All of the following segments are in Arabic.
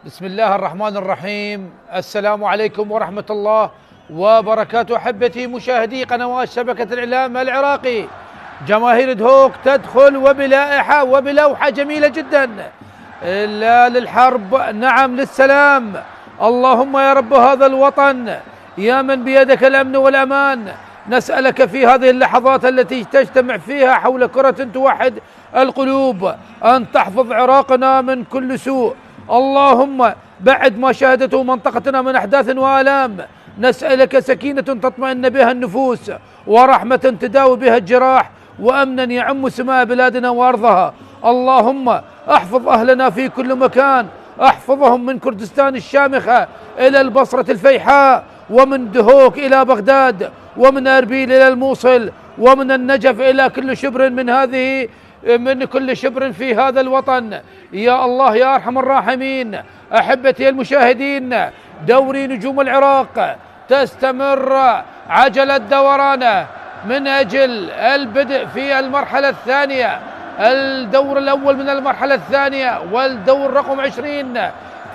بسم الله الرحمن الرحيم. السلام عليكم ورحمة الله وبركاته. أحبتي مشاهدي قنوات شبكة الإعلام العراقي، جماهير دهوك تدخل وبلائحة وبلوحة جميلة جدا. لا للحرب، نعم للسلام. اللهم يا رب هذا الوطن، يا من بيدك الأمن والأمان، نسألك في هذه اللحظات التي تجتمع فيها حول كرة توحد القلوب أن تحفظ عراقنا من كل سوء. اللهم بعد ما شهدته منطقتنا من أحداث وآلام، نسألك سكينة تطمئن بها النفوس، ورحمة تداوي بها الجراح، وأمنا يعم سماء بلادنا وأرضها. اللهم احفظ أهلنا في كل مكان، احفظهم من كردستان الشامخة إلى البصرة الفيحاء، ومن دهوك إلى بغداد، ومن أربيل إلى الموصل، ومن النجف إلى كل شبر من كل شبر في هذا الوطن. يا الله يا أرحم الراحمين. أحبتي المشاهدين، دوري نجوم العراق تستمر عجلة دورانه من أجل البدء في المرحلة الثانية، الدور الأول من المرحلة الثانية والدور رقم 20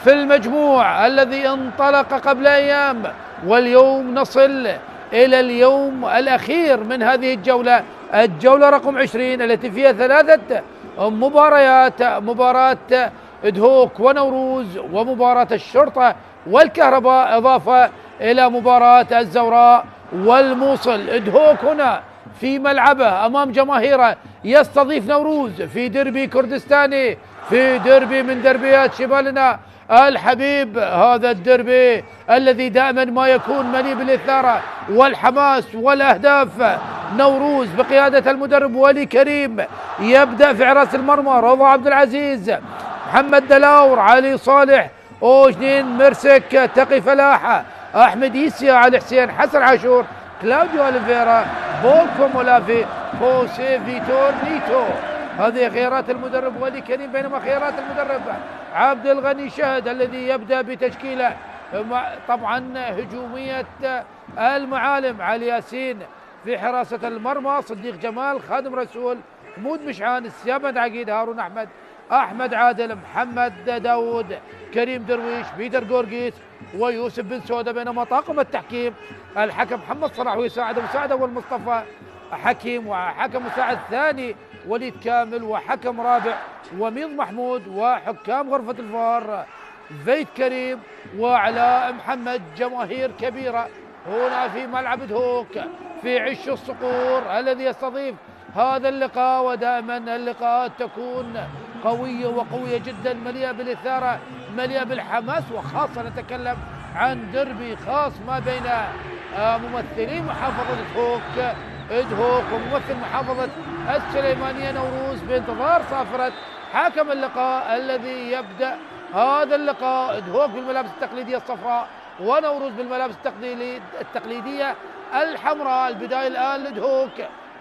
في المجموع الذي انطلق قبل أيام، واليوم نصل إلى اليوم الأخير من هذه الجولة رقم 20 التي فيها 3 مباريات: مباراة دهوك ونوروز، ومباراة الشرطة والكهرباء، إضافة إلى مباراة الزوراء والموصل. دهوك هنا في ملعبه أمام جماهيره يستضيف نوروز في دربي كردستاني، في دربي من دربيات شمالنا الحبيب. هذا الدربي الذي دائما ما يكون مليء بالإثارة والحماس والأهداف. نوروز بقيادة المدرب ولي كريم يبدأ في حراسة المرمى: رضا عبد العزيز، محمد دلاور، علي صالح، أوجنين مرسك، تقي فلاحة، أحمد يسيا، علي حسين، حسن عاشور، كلاوديو أليفيرا، بولكو مولافي، خوسيه فيتور نيتو. هذه خيارات المدرب ولي كريم، بينما خيارات المدرب عبد الغني شهد الذي يبدأ بتشكيله طبعا هجومية المعالم: علي ياسين في حراسة المرمى، صديق جمال، خادم رسول، حمود مشعان، السيابند عقيد، هارون أحمد عادل، محمد داود، كريم درويش، بيتر جورجيس، ويوسف بن سودة. بينما طاقم التحكيم: الحكم محمد صلاح، ويساعد مساعد أول مصطفى حكيم، وحكم مساعد ثاني وليد كامل، وحكم رابع وميض محمود، وحكام غرفة الفار زيد كريم وعلاء محمد. جماهير كبيرة هنا في ملعب دهوك في عش الصقور الذي يستضيف هذا اللقاء، ودائما اللقاءات تكون قوية جدا، مليئة بالإثارة، مليئة بالحماس، وخاصة نتكلم عن دربي خاص ما بين ممثلي محافظة دهوك وممثل محافظة السليمانية نوروز، بانتظار صافرة حاكم اللقاء الذي يبدأ هذا اللقاء. دهوك بالملابس التقليدية الصفراء، ونوروز بالملابس التقليدية الحمراء. البداية الآن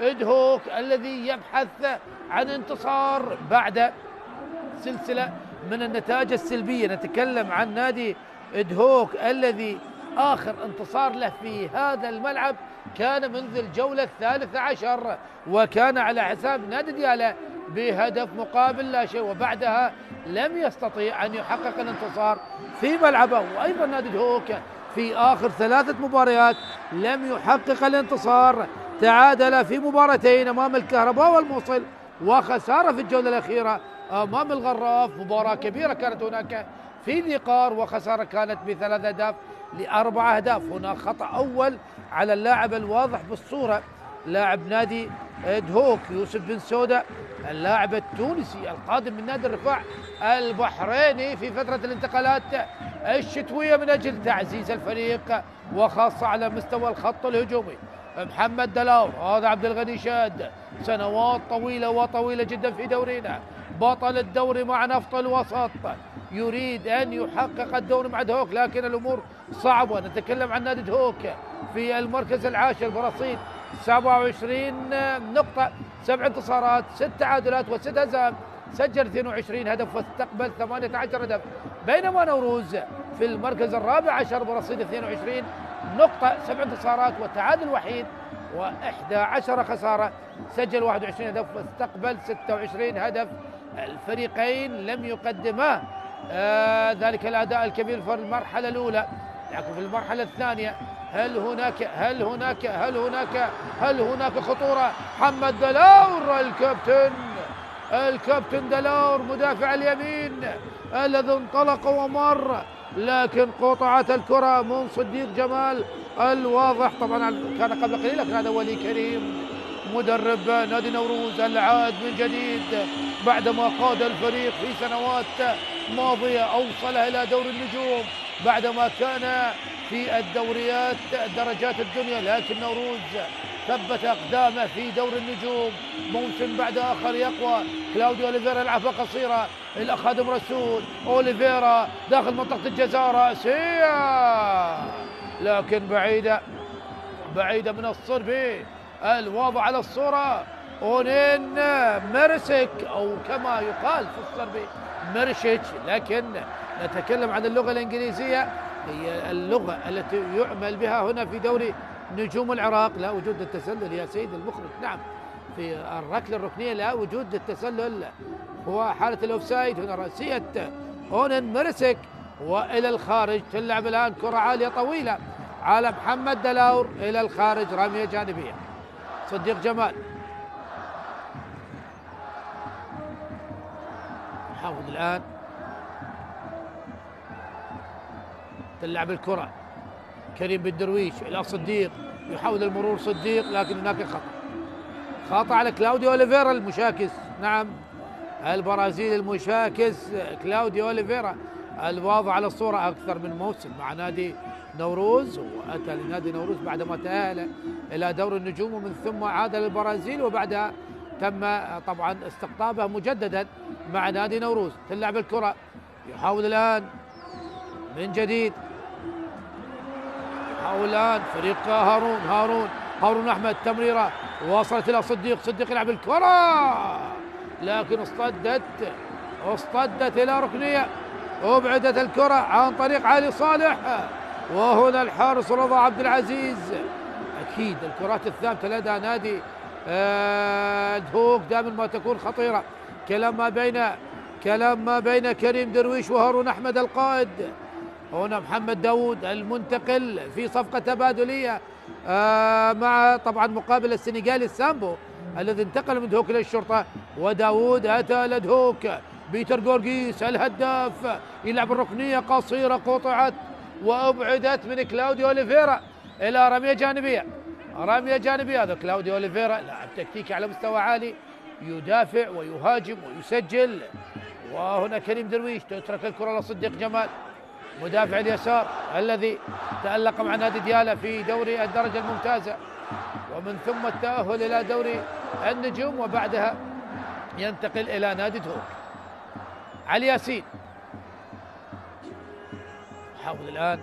لدهوك الذي يبحث عن انتصار بعد سلسلة من النتائج السلبية. نتكلم عن نادي دهوك الذي آخر انتصار له في هذا الملعب كان منذ الجولة 13، وكان على حساب نادي ديالى بهدف مقابل لا شيء، وبعدها لم يستطيع أن يحقق الانتصار في ملعبه. وأيضا نادي دهوك في آخر 3 مباريات لم يحقق الانتصار، تعادل في مباراتين أمام الكهرباء والموصل، وخسارة في الجولة الأخيرة أمام الغراف. مباراة كبيرة كانت هناك في ذي قار، وخسارة كانت ب3 أهداف ل4 أهداف. هنا خطأ أول على اللاعب الواضح بالصورة، لاعب نادي دهوك يوسف بن سودة، اللاعب التونسي القادم من نادي الرفاع البحريني في فترة الانتقالات الشتوية من أجل تعزيز الفريق، وخاصة على مستوى الخط الهجومي. محمد دلاور، هذا عبد الغني شاد، سنوات طويلة جدا في دورينا، بطل الدوري مع نفط الوسط، يريد أن يحقق الدوري مع دهوك، لكن الأمور صعبة. نتكلم عن نادي دهوك في المركز العاشر برصيد 27 نقطة، 7 انتصارات، 6 تعادلات و6 هزائم، سجل 22 هدف واستقبل 18 هدف. بينما نوروز في المركز الرابع عشر برصيد 22 نقطة، 7 انتصارات وتعادل وحيد و11 خسارة، سجل 21 هدف واستقبل 26 هدف. الفريقين لم يقدما ذلك الأداء الكبير في المرحلة الأولى، لكن في المرحلة الثانية هل هناك خطورة؟ محمد دلور الكابتن دلور مدافع اليمين الذي انطلق ومر، لكن قطعت الكرة من صديق جمال. الواضح طبعا كان قبل قليل، لكن هذا ولي كريم مدرب نادي نوروز العاد من جديد بعدما قاد الفريق في سنوات ماضية، أوصله إلى دور النجوم بعدما كان في الدوريات درجات الدنيا، لكن نوروز ثبت أقدامه في دور النجوم موسم بعد آخر يقوى. كلاوديو أوليفيرا يلعبها قصيرة إلى خادم رسول. أوليفيرا داخل منطقة الجزاء رأسية، لكن بعيدة من الصربي الواضح على الصورة. اونين مرسك، أو كما يقال في الصربي مرشيتش، لكن نتكلم عن اللغة الإنجليزية، هي اللغة التي يعمل بها هنا في دوري نجوم العراق. لا وجود التسلل يا سيد المخرج، نعم في الركلة الركنية لا وجود التسلل، هو حالة الأوفسايد. هنا رأسية اونين مرسك وإلى الخارج. تلعب الآن كرة عالية طويلة على محمد دلور إلى الخارج، رمية جانبية. صديق جمال يحاول الآن تلعب الكرة كريم بن درويش إلى صديق، يحاول المرور صديق، لكن هناك خطأ على كلاوديو أوليفيرا المشاكس، نعم البرازيلي المشاكس كلاوديو أوليفيرا الواضح على الصورة أكثر من موسم مع نادي نوروز، وأتى لنادي نوروز بعدما تأهل إلى دور النجوم ومن ثم عاد للبرازيل، وبعدها تم طبعا استقطابه مجددا مع نادي نوروز. تلعب الكرة، يحاول الآن من جديد، يحاول الآن فريق هارون أحمد. تمريرة وصلت إلى صديق يلعب الكرة، لكن اصطدت إلى ركنية، أبعدت الكرة عن طريق علي صالح، وهنا الحارس رضا عبد العزيز. أكيد الكرات الثابتة لدى نادي دهوك دائما ما تكون خطيرة. كلام ما بين كريم درويش وهارون أحمد القائد. هنا محمد داود المنتقل في صفقة تبادلية مع طبعا مقابل السنغالي السامبو الذي انتقل من دهوك إلى الشرطة، وداود أتى لدهوك. بيتر غورغيس الهداف يلعب الركنية قصيرة، قطعت وأبعدت من كلاوديو أوليفيرا إلى رمية جانبية. هذا كلاوديو أوليفيرا لاعب تكتيكي على مستوى عالي، يدافع ويهاجم ويسجل. وهنا كريم درويش تترك الكرة لصديق جمال مدافع اليسار الذي تألق مع نادي ديالا في دوري الدرجة الممتازة، ومن ثم التأهل إلى دوري النجوم، وبعدها ينتقل إلى نادي دهوك. علي ياسين يحاول الآن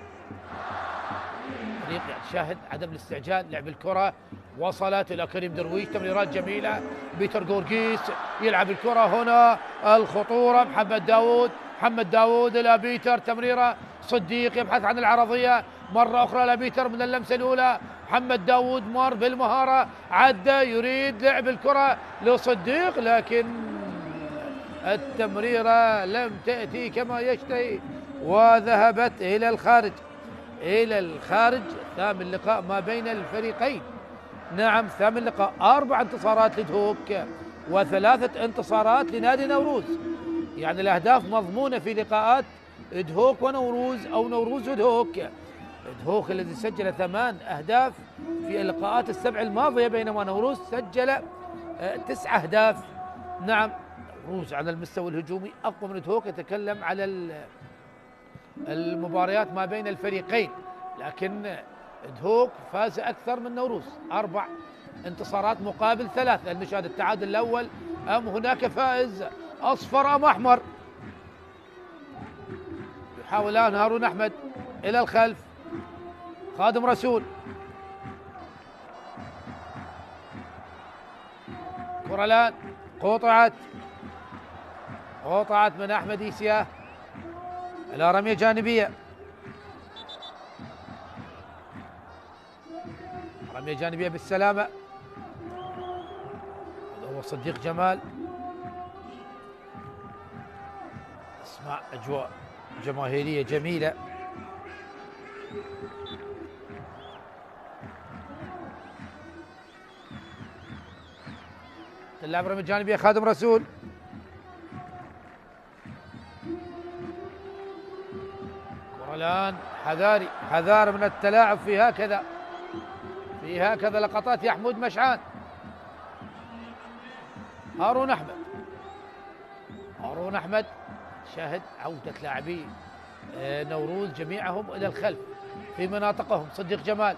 فريق شاهد عدم الاستعجال، لعب الكرة وصلت إلى كريم درويش، تمريرات جميلة. بيتر غورغيس يلعب الكرة، هنا الخطورة. محمد داود إلى بيتر، تمريرة صديق يبحث عن العرضية مرة أخرى إلى بيتر من اللمسة الأولى. محمد داود مر بالمهارة، عدى يريد لعب الكرة لصديق، لكن التمريرة لم تأتي كما يشتهي وذهبت إلى الخارج. ثامن لقاء ما بين الفريقين، نعم ثامن لقاء، 4 انتصارات لدهوك و3 انتصارات لنادي نوروز، يعني الأهداف مضمونة في لقاءات دهوك ونوروز أو نوروز ودهوك. دهوك الذي سجل 8 أهداف في اللقاءات ال7 الماضية، بينما نوروز سجل 9 أهداف. نعم نوروز على المستوى الهجومي أقوى من دهوك، يتكلم على المباريات ما بين الفريقين، لكن دهوك فاز أكثر من نوروز، 4 انتصارات مقابل 3. لأن نشاهد التعادل الأول، أم هناك فائز أصفر أم أحمر؟ يحاول الآن هارون أحمد إلى الخلف، خادم رسول، كرة الآن قطعت من أحمد إيسيا إلى رمية جانبية. رمية جانبية بالسلامة، هذا هو صديق جمال. اسمع اجواء جماهيريه جميله. اللاعب رمي الجانبيه خادم رسول. كرة الان حذار من التلاعب في هكذا لقطات يا حمود مشعان. هارون احمد شاهد عودة لاعبي نوروز جميعهم الى الخلف في مناطقهم. صديق جمال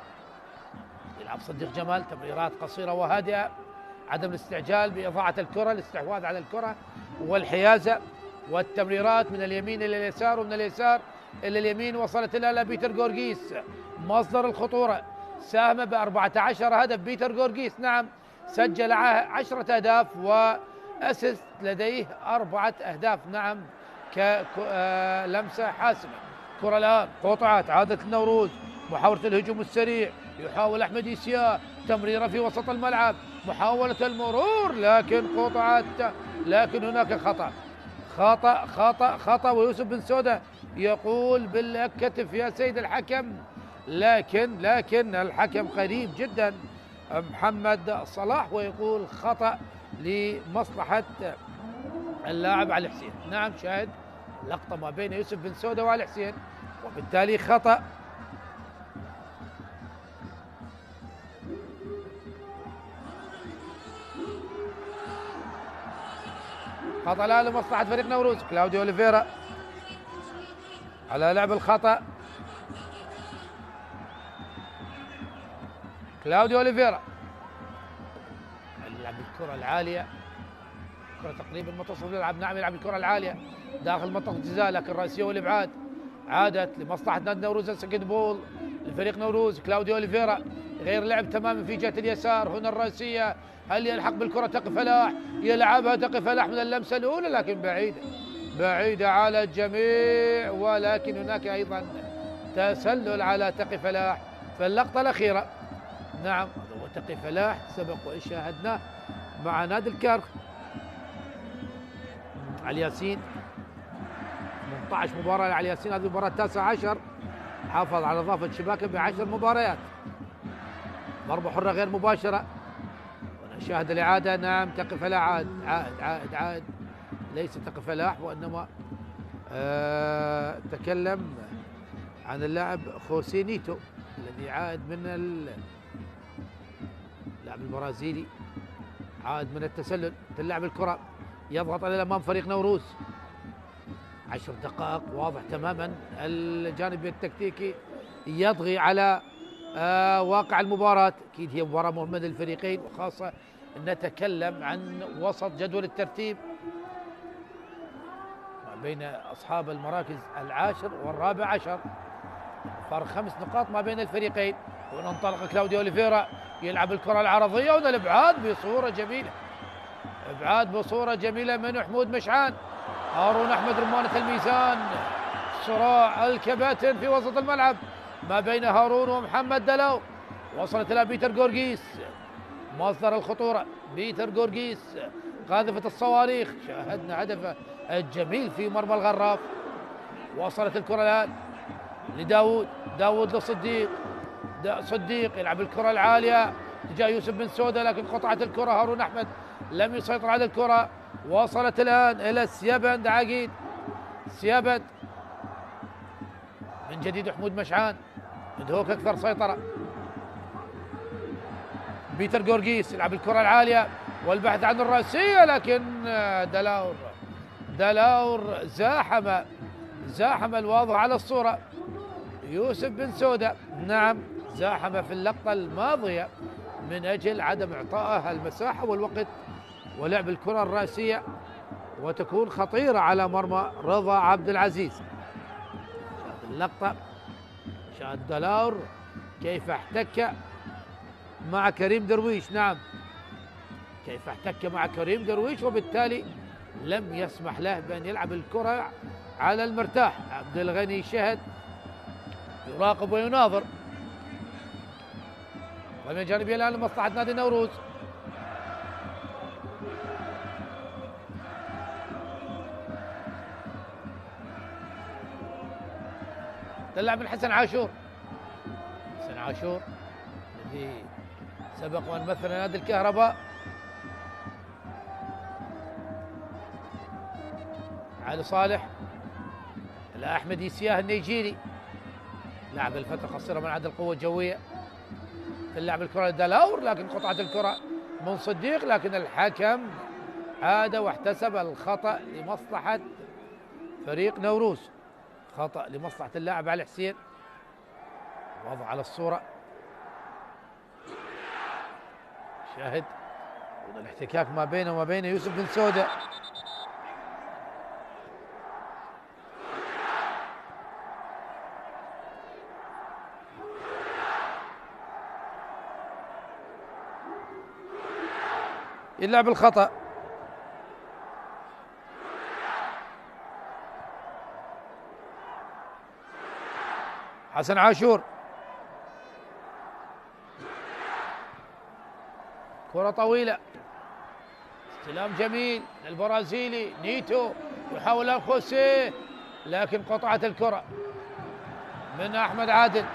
يلعب تمريرات قصيرة وهادئة، عدم الاستعجال بإضاعة الكرة، الاستحواذ على الكرة والحيازة والتمريرات من اليمين إلى اليسار ومن اليسار إلى اليمين. وصلت إلى بيتر جورجيس مصدر الخطورة، ساهم ب14 هدف بيتر جورجيس. نعم سجل 10 أهداف وأسست لديه 4 أهداف. نعم كلمسة حاسمة. كرة الآن قطعت، عادت النوروز، محاولة الهجوم السريع، يحاول أحمد إيسيا تمريرة في وسط الملعب، محاولة المرور لكن قطعت. لكن هناك خطأ ويوسف بن سودة يقول بالكتف يا سيد الحكم، لكن الحكم قريب جدا محمد صلاح ويقول خطأ لمصلحة اللاعب علي حسين. نعم شاهد لقطة ما بين يوسف بن سودة وعلي حسين وبالتالي خطأ. خطأ الآن لمصلحة فريق نوروز. كلاوديو أوليفيرا على لعب الخطأ. كلاوديو أوليفيرا يلعب الكرة العالية، كرة تقريبا منتصف الملعب. نعم يلعب الكرة العالية داخل منطقة الجزاء لكن رأسية والإبعاد عادت لمصلحة نادي نوروز. سكند بول لفريق نوروز. كلاوديو أوليفيرا غير لعب تماما في جهة اليسار. هنا الرأسية، هل يلحق بالكرة؟ تقي فلاح يلعبها، تقي فلاح من اللمسة الأولى لكن بعيدة على الجميع، ولكن هناك أيضا تسلل على تقي فلاح في اللقطة الأخيرة. نعم هو تقي فلاح سبق وشاهدناه مع نادي الكرخ. علي ياسين 18 مباراة لعلي ياسين، هذه المباراة 19، حافظ على إضافة شباكه ب10 مباريات. ضربة حرة غير مباشرة ونشاهد الإعادة. نعم تقي فلاح عاد ليس تقي فلاح وإنما تكلم عن اللاعب خوسيه نيتو الذي عاد من اللاعب البرازيلي، عاد من التسلل. تلعب الكرة، يضغط على الأمام فريق نوروز. 10 دقائق واضح تماما الجانب التكتيكي يضغي على واقع المباراة. أكيد هي مباراة مهمة للفريقين، وخاصة نتكلم عن وسط جدول الترتيب ما بين أصحاب المراكز 10 والرابع 10، فرق 5 نقاط ما بين الفريقين. وننطلق كلاوديو أوليفيرا يلعب الكرة العرضية، وهنا الإبعاد بصورة جميلة من حمود مشعان. هارون أحمد رمانة الميزان، صراع الكباتن في وسط الملعب ما بين هارون ومحمد دلاو. وصلت إلى بيتر جورجيس مصدر الخطورة. بيتر جورجيس قاذفة الصواريخ، شاهدنا هدفه الجميل في مرمى الغراف. وصلت الكرة الآن داود لصديق. صديق يلعب الكرة العالية تجاه يوسف بن سودة لكن قطعت الكرة. هارون أحمد لم يسيطر على الكرة. وصلت الآن إلى سيابند عقيد. سيابند من جديد حمود مشعان، دهوك أكثر سيطرة. بيتر جورجيس يلعب الكرة العالية والبحث عن الرأسية لكن دلاور زاحم الواضح على الصورة يوسف بن سودة. نعم زاحم في اللقطة الماضية من أجل عدم إعطائها المساحة والوقت ولعب الكرة الرأسية وتكون خطيرة على مرمى رضا عبد العزيز. شاهد اللقطة، شاهد دلاور كيف احتك مع كريم درويش. نعم كيف احتك مع كريم درويش وبالتالي لم يسمح له بأن يلعب الكرة على المرتاح. عبد الغني شهد يراقب ويناظر. رمية جانبية الآن لمصلحة نادي نوروز. اللعب من حسن عاشور. حسن عاشور الذي سبق وان مثل نادي الكهرباء. علي صالح الى احمد يسياه النيجيري، لعب الفتره قصيره من عدد القوه الجويه في اللعب الكره لدلاور، لكن قطعت الكره من صديق، لكن الحكم عاد واحتسب الخطا لمصلحه فريق نوروز، خطا لمصلحه اللاعب علي حسين. وضع على الصوره، شاهد الاحتكاك ما بينه وما بين يوسف بن سوده. يلعب الخطأ. حسن عاشور، كرة طويلة، استلام جميل للبرازيلي نيتو، يحاول الخوسيه لكن قطعت الكرة من أحمد عادل.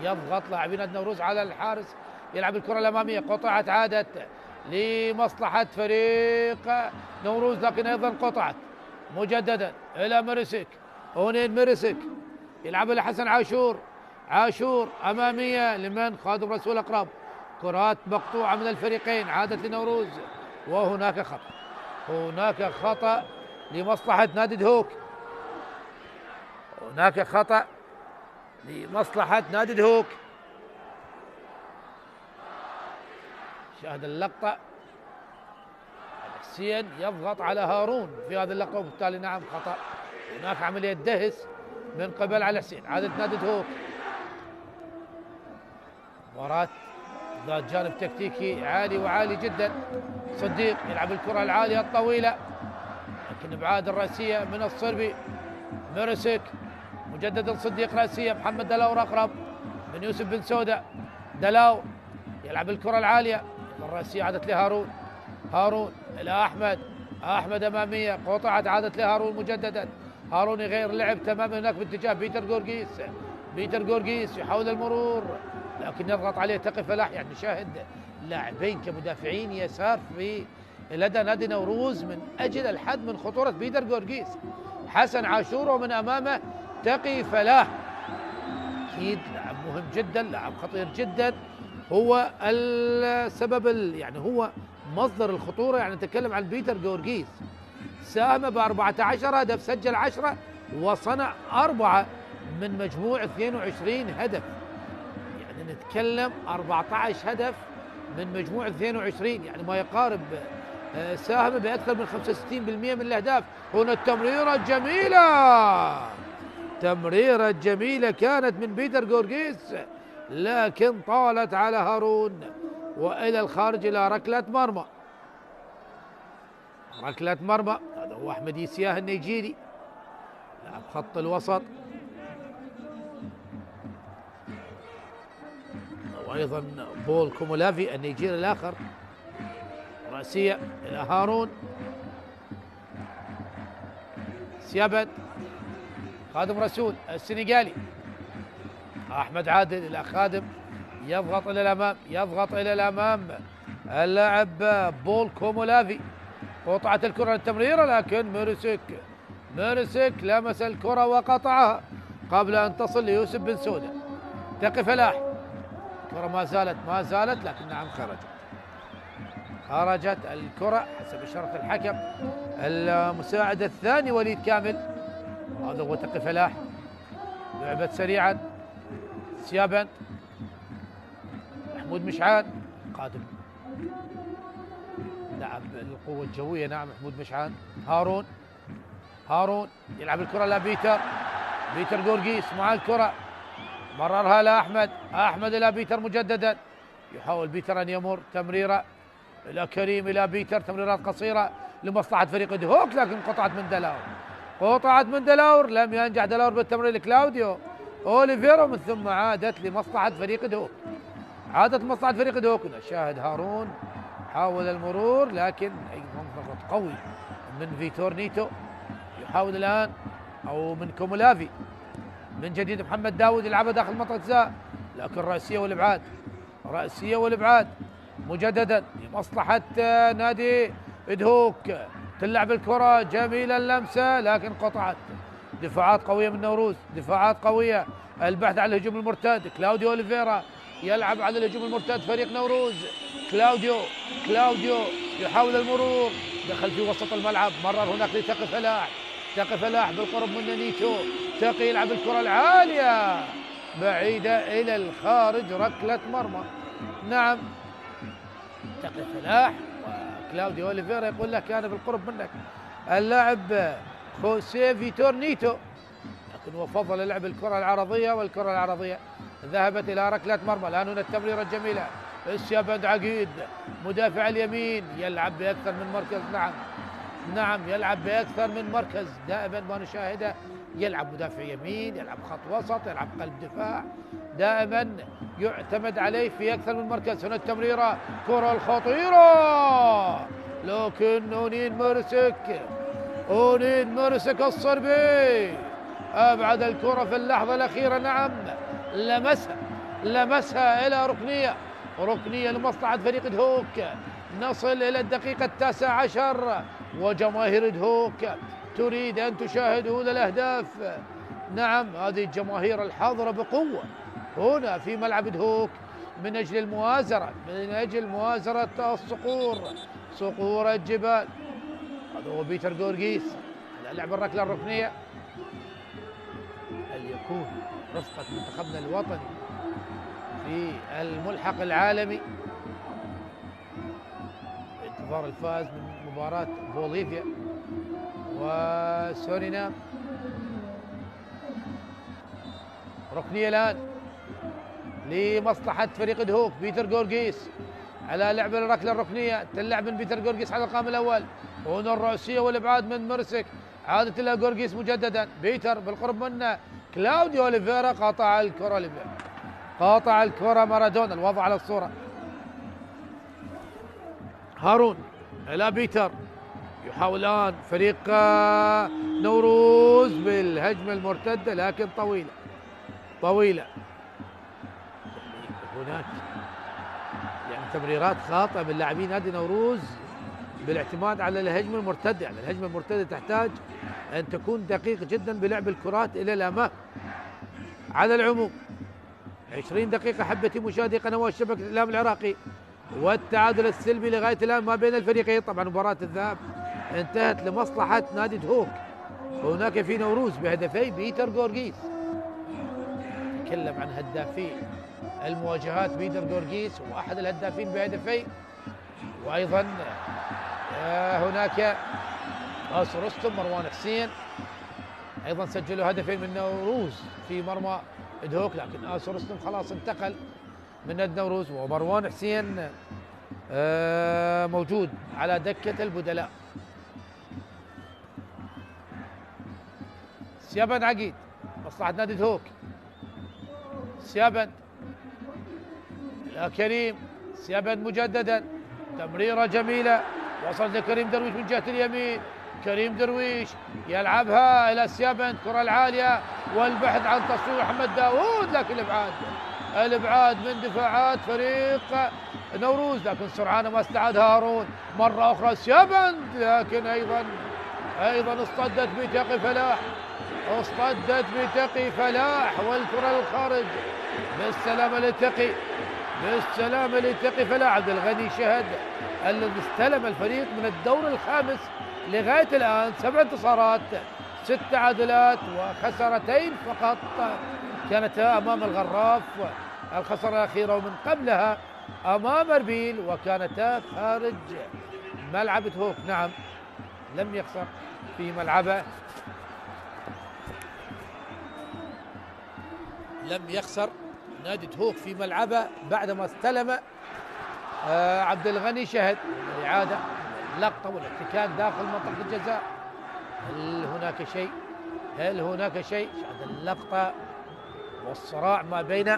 يضغط لاعبين النوروز على الحارس، يلعب الكرة الأمامية، قطعت عادت لمصلحة فريق نوروز، لكن أيضا قطعت مجددا إلى مرسك. هونين مرسك يلعب لحسن عاشور، عاشور أمامية لمن؟ خادم رسول أقرب. كرات مقطوعة من الفريقين، عادت لنوروز، وهناك خطأ، هناك خطأ لمصلحة نادي دهوك، هناك خطأ لمصلحة نادي دهوك. شاهد اللقطة، حسين يضغط على هارون في هذه اللقطة، وبالتالي نعم خطأ، هناك عملية دهس من قبل علي حسين. عادت نادي دهوك، مباراة ذات جانب تكتيكي عالي وعالي جدا. صديق يلعب الكرة العالية الطويلة، لكن ابعاد الرأسية من الصربي. مرسك مجددا، صديق رأسية، محمد دلاور أقرب من يوسف بن سودة. دلاور يلعب الكرة العالية، الرأسية عادت لهارون، هارون إلى أحمد، أحمد أمامية، قطعت عادت لهارون مجددا. هارون يغير لعب تماما هناك باتجاه بيتر جورجيس، بيتر جورجيس يحاول المرور لكن يضغط عليه تقي فلاح. يعني شاهد لاعبين كمدافعين يسار في لدى نادي نوروز من أجل الحد من خطورة بيتر جورجيس. حسن عاشور ومن أمامه تقي فلاح، أكيد لاعب مهم جدا، لاعب خطير جدا، هو السبب يعني هو مصدر الخطورة. يعني نتكلم عن بيتر جورجيس، ساهم ب14 هدف، سجل 10 وصنع 4 من مجموع 22 هدف. يعني نتكلم 14 هدف من مجموع 22، يعني ما يقارب ساهم بأكثر من 65% من الأهداف. هنا التمريرة الجميلة، تمريرة جميلة كانت من بيتر جورجيس، لكن طالت على هارون وإلى الخارج إلى ركلة مرمى. ركلة مرمى، هذا هو أحمد يسياه النيجيري لاعب خط الوسط، وأيضا بول كومولافي النيجيري الآخر. رأسية إلى هارون، سيابن خادم رسول السنغالي. أحمد عادل إلى خادم، يضغط إلى الأمام، يضغط إلى الأمام اللاعب بول كومولافي. قطعت الكرة للتمريرة، لكن ميرسك لمس الكرة وقطعها قبل أن تصل ليوسف بن سودة. تقي فلاح، الكرة ما زالت لكن نعم خرجت الكرة حسب إشارة الحكم المساعد الثاني وليد كامل. هذا هو تقي فلاح، لعبت سريعا. سيابن، محمود مشعان قادم لاعب القوة الجوية، نعم محمود مشعان. هارون يلعب الكرة لبيتر، بيتر جورجيس مع الكرة، مررها لأحمد، أحمد إلى بيتر مجددا، يحاول بيتر أن يمر، تمريرة إلى كريم، إلى بيتر، تمريرات قصيرة لمصلحة فريق دهوك، لكن قطعت من دلاور، لم ينجح دلاور بالتمرير لكلاوديو أوليفيرا، من ثم عادت لمصلحة فريق دهوك، شاهد هارون حاول المرور، لكن أيضا ضغط قوي من فيتور نيتو، يحاول الآن أو من كومولافي، من جديد محمد داود يلعبها داخل منطقة جزاء، لكن رأسية والإبعاد، رأسية والإبعاد مجددا لمصلحة نادي دهوك. تلعب الكرة جميلة اللمسة لكن قطعت. دفاعات قوية من نوروز، دفاعات قوية، البحث عن الهجوم المرتد. كلاوديو أوليفيرا يلعب على الهجوم المرتد فريق نوروز. كلاوديو يحاول المرور، دخل في وسط الملعب، مرر هناك لتقي فلاح بالقرب من نيتو. تقي يلعب الكرة العالية بعيدة إلى الخارج، ركلة مرمى. نعم، تقي فلاح وكلاوديو أوليفيرا يقول لك أنا بالقرب منك. اللاعب خوسيه فيتور نيتو، لكن هو فضل لعب الكرة العرضية، والكرة العرضية ذهبت إلى ركلة مرمى. الآن هنا التمريرة الجميلة، السيابند عقيد مدافع اليمين يلعب بأكثر من مركز. نعم يلعب بأكثر من مركز، دائما ما نشاهده يلعب مدافع يمين، يلعب خط وسط، يلعب قلب دفاع، دائما يعتمد عليه في أكثر من مركز. هنا التمريرة، كرة الخطيرة، لكن أونين مرسك الصربي أبعد الكرة في اللحظة الأخيرة. نعم لمسها إلى ركنية لمصلحة فريق دهوك. نصل إلى الدقيقة 19 وجماهير دهوك تريد أن تشاهد أولى الأهداف. نعم، هذه الجماهير الحاضرة بقوة هنا في ملعب دهوك من أجل موازرة صقور الجبال. هذا هو بيتر غورغيس على لعب الركلة الركنية. هل يكون رفقة منتخبنا الوطني في الملحق العالمي انتظار الفائز من مباراة بوليفيا وسورينام؟ ركنية الآن لمصلحة فريق دهوك. بيتر غورغيس على لعب الركلة الركنية، تلعب من بيتر غورغيس على القائم الأول. هنا الرأسية والإبعاد من مرسك، عادت إلى غورغيس مجددا. بيتر بالقرب منه، كلاوديو أوليفيرا قاطع الكرة مارادونا. الوضع على الصورة، هارون إلى بيتر، يحاول الآن فريق نوروز بالهجمة المرتدة لكن طويلة. هناك يعني تمريرات خاطئة من لاعبين نادي نوروز بالاعتماد على الهجمة المرتدة. يعني الهجمة المرتدة تحتاج أن تكون دقيق جدا بلعب الكرات إلى الأمام. على العموم 20 دقيقة حبتي مشاهدي قنوات شبكة الإعلام العراقي، والتعادل السلبي لغاية الآن ما بين الفريقين. طبعا مباراة الذهاب انتهت لمصلحة نادي دهوك، وهناك في نوروز بهدفي بيتر غورغيس. نتكلم عن هدافي المواجهات، بيتر غورغيس هو أحد الهدافين بهدفي، وأيضا هناك آسر رستم، مروان حسين أيضا سجلوا هدفين من نوروز في مرمى دهوك، لكن آسر رستم خلاص انتقل من نادي نوروز، ومروان حسين موجود على دكة البدلاء. سيابند عقيد مصلحة نادي دهوك، سيابند لا كريم، سيابند مجددا، تمريرة جميلة وصلت لكريم درويش من جهة اليمين. كريم درويش يلعبها إلى سيابند، كرة العالية والبحث عن تصوير محمد داود، لكن الإبعاد من دفاعات فريق نوروز، لكن سرعان ما استعاد هارون مرة أخرى سيابند، لكن أيضا اصطدت بتقي فلاح والكرة للخارج. بالسلامة لتقي فلاح. عبد الغني شهد الذي استلم الفريق من الدور الخامس لغاية الآن 7 انتصارات 6 تعادلات وخسارتين فقط، كانتا أمام الغراف الخسارة الأخيرة، ومن قبلها أمام أربيل، وكانتا خارج ملعب دهوك. نعم، لم يخسر في ملعبه، لم يخسر نادي دهوك في ملعبه بعدما استلم عبد الغني شهد. الإعادة، اللقطة والاحتكاك داخل منطقة الجزاء. هل هناك شيء؟ شاهد اللقطة والصراع ما بين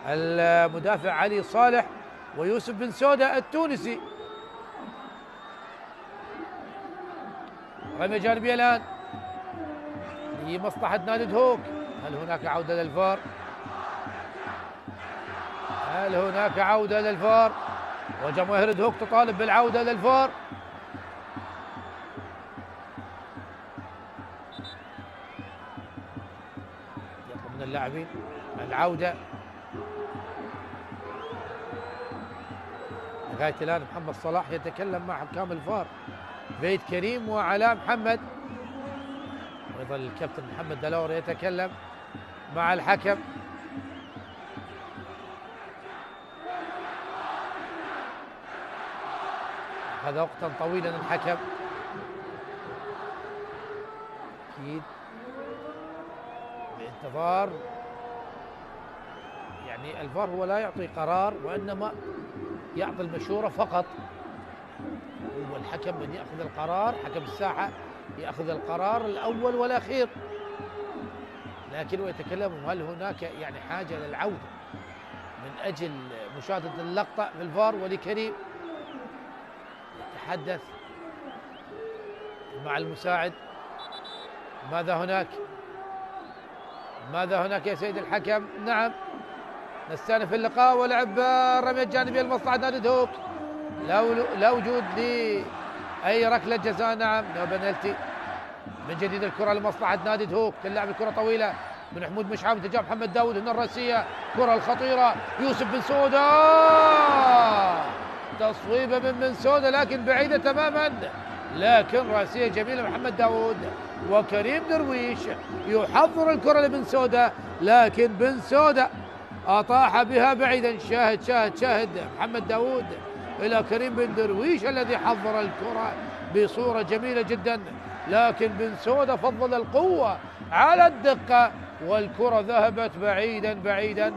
المدافع علي صالح ويوسف بن سودة التونسي. رمية جانبية الآن لمصلحة نادي دهوك. هل هناك عودة للفار؟ هل هناك عودة للفار؟ وجماهير دهوك تطالب بالعودة للفار. يطلب من اللاعبين العودة. لغاية الآن محمد صلاح يتكلم مع حكام الفار، بيت كريم وعلاء محمد، ويظل الكابتن محمد دلور يتكلم مع الحكم. هذا وقتا طويلا الحكم، أكيد بانتظار. يعني الفار هو لا يعطي قرار وإنما يعطي المشورة فقط. هو الحكم من يأخذ القرار، حكم الساحة يأخذ القرار الأول والأخير، لكن ويتكلم هل هناك يعني حاجة للعودة من أجل مشاهدة اللقطة في الفار. ولكريم يتحدث مع المساعد. ماذا هناك؟ ماذا هناك يا سيد الحكم؟ نعم، نستأنف اللقاء ولعب الرمية الجانبية لمصلحة نادي دهوك. لا وجود لأي ركلة جزاء. نعم، نو بنالتي. من جديد الكرة لمصلحة نادي دهوك، تلعب الكرة طويلة من حمود مشعب تجاه محمد داود. هنا الرأسية، كرة الخطيرة يوسف بن سودة، تصويبة من بن سودة لكن بعيدة تماما، لكن رأسية جميلة محمد داود. وكريم درويش يحضر الكرة لبن سودة، لكن بن سودة أطاح بها بعيدا. شاهد محمد داود إلى كريم بن درويش الذي حضر الكرة بصورة جميلة جدا، لكن بن سودة فضل القوة على الدقة، والكرة ذهبت بعيدا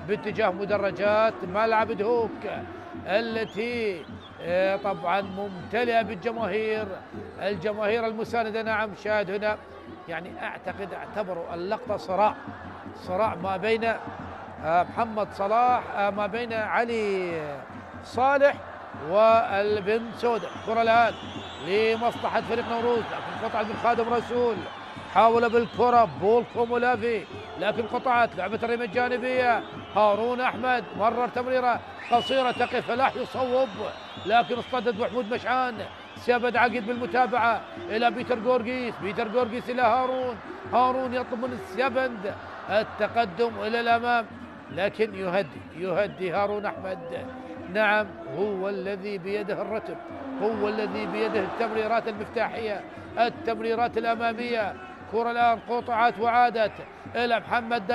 باتجاه مدرجات ملعب دهوك التي طبعا ممتلئة بالجماهير، الجماهير المساندة. نعم، شاهد هنا يعني اعتبروا اللقطة صراع ما بين محمد صلاح، ما بين علي صالح والبن سودة. كرة الآن لمصلحة فريق نوروز، لكن قطعت من خادم رسول، حاول بالكرة بول كومولافي لكن قطعت. لعبة الرمية الجانبية، هارون أحمد مرر تمريرة قصيرة تقف، فلاح يصوب لكن اصطدت محمود مشعان. سيابد عقيد بالمتابعة إلى بيتر جورجيس إلى هارون يطلب من السيابند التقدم إلى الأمام، لكن يهدي هارون أحمد. نعم، هو الذي بيده الرتب، هو الذي بيده التمريرات المفتاحية، التمريرات الأمامية. كرة الآن قطعت وعادت إلى محمد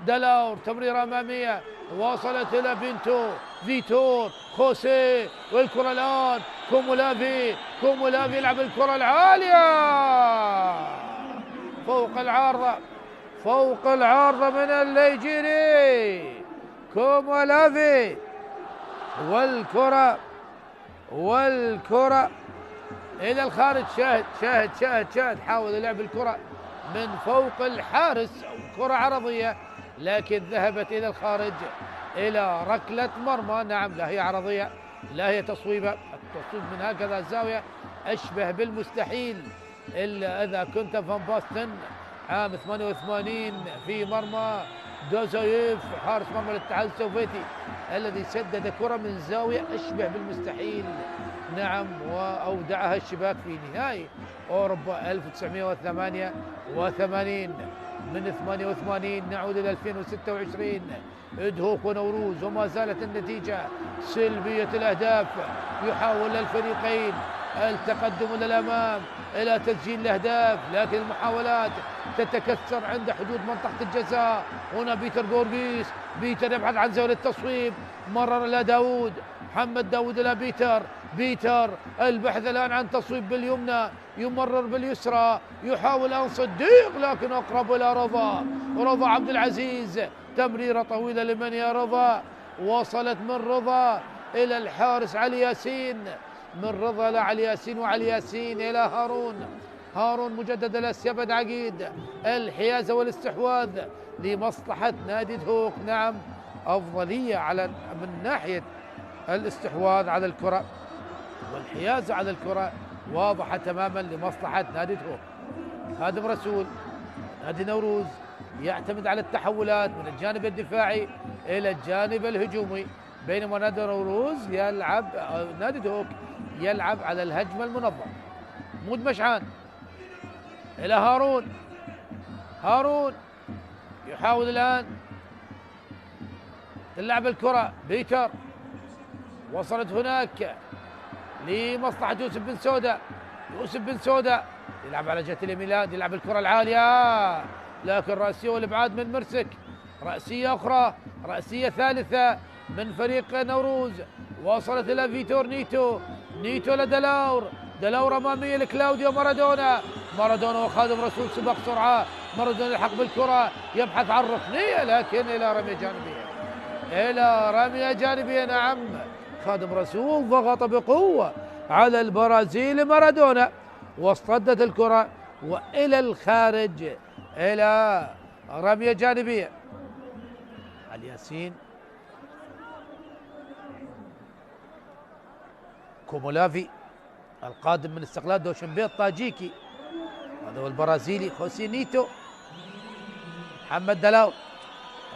دلاور تمريرة أمامية وصلت إلى فيتور خوسيه، والكرة الآن كومولافي يلعب الكرة العالية فوق العارضة من الليجيري كومولافي، والكرة إلى الخارج. شاهد حاول لعب الكرة من فوق الحارس، كرة عرضية لكن ذهبت إلى الخارج إلى ركلة مرمى. نعم، لا هي عرضية لا هي تصويبة. التصويب من هكذا الزاوية أشبه بالمستحيل، إلا إذا كنت فان باستن عام 88 في مرمى دوزايف حارس مرمى الاتحاد السوفيتي الذي سدد كرة من زاوية أشبه بالمستحيل. نعم، وأودعها الشباك في نهائي أوروبا 1988. من 88 نعود إلى 2026 دهوك ونوروز، وما زالت النتيجة سلبية الأهداف. يحاول الفريقين التقدم إلى الأمام إلى تسجيل الأهداف، لكن المحاولات تتكسر عند حدود منطقة الجزاء. هنا بيتر يبحث عن زاوية التصويب، مرر إلى محمد داود إلى بيتر البحث الآن عن تصويب باليمنى، يمرر باليسرى، يحاول أن صديق لكن أقرب إلى رضا عبد العزيز. تمريرة طويلة لمن يا رضا، وصلت من رضا إلى الحارس علي ياسين، من رضا لعلي ياسين، وعلي ياسين إلى هارون مجددا لسيابد عقيد. الحيازة والاستحواذ لمصلحة نادي دهوك. نعم، أفضلية من ناحية الاستحواذ على الكرة والحيازة على الكرة واضحة تماما لمصلحة نادي دهوك. خادم رسول نادي نوروز يعتمد على التحولات من الجانب الدفاعي إلى الجانب الهجومي، بينما نادي نوروز يلعب نادي دهوك يلعب على الهجمة المنظمة. مود مشعان إلى هارون، هارون يحاول الآن تلعب الكرة، بيتر وصلت هناك لمصلحة يوسف بن سودة، يوسف بن سودة يلعب على جهة اليمين، يلعب الكرة العالية لكن رأسية والإبعاد من مرسك، رأسية أخرى، رأسية ثالثة من فريق نوروز، وصلت إلى فيتور نيتو، نيتو لدلاور، دلاور أمامية لكلاوديو مارادونا، مارادونا وخادم رسول سباق سرعة، مارادونا يلحق بالكرة يبحث عن ركنية لكن إلى رمية جانبية، إلى رمية جانبية. نعم خادم رسول ضغط بقوة على البرازيلي مارادونا واصطدت الكرة وإلى الخارج إلى رمية جانبية. علي ياسين، كومولافي القادم من استقلال دوشنبي الطاجيكي، هذا هو البرازيلي خوسي نيتو، محمد دلاو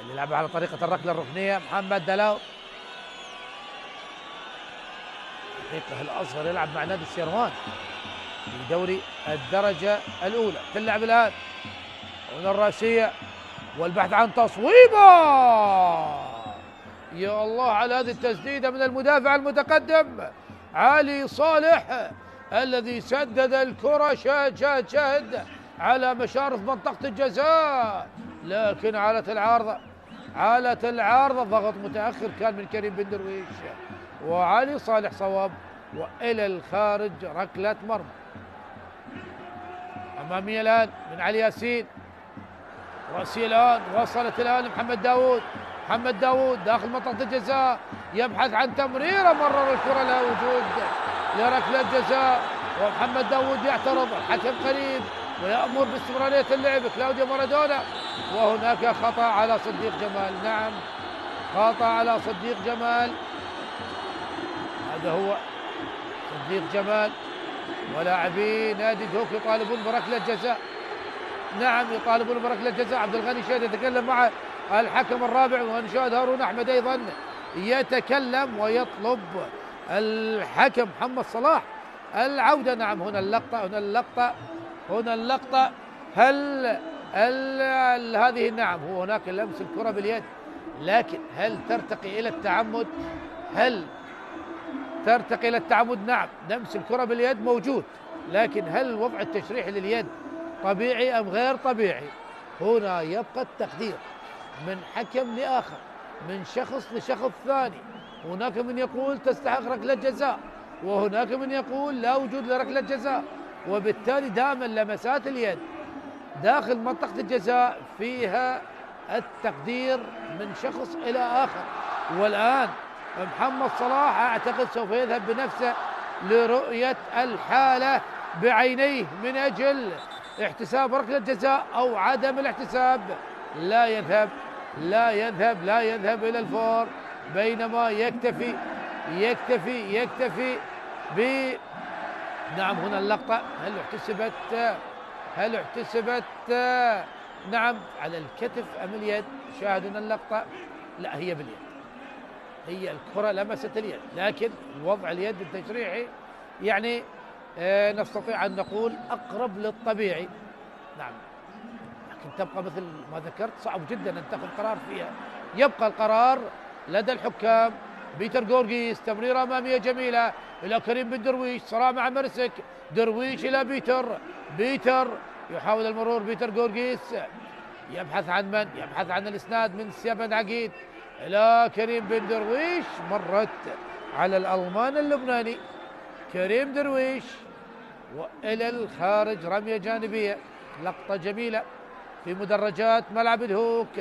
اللي يلعب على طريقة الركلة الركنية، محمد دلاو حقيقة الأصغر يلعب مع نادي السيروان في دوري الدرجة الأولى. تلعب الآن هنا الرأسية والبحث عن تصويبة، يا الله على هذه التسديدة من المدافع المتقدم علي صالح الذي سدد الكرة شاهد على مشارف منطقة الجزاء، لكن عالت العارضة ضغط متأخر كان من كريم بن درويش وعلي صالح صواب وإلى الخارج ركلة مرمى. أمامية الآن من علي ياسين، رأسية الآن وصلت الآن محمد داوود، محمد داوود داخل منطقة الجزاء يبحث عن تمريرة، مرر الكرة لا وجود لركلة جزاء ومحمد داوود يعترض، الحكم قريب ويأمر باستمرارية اللعب كلاوديو مارادونا، وهناك خطأ على صديق جمال. نعم خطأ على صديق جمال، هذا هو صديق جمال، ولاعبي نادي دهوك يطالبون بركلة جزاء. نعم يطالبون بركلة جزاء. عبد الغني شاهد يتكلم مع الحكم الرابع، ونشاهد هارون أحمد أيضا يتكلم ويطلب الحكم محمد صلاح العودة. نعم هنا اللقطة هل هذه نعم هو هناك لمس الكرة باليد، لكن هل ترتقي إلى التعمد؟ نعم لمس الكرة باليد موجود، لكن هل الوضع التشريحي لليد طبيعي أم غير طبيعي؟ هنا يبقى التقدير من حكم لآخر، من شخص لشخص ثاني. هناك من يقول تستحق ركلة جزاء، وهناك من يقول لا وجود لركلة جزاء، وبالتالي دائما لمسات اليد داخل منطقة الجزاء فيها التقدير من شخص إلى آخر. والآن محمد صلاح أعتقد سوف يذهب بنفسه لرؤية الحالة بعينيه من أجل احتساب ركلة جزاء أو عدم الاحتساب. لا يذهب إلى الفور، بينما يكتفي ب نعم هنا اللقطة هل احتسبت نعم على الكتف أم اليد؟ شاهدنا اللقطة، لا هي باليد، هي الكرة لمست اليد، لكن وضع اليد التشريحي يعني نستطيع أن نقول أقرب للطبيعي. نعم لكن تبقى مثل ما ذكرت صعب جدا أن تأخذ قرار فيها. يبقى القرار لدى الحكام. بيتر جورجيس، تمريرة أمامية جميلة إلى كريم بن درويش، صراع مع مرسك، درويش إلى بيتر يحاول المرور، بيتر جورجيس يبحث عن من؟ يبحث عن الإسناد من سياب بن عقيد إلى كريم بن درويش، مرت على الألمان اللبناني كريم درويش وإلى الخارج رمية جانبية. لقطة جميلة في مدرجات ملعب دهوك،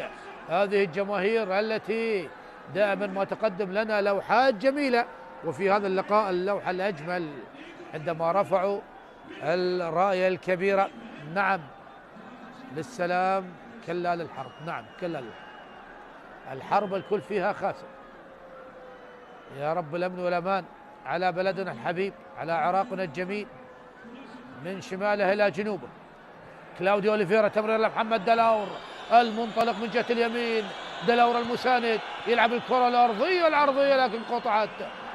هذه الجماهير التي دائما ما تقدم لنا لوحات جميلة، وفي هذا اللقاء اللوحة الأجمل عندما رفعوا الراية الكبيرة. نعم للسلام كلا للحرب، نعم كلا الحرب الكل فيها خاسر. يا رب الأمن والأمان على بلدنا الحبيب، على عراقنا الجميل من شماله إلى جنوبه. كلاوديو أوليفيرا، تمرير لمحمد دلاور، المنطلق من جهة اليمين، دلاور المساند يلعب الكرة الأرضية العرضية، لكن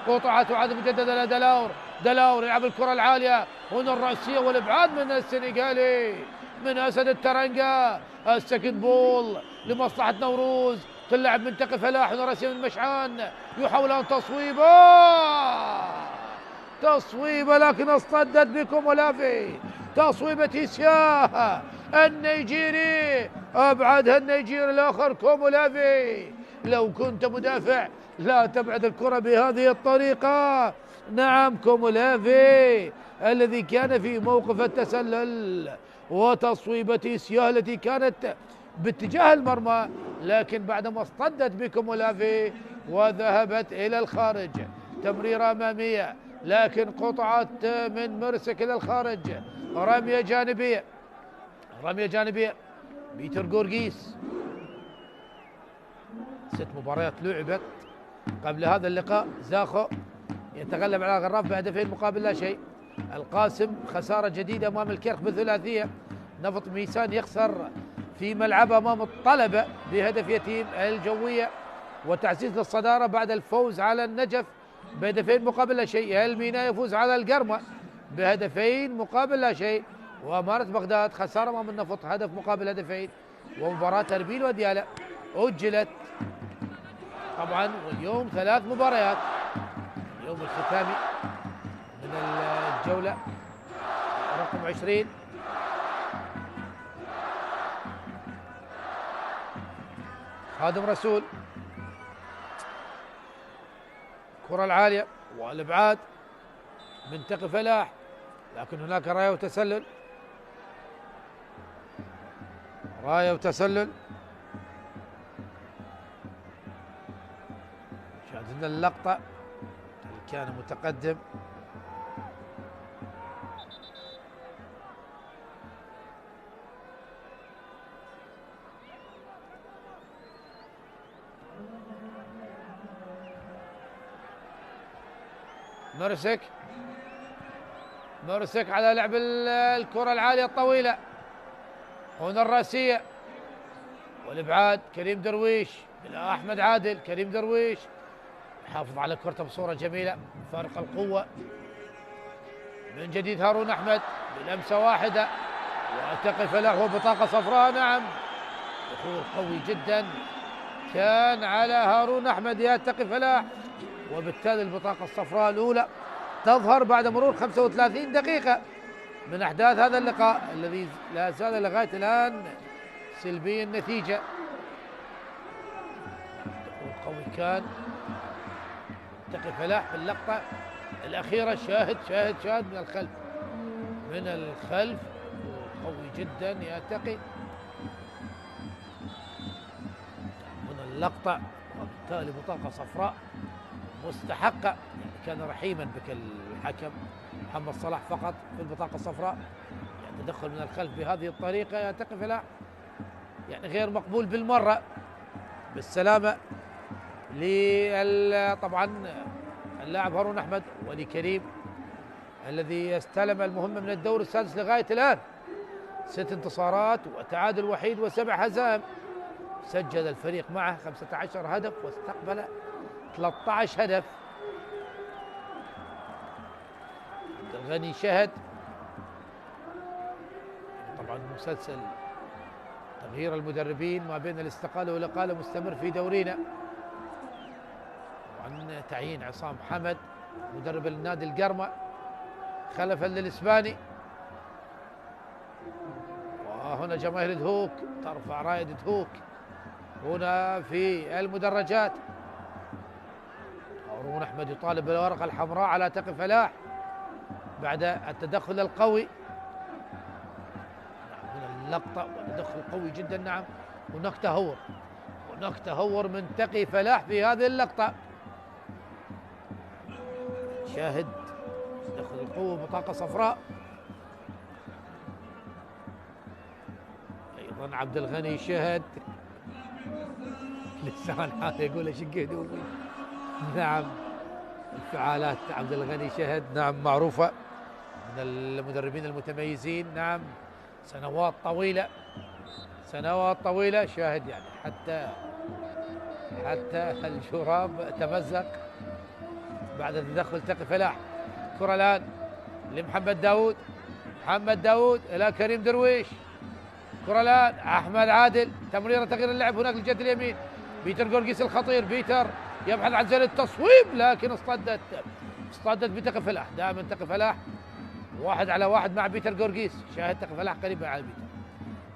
قطعت وعاد مجددا دلاور يلعب الكرة العالية، هنا الرأسية والإبعاد من السنغالي من أسد الترنجة. السكند بول لمصلحة نوروز، تلعب من تقي فلاح، هنا رأسية من مشعان، يحاولون تصويبة لكن اصطدت بكم ولافي. تصويبة إسياه النيجيري، أبعدها النيجيري الآخر كومولافي. لو كنت مدافع لا تبعد الكرة بهذه الطريقة. نعم كومولافي الذي كان في موقف التسلل، وتصويبة إسياه التي كانت باتجاه المرمى، لكن بعدما اصطدت بكومولافي وذهبت إلى الخارج. تمريرة أمامية لكن قطعت من مرسك إلى الخارج. رمية جانبية بيتر جورجيس. 6 مباريات لعبت قبل هذا اللقاء. زاخو يتغلب على غراف بهدفين مقابل لا شيء. القاسم خسارة جديدة أمام الكرخ بالثلاثية. نفط ميسان يخسر في ملعبه أمام الطلبة بهدف يتيم. الجوية وتعزيز للصدارة بعد الفوز على النجف بهدفين مقابل لا شيء. المينا يفوز على القرمة بهدفين مقابل لا شيء. وأمارة بغداد خسارة أمام النفط هدف مقابل هدفين. ومباراة أربيل وديالى أجلت طبعا، واليوم 3 مباريات، اليوم الختامي من الجولة رقم 20. خادم رسول، الكرة العالية والابعاد من تقي فلاح، لكن هناك راية وتسلل. شاهدنا اللقطة، كان متقدم مرسك على لعب الكرة العالية الطويلة، هنا الرأسية والإبعاد. كريم درويش إلى أحمد عادل. كريم درويش يحافظ على كرته بصورة جميلة، فارق القوة. من جديد هارون أحمد بلمسة واحدة، وتقي فلاح وبطاقة صفراء. نعم دخول قوي جدا كان على هارون أحمد يا تقي فلاح، وبالتالي البطاقة الصفراء الأولى تظهر بعد مرور 35 دقيقة من أحداث هذا اللقاء الذي لا زال لغاية الآن سلبي النتيجة. دخول قوي كان تقي فلاح في اللقطة الأخيرة. شاهد من الخلف قوي جدا يا تقي. من اللقطة وبالتالي بطاقة صفراء مستحقة، يعني كان رحيما بك الحكم محمد صلاح فقط في البطاقة الصفراء. يعني تدخل من الخلف بهذه الطريقة يا تقي فلاح يعني غير مقبول بالمرة. بالسلامة طبعا اللاعب هارون أحمد ولكريم الذي استلم المهمة من الدور السادس لغاية الآن. 6 انتصارات وتعادل وحيد و7 هزائم. سجل الفريق معه 15 هدف واستقبل 13 هدف. عبد الغني شهد طبعا مسلسل تغيير المدربين ما بين الاستقالة والإقالة مستمر في دورينا. طبعا تعيين عصام حمد مدرب النادي القرمة خلفا للإسباني. وهنا جماهير دهوك ترفع راية دهوك هنا في المدرجات. هارون أحمد يطالب بالورقة الحمراء على تقي فلاح بعد التدخل القوي. هنا اللقطة والتدخل قوي جدا. نعم هناك تهور من تقي فلاح في هذه اللقطة. شاهد تدخل القوة بطاقة صفراء. أيضا عبد الغني شهد لسان هذا يقول ايش هدومي. نعم انفعالات عبد الغني شهد نعم معروفة من المدربين المتميزين. نعم سنوات طويلة سنوات طويلة، شاهد يعني حتى الجراب تمزق بعد تدخل تقي فلاح. كرة الآن لمحمد داود، محمد داود إلى كريم درويش. كرة الآن أحمد عادل، تمريرة تغيير اللعب هناك للجهة اليمين. بيتر جورجيس الخطير، بيتر يبحث عن زر التصويب لكن اصطدت بتقي فلاح. دائما تقي فلاح 1 على 1 مع بيتر جورجيس. شاهد تقي فلاح قريب على بيتر،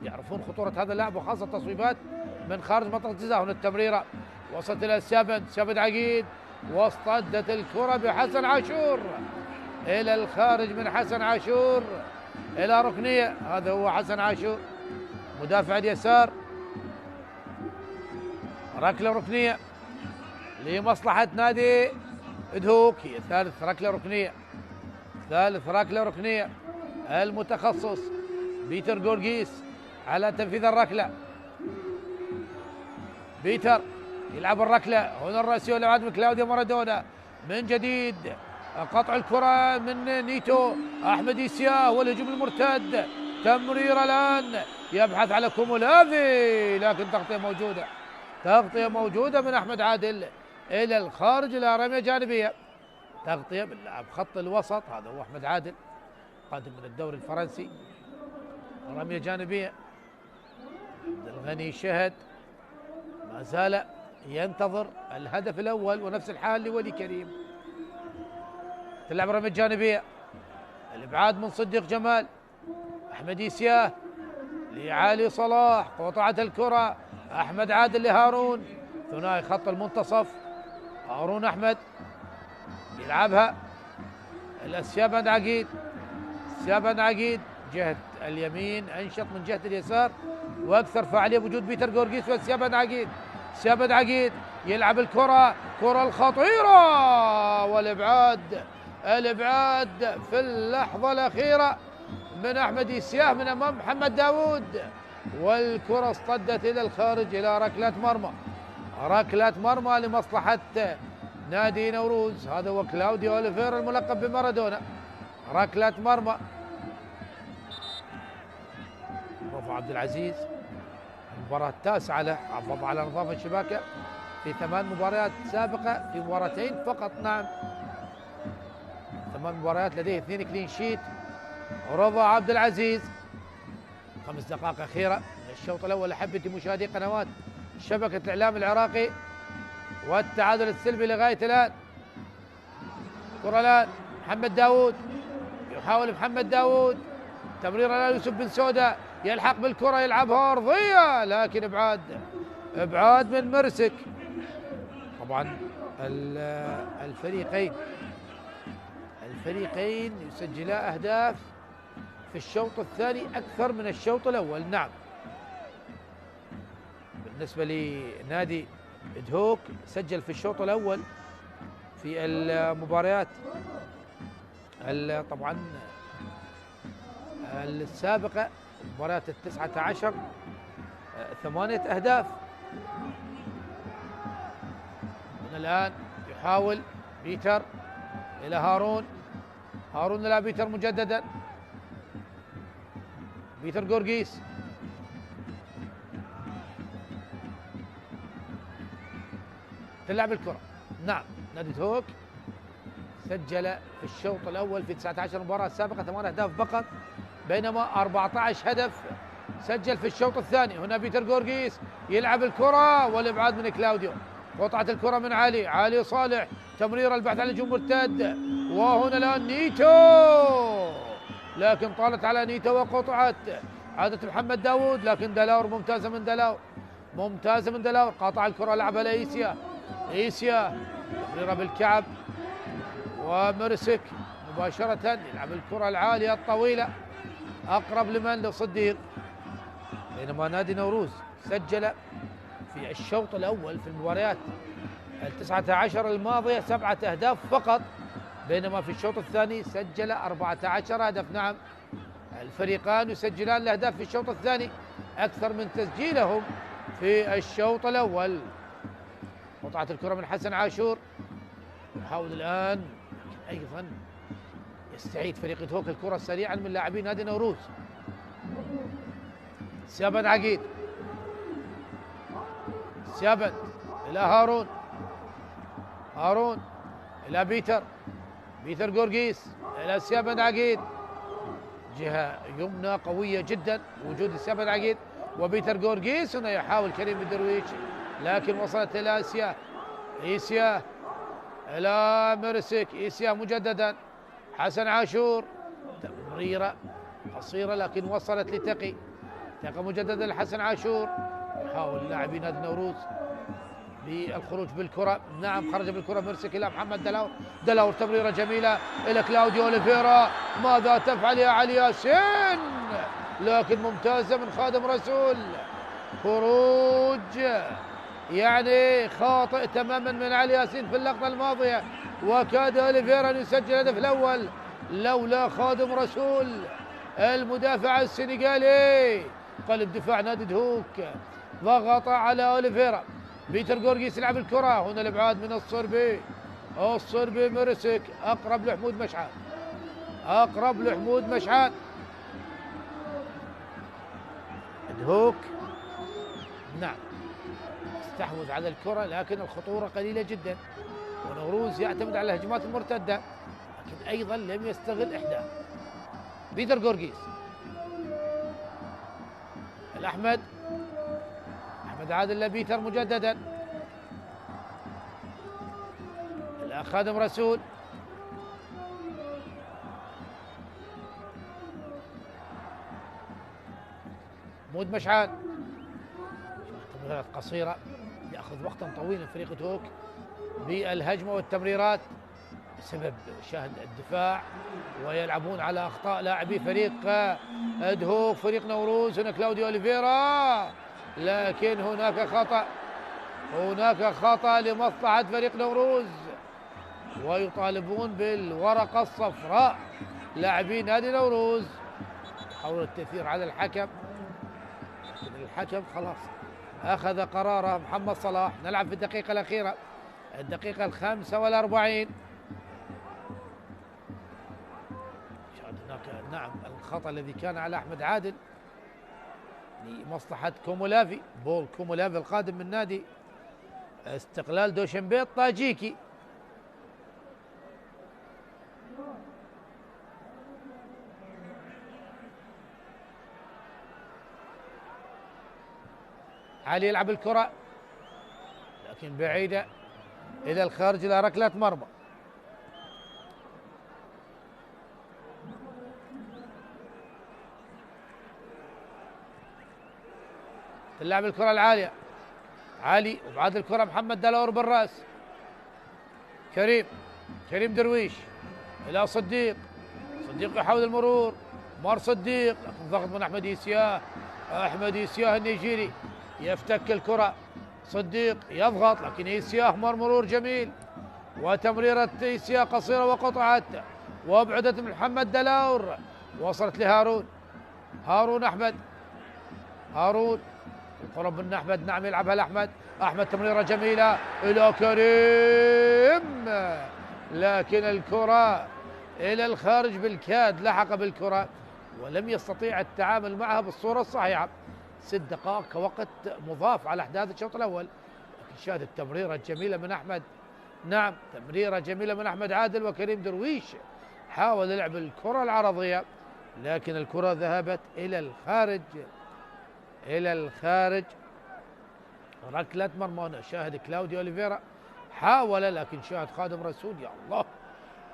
يعرفون خطورة هذا اللاعب وخاصة التصويبات من خارج منطقة الجزاء. هنا التمريرة وصلت إلى سابد عقيد، واصطدت الكرة بحسن عاشور إلى الخارج من حسن عاشور إلى ركنية. هذا هو حسن عاشور مدافع اليسار. ركلة ركنية لمصلحة نادي دهوك، هي ثالث ركلة ركنية. المتخصص بيتر جورجيس على تنفيذ الركلة. بيتر يلعب الركلة هنا الرأسية لعاد من كلاوديو مارادونا. من جديد قطع الكرة من نيتو أحمد إيسيا والهجوم المرتد. تمرير الآن يبحث على كومولافي لكن تغطية موجودة من أحمد عادل إلى الخارج إلى رمية جانبية. تغطية باللاعب خط الوسط، هذا هو أحمد عادل قادم من الدوري الفرنسي. رمية جانبية. الغني شهد ما زال ينتظر الهدف الأول، ونفس الحال لولي كريم. تلعب رمية جانبية، الإبعاد من صديق جمال. أحمد إيسياه لعلي صلاح، قطعت الكرة أحمد عادل لهارون، ثنائي خط المنتصف. هارون أحمد يلعبها إلى سيابان عقيد جهة اليمين أنشط من جهة اليسار وأكثر فعالية بوجود بيتر جورجيس وسيابان عقيد يلعب الكرة الخطيرة والإبعاد في اللحظة الأخيرة من أحمد إيسياه من أمام محمد داود، والكرة اصطدت إلى الخارج إلى ركلة مرمى لمصلحة نادي نوروز. هذا هو كلاوديو أوليفيرا الملقب بمارادونا. ركلة مرمى. رفع عبد العزيز، المباراة التاسعة له، حافظ على نظافة الشباكة في 8 مباريات سابقة، في مباراتين فقط. نعم 8 مباريات، لديه 2 كلين شيت. رضا عبد العزيز 5 دقائق أخيرة من الشوط الأول. أحبتي مشاهدي قنوات شبكة الإعلام العراقي، والتعادل السلبي لغاية الآن. كرة الآن محمد داود، يحاول محمد داود تمرير الآن يوسف بن سودة، يلحق بالكرة يلعبها أرضية لكن إبعاد من مرسك. طبعا الفريقين يسجلا أهداف في الشوط الثاني أكثر من الشوط الأول. نعم بالنسبة لنادي دهوك سجل في الشوط الأول في المباريات طبعا السابقة، مباريات 19 8 أهداف. من الآن يحاول بيتر إلى هارون إلى بيتر مجددا. بيتر جورجيس تلعب الكرة. نعم نادي دهوك سجل في الشوط الأول في 19 مباراة سابقة 8 أهداف فقط، بينما 14 هدف سجل في الشوط الثاني. هنا بيتر جورجيس يلعب الكرة والإبعاد من كلاوديو، قطعت الكرة من علي صالح، تمرير البحث عن الهجوم مرتد، وهنا الآن نيتو لكن طالت على نيتو وقطعت. عادت محمد داود لكن دلاور ممتازة من دلاور قاطع الكرة لعبها لإيسيا تمريرة بالكعب، ومرسك مباشرة يلعب الكرة العالية الطويلة أقرب لصديق. بينما نادي نوروز سجل في الشوط الأول في المباريات 19 الماضية 7 أهداف فقط، بينما في الشوط الثاني سجل 14 هدف. نعم الفريقان يسجلان الأهداف في الشوط الثاني أكثر من تسجيلهم في الشوط الأول. قطعت الكرة من حسن عاشور، يحاول الآن أيضا يستعيد فريق دهوك الكرة سريعا من لاعبين نادي نوروز. سيابند عقيد، سيابند إلى هارون، هارون إلى بيتر، بيتر جورجيس إلى سيابند عقيد. جهة يمنى قوية جدا وجود سيابند عقيد وبيتر جورجيس. هنا يحاول كريم الدرويش لكن وصلت إلى إيسيا، إيسيا إلى مرسك، إيسيا مجددا، حسن عاشور، تمريرة قصيرة لكن وصلت لتقي، تقي مجددا لحسن عاشور. يحاول لاعبي نادي نوروز بالخروج بالكرة، نعم خرج بالكرة مرسك إلى محمد دلاور، دلاور تمريرة جميلة إلى كلاوديو أوليفيرا، ماذا تفعل يا علي ياسين؟ لكن ممتازة من خادم رسول، خروج يعني خاطئ تماما من علي ياسين في اللقطة الماضية، وكاد أوليفيرا أن يسجل الهدف الأول لولا خادم رسول المدافع السنغالي. قلب دفاع نادي دهوك، ضغط على أوليفيرا، بيتر جورجيس يلعب الكرة، هنا الابعاد من الصربي، الصربي مرسك اقرب لحمود مشعان، اقرب لحمود مشعان. دهوك نعم استحوذ على الكرة لكن الخطورة قليلة جدا، ونوروز يعتمد على الهجمات المرتدة لكن ايضا لم يستغل احداها. بيتر جورجيس، الاحمد، احمد عادل لبيتر مجددا الى خادم رسول، مود مشعان، تمريرات قصيرة يأخذ وقتا طويلا فريق دهوك بالهجمة والتمريرات بسبب شاهد الدفاع، ويلعبون على أخطاء لاعبي فريق دهوك. فريق نوروز هنا كلاوديو أوليفيرا لكن هناك خطأ، هناك خطأ لمصلحة فريق نوروز ويطالبون بالورقة الصفراء لاعبين نادي نوروز. حاول التأثير على الحكم لكن الحكم خلاص أخذ قراره. محمد صلاح، نلعب في الدقيقة الأخيرة، الدقيقة 45. شاهد هناك نعم الخطأ الذي كان على أحمد عادل لمصلحة كومولافي، بول كومولافي القادم من نادي استقلال دوشنبي الطاجيكي. علي يلعب الكرة لكن بعيدة إلى الخارج إلى ركلة مرمى. تلعب الكرة العالية، علي وبعد الكرة محمد دلاور بالرأس، كريم درويش إلى صديق، صديق يحاول المرور، مار صديق لكن ضغط من أحمد إيسياه، أحمد إيسياه النيجيري يفتك الكرة، صديق يضغط لكن إيسياه مرور جميل، وتمريرة إيسياه قصيرة وقطعت وابعدت من محمد دلاور، وصلت لهارون، هارون أحمد، هارون القرب من أحمد، نعم يلعبها لأحمد، أحمد تمريرة جميلة إلى كريم لكن الكرة إلى الخارج بالكاد، لحق بالكرة ولم يستطيع التعامل معها بالصورة الصحيحة. 6 دقائق كوقت مضاف على أحداث الشوط الأول، لكن شاهد التمريرة الجميلة من أحمد، نعم تمريرة جميلة من أحمد عادل، وكريم درويش حاول لعب الكرة العرضية لكن الكرة ذهبت إلى الخارج، إلى الخارج. ركلة مرمى، شاهد كلاوديو أوليفيرا حاول لكن شاهد خادم رسول يا الله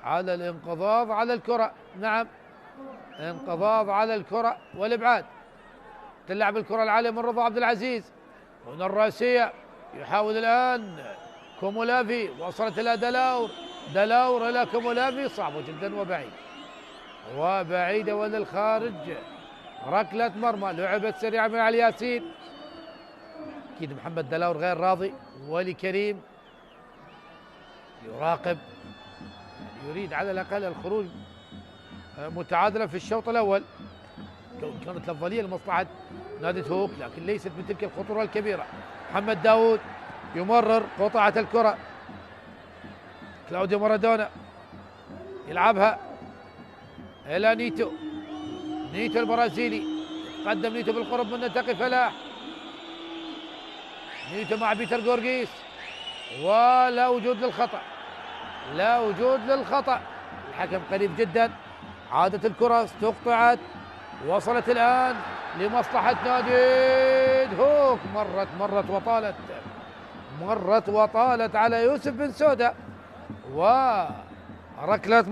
على الانقضاض على الكرة، نعم انقضاض على الكرة والإبعاد. تلعب الكرة العالية من رضا عبد العزيز، هنا الرأسية يحاول الآن كومولافي، وصلت إلى دلاور، دلاور إلى كومولافي، صعبة جدا وبعيدة وللخارج. ركلة مرمى لعبت سريعة من علي ياسين، أكيد محمد دلاور غير راضي، ولي كريم يراقب يريد على الأقل الخروج متعادلا في الشوط الأول، كانت الأفضلية لمصلحة نادي دهوك لكن ليست بتلك الخطورة الكبيرة. محمد داود يمرر قطعة الكرة، كلاوديو مارادونا يلعبها إلى نيتو، نيتو البرازيلي قدم نيتو بالقرب من تقي فلاح. نيتو مع بيتر جورجيس، ولا وجود للخطأ، لا وجود للخطأ. الحكم قريب جدا. عادت الكرة، استقطعت، وصلت الآن لمصلحة نادي دهوك. مرت وطالت على يوسف بن سودة، وركلة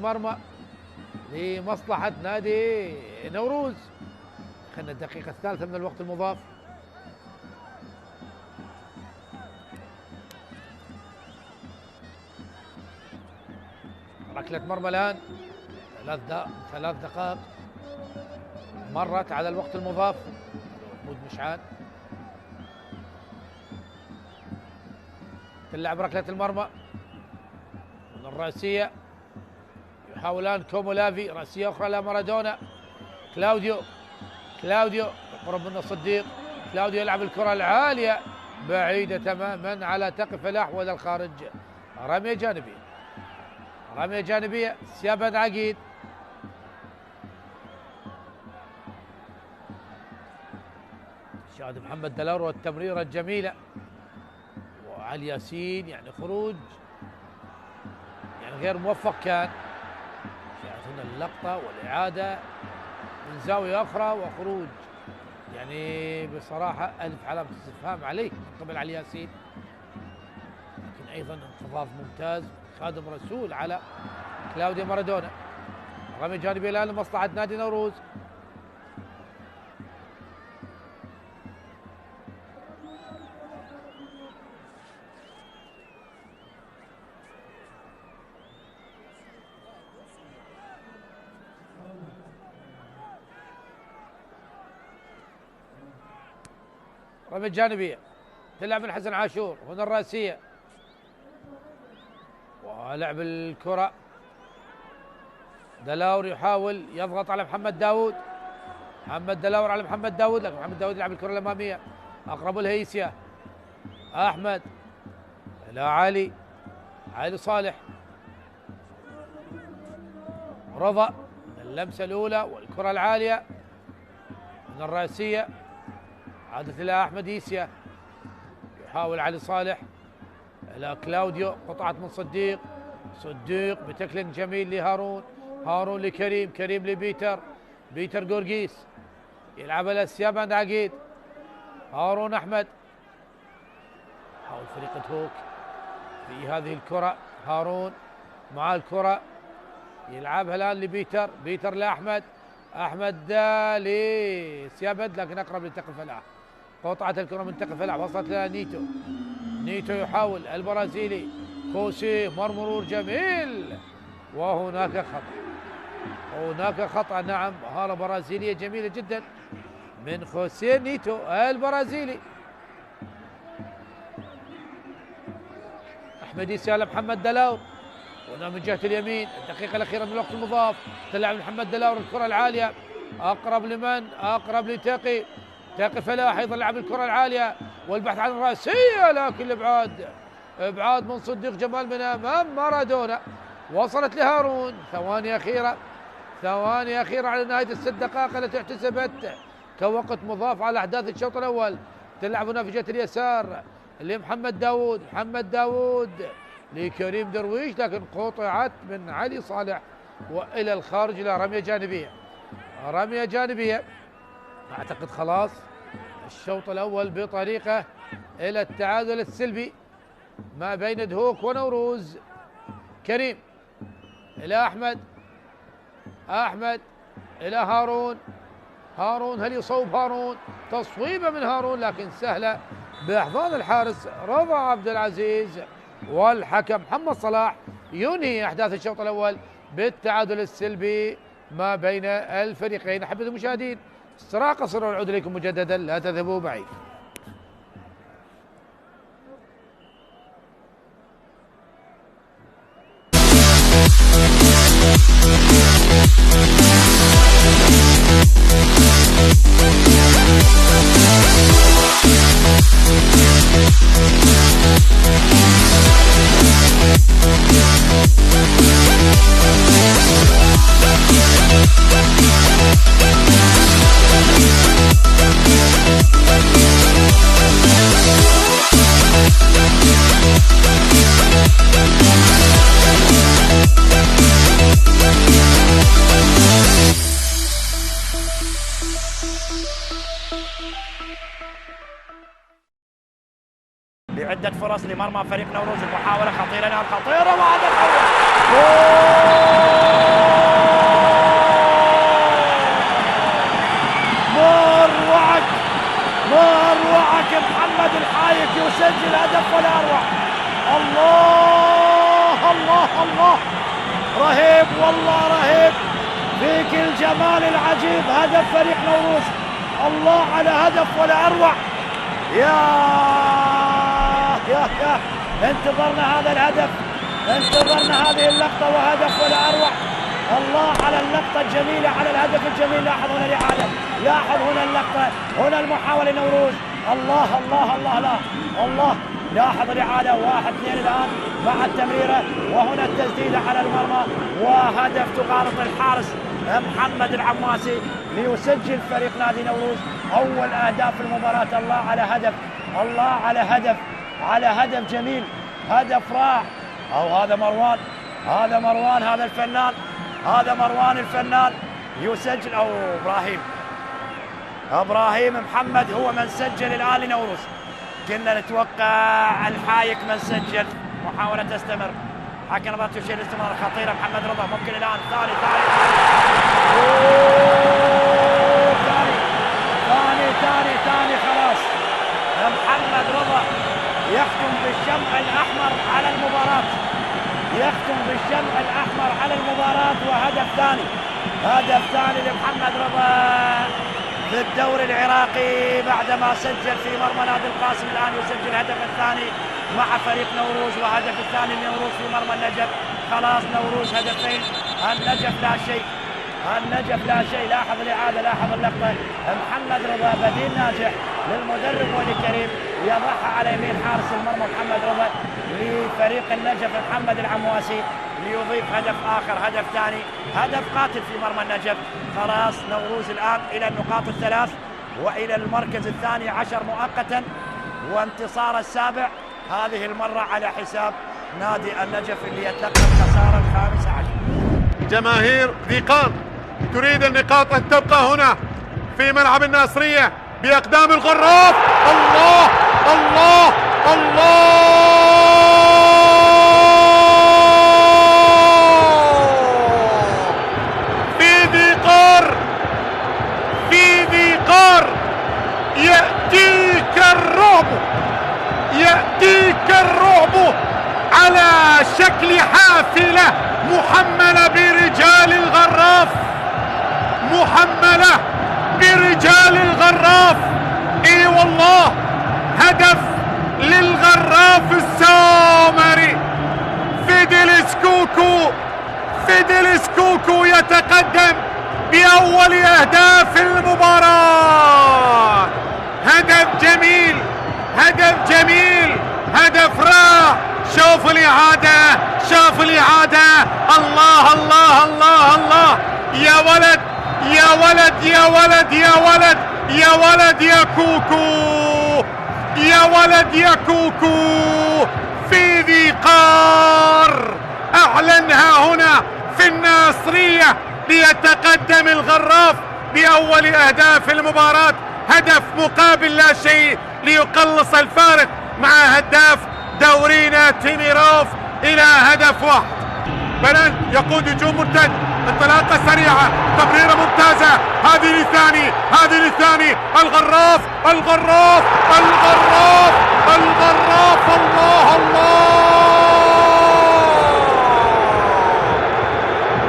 مرمى لمصلحة نادي نوروز. خلنا الدقيقة الثالثة من الوقت المضاف. ركلة مرمى الآن، 3 دقائق مرت على الوقت المضاف. محمود مشعان تلعب ركلة المرمى من الرأسية. يحاولان كومولافي، رأسية أخرى لمارادونا. كلاوديو يقرب من الصديق. كلاوديو يلعب الكرة العالية بعيدة تماما على تقي فلاح وإلى الخارج. رمية جانبية. سيابان عقيد، شاهد محمد دلاور والتمريرة الجميلة، وعلي ياسين يعني خروج يعني غير موفق كان. شاهد هنا اللقطة والإعادة من زاوية أخرى وخروج يعني بصراحة ألف علامة استفهام عليه من قبل علي ياسين. لكن أيضا انقضاض ممتاز خادم رسول على كلاوديو مارادونا. رمي جانبي الآن لمصلحة نادي نوروز. رمي الجانبية تلعب من حسن عاشور. هنا الرأسية ولعب الكرة. دلاور يحاول يضغط على محمد داود. دلاور على محمد داود، لكن محمد داود يلعب الكرة الأمامية. أقرب الهيسيا. أحمد إلى علي صالح. رضا، اللمسة الأولى والكرة العالية من الرأسية. عادت إلى أحمد هيسيا. يحاول علي صالح إلى كلاوديو، قطعت من صديق بتكلينج جميل لهارون. لكريم، لبيتر جورجيس. يلعب إلى سيابان عقيد. هارون أحمد. حاول فريق دهوك في هذه الكرة. هارون مع الكرة يلعبها الآن لبيتر لأحمد. لسيابد، لكن أقرب لتقي فلاح. قطعت الكرة من تقي فلاح، وصلت إلى نيتو يحاول البرازيلي. خوسيه، مرور جميل، وهناك خطأ. نعم، مهارة برازيلية جميلة جدا من خوسيه نيتو البرازيلي. أحمد يسال محمد دلاور، هنا من جهة اليمين. الدقيقة الأخيرة من الوقت المضاف. تلعب محمد دلاور الكرة العالية. أقرب لمن؟ أقرب لتقي فلاح. أيضا لعب الكرة العالية والبحث عن الرأسية، لكن إبعاد من صديق جمال من أمام مارادونا. وصلت لهارون. ثواني أخيرة على نهاية ال6 دقائق التي احتسبت كوقت مضاف على أحداث الشوط الأول. تلعب هنا في جهة اليسار لمحمد داود لكريم درويش، لكن قطعت من علي صالح وإلى الخارج إلى رمية جانبية. أعتقد خلاص الشوط الأول بطريقة إلى التعادل السلبي ما بين دهوك ونوروز. كريم إلى أحمد إلى هارون. هل يصوب هارون؟ تصويبة من هارون لكن سهلة بأحضان الحارس رضا عبد العزيز. والحكم محمد صلاح ينهي أحداث الشوط الأول بالتعادل السلبي ما بين الفريقين. أحبة المشاهدين، استراحة قصيرة ونعود إليكم مجددا، لا تذهبوا بعيد. عدة فرص لمرمى فريق نوروز، المحاولة خطيرة، نعم خطيرة، وهدف مروعك محمد الحايك يسجل هدف ولا أروع. الله الله الله، رهيب والله رهيب، فيك الجمال العجيب، هدف فريق نوروز. الله على هدف ولا أروع. يا انتظرنا هذا الهدف، انتظرنا هذه اللقطة، وهدف ولا أروع. الله على اللقطة الجميلة، على الهدف الجميل. لاحظ هنا الإعادة، لاحظ هنا اللقطة، هنا المحاولة نوروز. الله الله الله، لا الله، لاحظ الإعادة، 1-2 الآن مع التمريرة، وهنا التسديدة على المرمى، وهدف تغالط الحارس محمد العماسي ليسجل فريق نادي نوروز أول أهداف المباراة. الله على هدف، الله على هدف، على هدف جميل، هدف رائع. أو هذا مروان، هذا مروان، هذا الفنان، هذا مروان الفنان يسجل، أو إبراهيم محمد هو من سجل الآن لنوروز. كنا نتوقع الحايك من سجل. محاولة تستمر، حكم رضا تشير الاستمرار، خطيرة محمد رضا، ممكن الآن ثاني خلاص. محمد رضا يختم بالشمع الأحمر على المباراة، يختم بالشمع الأحمر على المباراة، وهدف ثاني، هدف ثاني لمحمد رضا في الدوري العراقي بعدما سجل في مرمى نادي القاسم. الآن يسجل الهدف الثاني مع فريق نوروز، وهدف الثاني لنوروز في مرمى النجف. خلاص نوروز هدفين، النجف لا شيء، النجف لا شيء. لاحظ الإعادة، لاحظ اللقطة، محمد رضا بديل ناجح للمدرب ولي كريم، يضعها على يمين حارس المرمى محمد رضا لفريق النجف محمد العمواسي ليضيف هدف آخر، هدف ثاني، هدف قاتل في مرمى النجف. خلاص نوروز الآن إلى النقاط الثلاث وإلى المركز الثاني عشر مؤقتا، وانتصار السابع هذه المرة على حساب نادي النجف اللي يتلقى الخسارة الخامسة عشر. جماهير ذي قار تريد النقاط أن تبقى هنا في ملعب الناصرية بأقدام الغراف. الله الله الله، في ذي قار، في ذي قار يأتيك الرعب، يأتيك الرعب على شكل حافلة محملة برجال الغراف، محملة برجال الغراف. اي والله، هدف للغراف السامري. فيدلس كوكو، فيدلس كوكو يتقدم بأول أهداف المباراة. هدف جميل، هدف جميل، هدف رائع. شوف الإعادة، شوف الإعادة، الله الله الله الله، يا ولد يا ولد يا ولد يا ولد يا ولد يا كوكو، يا ولد يا كوكو. في ذي قار أعلنها هنا في الناصرية ليتقدم الغراف بأول أهداف المباراة. هدف مقابل لا شيء ليقلص الفارق مع هداف دورينا تيميروف إلى هدف واحد. بلن يقود هجوم مرتد، انطلاقة سريعة، تمريرة ممتازة، هذه للثاني، هذه للثاني، الغراف الغراف الغراف الغراف، الله الله،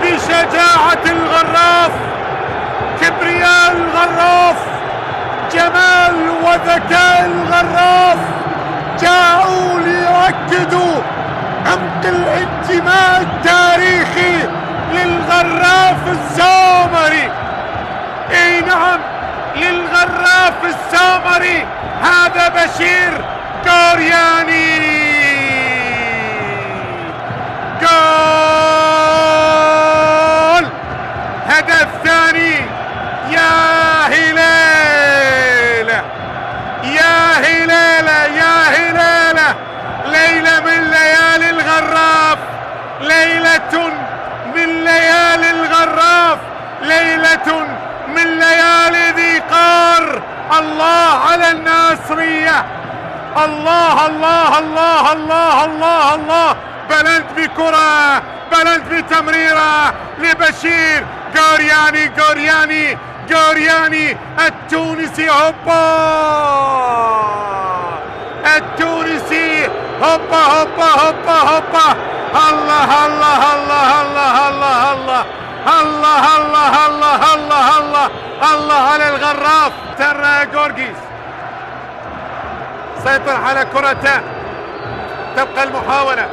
بشجاعة الغراف، كبرياء الغراف، جمال وذكاء الغراف، جاءوا ليؤكدوا عمق الانتماء التاريخي للغراف السامري. اي نعم، للغراف السامري. هذا بشير كورياني، جول، هدف ثاني. يا هليلة يا هليلة يا هليلة، ليلة من ليالي الغراف، ليلة من ليالي الغراف، ليلة من ليالي ذي قار. الله على الناصرية، الله الله الله الله الله الله. بلنت بكرة، بلنت بتمريرة لبشير غورياني. غورياني غورياني التونسي، هوبا التونسي، هوبا هوبا هوبا هوبا. الله الله الله الله الله الله الله الله الله الله الله الله على الغراف. ترى جورجيس سيطر على كرته، تبقى المحاولة.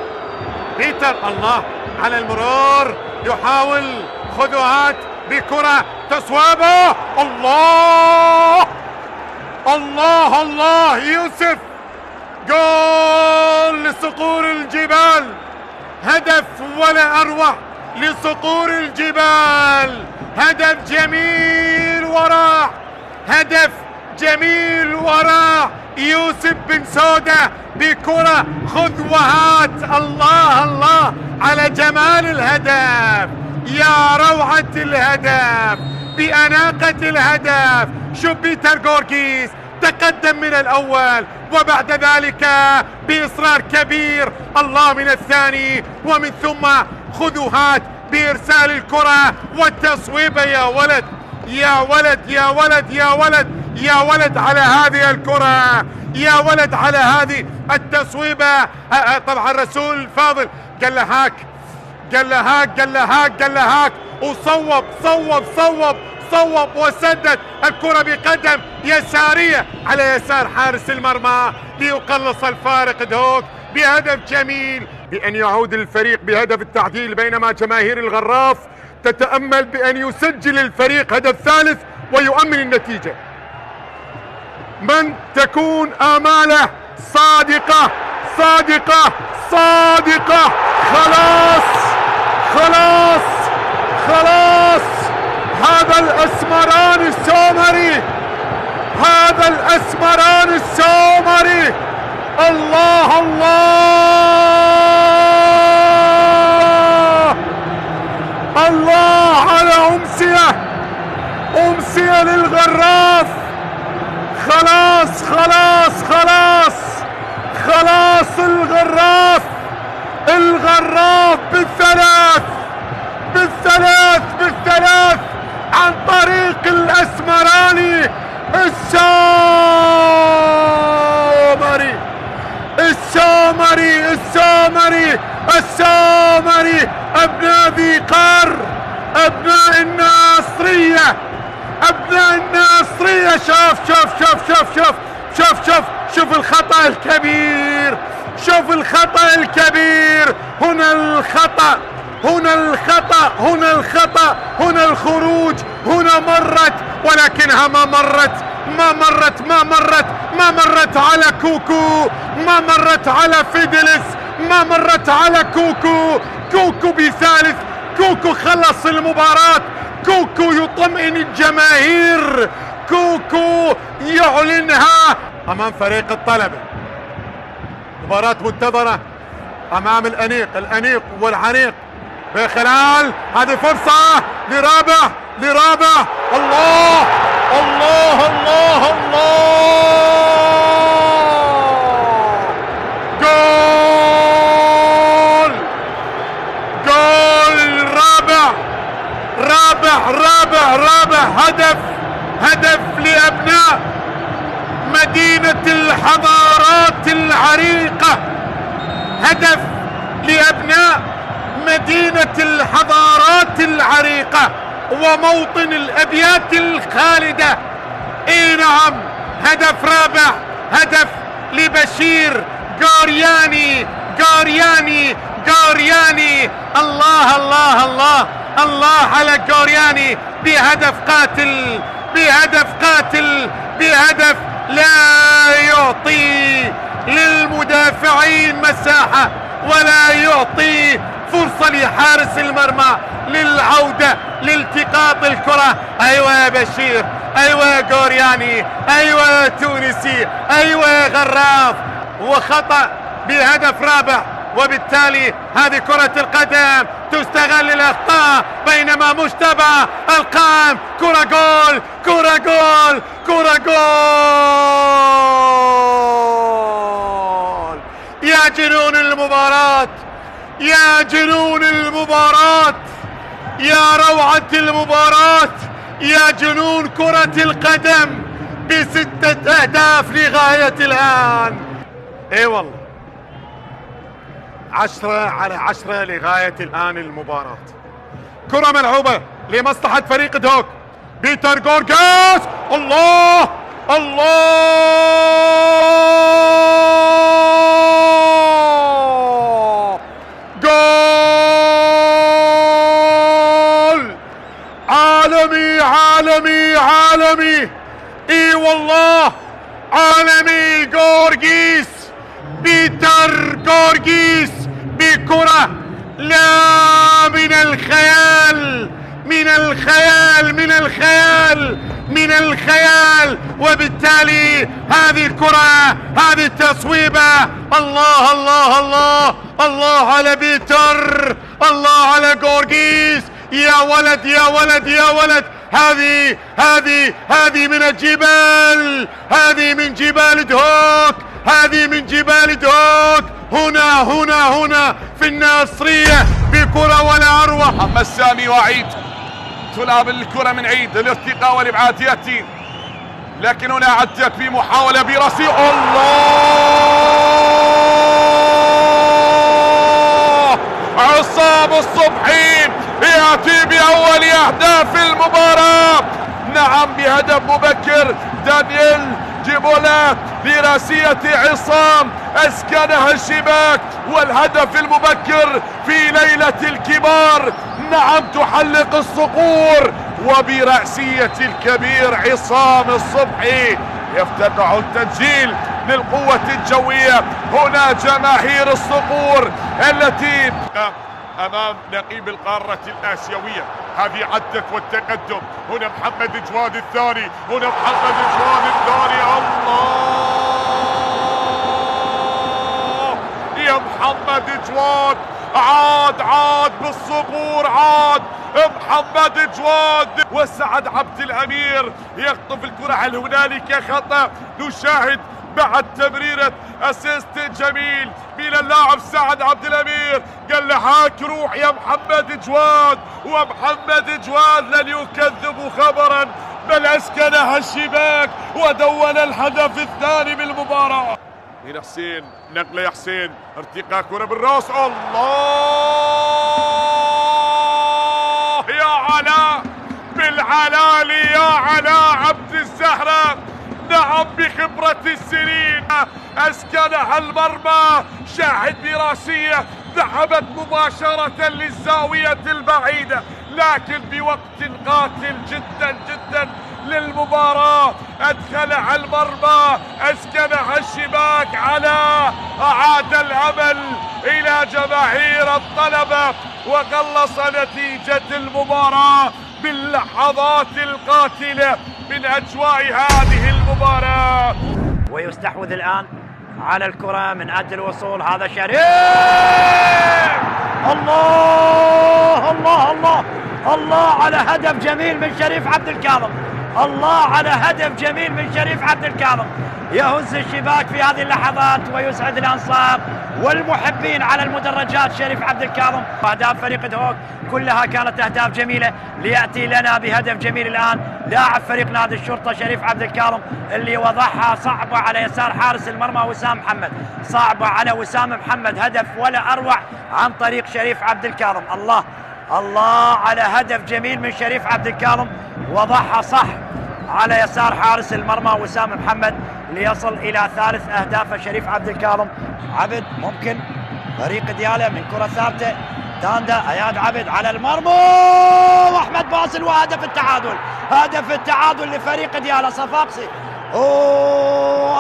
بيتر الله على المرور، يحاول خذوهات بكرة تصويبه. الله الله الله. يوسف جول لصقور الجبال، هدف ولا أروع لصقور الجبال. هدف جميل ورائع، هدف جميل ورائع. يوسف بن سودة بكرة خذ وهات. الله الله على جمال الهدف، يا روعة الهدف، بأناقة الهدف. شوف بيتر جورجيس تقدم من الأول وبعد ذلك بإصرار كبير الله من الثاني، ومن ثم خذوهات بإرسال الكرة والتصويبة. يا ولد يا ولد يا ولد يا ولد يا ولد على هذه الكرة، يا ولد على هذه التصويبة. طبعا الرسول الفاضل قال له هاك، قال له هاك، قال له هاك، قال له هاك، وصوب صوب صوب صوب وسدد الكرة بقدم يسارية على يسار حارس المرمى ليقلص الفارق دهوك بهدف جميل، بأن يعود الفريق بهدف التعديل، بينما جماهير الغراف تتأمل بأن يسجل الفريق هدف ثالث ويؤمن النتيجة. من تكون آماله صادقة صادقة صادقة. خلاص خلاص خلاص. هذا الأسمران السومري، هذا الأسمران السومري. الله الله الله على أمسية، أمسية للغراف. خلاص خلاص خلاص خلاص. الغراف، الغراف بالثلاث بالثلاث بالثلاث عن طريق الأسمراني السومري السومري السومري السومري. أبناء ذي قار، أبناء الناصرية، أبناء الناصرية. شوف شوف شوف شوف شوف شوف شوف شوف الخطأ الكبير، شوف الخطأ الكبير. هنا الخطأ، هنا الخطأ، هنا الخطأ، هنا الخروج. هنا مرت ولكنها ما مرت ما مرت ما مرت ما مرت على كوكو، ما مرت على فيدلس، ما مرت على كوكو. كوكو بثالث، كوكو خلص المباراة، كوكو يطمئن الجماهير، كوكو يعلنها أمام فريق الطلبة. مباراة منتظرة أمام الأنيق، الأنيق والعنيق بخلال. هذه فرصة لرابع، لرابع. الله الله الله الله. جول، جول رابع رابع رابع رابع. هدف، هدف لأبناء مدينة الحضارات العريقة، هدف لأبناء مدينة الحضارات العريقة وموطن الأبيات الخالدة. اي نعم، هدف رابع، هدف لبشير غورياني، غورياني غورياني. الله الله الله الله على غورياني بهدف قاتل، بهدف قاتل، بهدف لا يعطي للمدافعين مساحة ولا يعطي فرصة لحارس المرمى للعودة لالتقاط الكرة. ايوه يا بشير، ايوه يا غورياني، ايوه يا تونسي، ايوه يا غراف. وخطأ بهدف رابع، وبالتالي هذه كرة القدم تستغل الأخطاء، بينما مجتبى القام. كرة جول، كرة جول، كرة جول. جنون المباراة، يا جنون المباراة، يا روعة المباراة، يا جنون كرة القدم ب6 أهداف لغاية الآن. اي والله 10/10 لغاية الآن المباراة. كرة ملعوبة لمصلحة فريق دهوك. بيتر غورغيس، الله الله، جول عالمي عالمي عالمي، اي والله عالمي. غورغيس، بيتر غورغيس بكرة لا من الخيال، من الخيال، من الخيال، من الخيال. وبالتالي هذه الكرة، هذه التصويبة، الله الله الله الله على بيتر، الله على غورغيس. يا ولد يا ولد يا ولد، هذه من الجبال، هذه من جبال دهوك، هذه من جبال دهوك. هنا في الناصرية بكرة ولا أروع. محمد سامي وعيد تلعب الكرة من عيد، الارتقاء والابعاد ياتي، لكن هنا عدت بمحاولة براسي، الله، عصام الصبحي ياتي باول اهداف المباراة. نعم بهدف مبكر دانييل جيبولا لراسية عصام اسكنها الشباك، والهدف المبكر في ليلة الكبار. نعم تحلق الصقور، وبرأسية الكبير عصام الصبحي يفتتح التسجيل للقوة الجوية. هنا جماهير الصقور التي امام نقيب القارة الآسيوية، هذه عدت والتقدم. هنا محمد جواد الثاني، هنا محمد جواد الثاني، الله يا محمد جواد، عاد بالصقور، عاد محمد جواد. وسعد عبد الامير يخطف الكرة، هل هنالك خطأ؟ نشاهد بعد تمريرة اسيست جميل من اللاعب سعد عبد الامير، قال له هاك روح يا محمد جواد، ومحمد جواد لن يكذب خبرا بل اسكنها الشباك ودون الهدف الثاني بالمباراة. من حسين، نقله يا حسين، ارتقاء كرة بالراس، الله يا علاء بالعلالي، يا علاء عبد الزهرة. نعم بخبرة السنين اسكنها المرمى، شاهد براسية ذهبت مباشرة للزاوية البعيدة، لكن بوقت قاتل جدا جدا للمباراة ادخلها المرمى، اسكنها الشباك، على اعاد الامل الى جماهير الطلبة، وقلص نتيجة المباراة باللحظات القاتلة من اجواء هذه المباراة. ويستحوذ الان على الكرة من اجل الوصول، هذا شريف، الله الله الله الله على هدف جميل من شريف عبد الكاظم، الله على هدف جميل من شريف عبد الكاظم، يهز الشباك في هذه اللحظات ويسعد الانصار والمحبين على المدرجات. شريف عبد الكاظم، اهداف فريق دهوك كلها كانت اهداف جميله، لياتي لنا بهدف جميل الان لاعب فريق نادي الشرطه شريف عبد الكاظم، اللي وضعها صعبه على يسار حارس المرمى وسام محمد، صعبه على وسام محمد، هدف ولا اروع عن طريق شريف عبد الكاظم. الله الله على هدف جميل من شريف عبد الكاظم، وضعها صح على يسار حارس المرمى وسام محمد ليصل الى ثالث اهداف شريف عبد الكاظم. عبد ممكن فريق دياله من كره ثابته، تاندا، اياد عبد على المرمى، واحمد باسل، وهدف التعادل، هدف التعادل لفريق دياله. صفاقسي،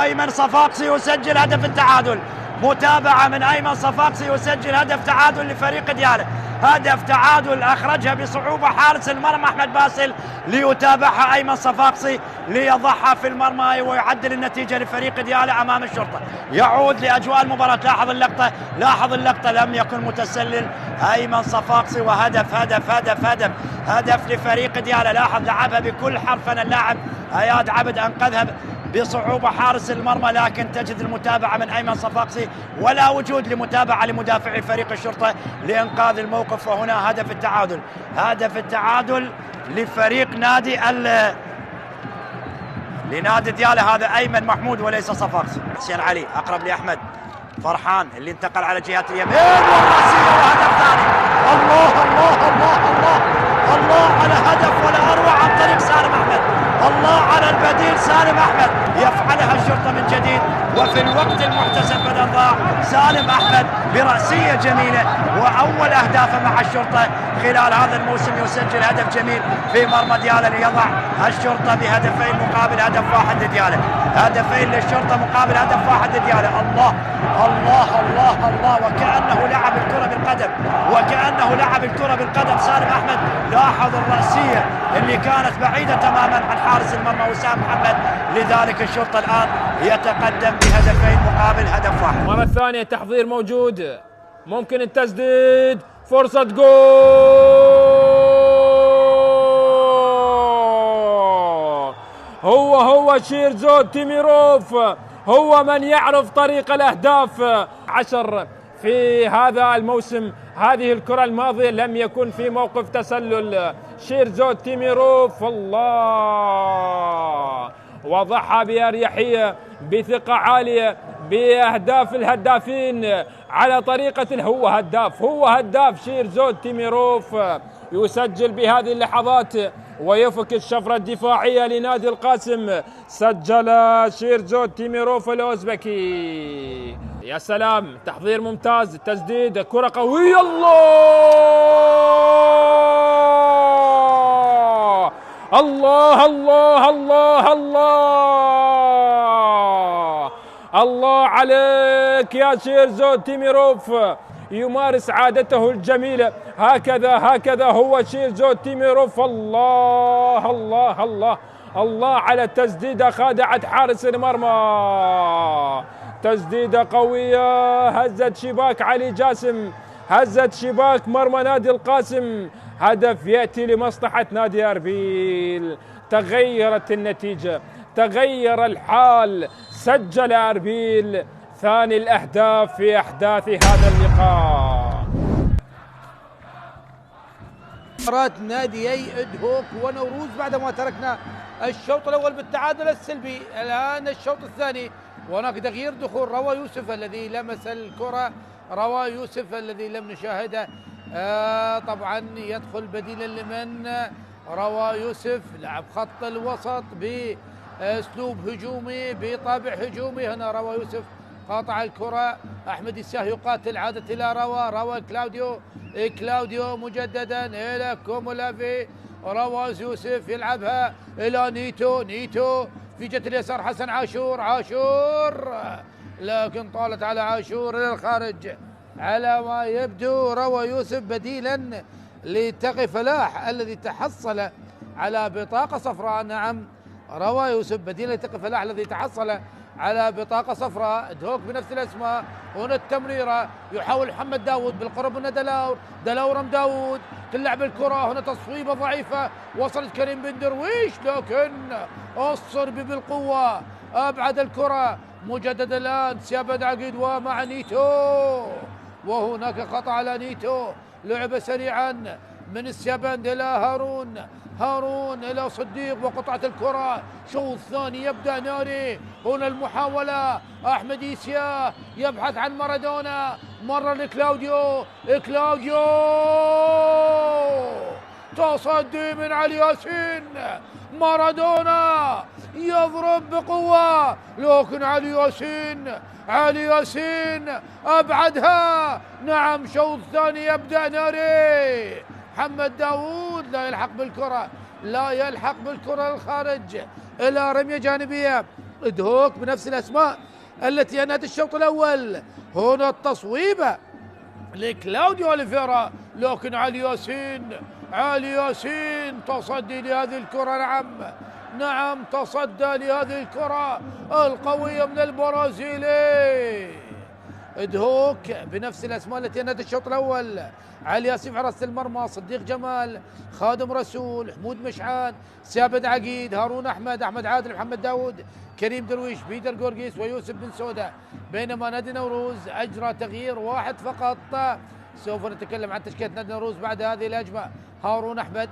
ايمن صفاقسي يسجل هدف التعادل، متابعه من ايمن صفاقسي يسجل هدف تعادل لفريق دياله، هدف تعادل اخرجها بصعوبه حارس المرمى احمد باسل، ليتابعها ايمن صفاقسي ليضعها في المرمى ويعدل النتيجه لفريق دياله امام الشرطه. يعود لاجواء المباراه، لاحظ اللقطه، لاحظ اللقطه، لم يكن متسلل ايمن صفاقسي، وهدف هدف هدف هدف هدف لفريق دياله. لاحظ لعبها بكل حرفنه اللاعب اياد عبد، انقذها بصعوبة حارس المرمى، لكن تجد المتابعة من أيمن صفاقسي ولا وجود لمتابعة لمدافعي فريق الشرطة لإنقاذ الموقف. وهنا هدف التعادل، هدف التعادل لفريق لنادي ديالى. هذا أيمن محمود وليس صفاقسي. حسين علي أقرب لأحمد فرحان اللي انتقل على جهة اليمين والرأسية وهدف ثاني. الله الله الله الله الله على هدف ولا أروع عن طريق سالم أحمد. الله على البديل سالم أحمد، يفعلها الشرطة من جديد وفي الوقت المحتسب بدل ضاع. سالم أحمد برأسية جميلة وأول أهدافه مع الشرطة خلال هذا الموسم، يسجل هدف جميل في مرمى ديالى ليضع الشرطة بهدفين مقابل هدف واحد لديالى. هدفين للشرطة مقابل هدف واحد لديالى. الله الله الله الله، وكأنه لعب الكرة بالقدم، وكأنه لعب الكرة بالقدم سالم أحمد. لاحظ الرأسية اللي كانت بعيدة تماما عن حارس المرمى وسام محمد، لذلك الشرطة الآن يتقدم بهدفين مقابل هدف واحد. مرة ثانية تحضير موجود، ممكن التسديد، فرصة جول. هو شيرزو تيميروف هو من يعرف طريق الأهداف. 10 في هذا الموسم. هذه الكرة الماضية لم يكن في موقف تسلل. شيرزو تيميروف الله، وضعها بأريحية بثقة عالية بأهداف الهدافين على طريقة هو هداف شيرزو تيميروف، يسجل بهذه اللحظات ويفك الشفرة الدفاعية لنادي القاسم. سجل شيرزو تيميروف الأوزبكي. يا سلام، تحضير ممتاز، تسديد، كرة قوية. الله الله الله الله الله عليك يا شيرزو تيميروف، يمارس عادته الجميلة. هكذا هو شيرزو تيميروف. الله الله الله الله على التسديدة، خادعت حارس المرمى. تسديدة قوية هزت شباك علي جاسم، هزت شباك مرمى نادي القاسم. هدف يأتي لمصلحة نادي أربيل. تغيرت النتيجة، تغير الحال. سجل أربيل ثاني الأهداف في أحداث هذا اللقاء. مباراة ناديي ادهوك ونوروز بعدما تركنا الشوط الأول بالتعادل السلبي. الآن الشوط الثاني وهناك تغيير دخول روى يوسف الذي لمس الكرة، روى يوسف الذي لم نشاهده. طبعا يدخل بديلا لمن؟ روى يوسف لعب خط الوسط باسلوب هجومي بطابع هجومي. هنا روى يوسف قاطع الكرة، احمد الساه يقاتل، عادت الى روى كلاوديو مجددا الى كومولافي. روى يوسف يلعبها الى نيتو في جهة اليسار، حسن عاشور لكن طالت على عاشور الى الخارج. على ما يبدو روى يوسف بديلا لتقي فلاح الذي تحصل على بطاقة صفراء. نعم، روى يوسف بديلا لتقي فلاح الذي تحصل على بطاقة صفراء. دهوك بنفس الاسماء. هنا التمريرة، يحاول محمد داود بالقرب من دلاور داود تلعب الكرة. هنا تصويبة ضعيفة، وصلت كريم بن درويش لكن الصربي بالقوة أبعد الكرة. مجدد الآن سيابد عقيد ومع نيتو، وهناك خطأ على نيتو. لعبة سريعا من السيابند إلى هارون إلى صديق وقطعة الكرة. شوط ثاني يبدأ ناري. هنا المحاولة، أحمد إيسيا يبحث عن مارادونا، مرة لكلاوديو تصدي من علي ياسين. مارادونا يضرب بقوة لكن علي ياسين أبعدها. نعم، شوط ثاني يبدأ ناري. محمد داود لا يلحق بالكرة الخارج إلى رمية جانبية. دهوك بنفس الأسماء التي أنهت الشوط الأول. هنا التصويبة لكلاوديو أوليفيرا لكن علي ياسين تصدي لهذه الكرة. نعم تصدى لهذه الكرة القوية من البرازيلي دهوك بنفس الاسماء التي انهت الشوط الاول. علي ياسين في حراسه المرمى، صديق جمال، خادم رسول، حمود مشعان، سابد عقيد، هارون احمد، احمد عادل، محمد داود، كريم درويش، بيتر قورقيس ويوسف بن سوده. بينما نادي نوروز اجرى تغيير واحد فقط. سوف نتكلم عن تشكيله نادي نوروز بعد هذه الهجمه. هارون احمد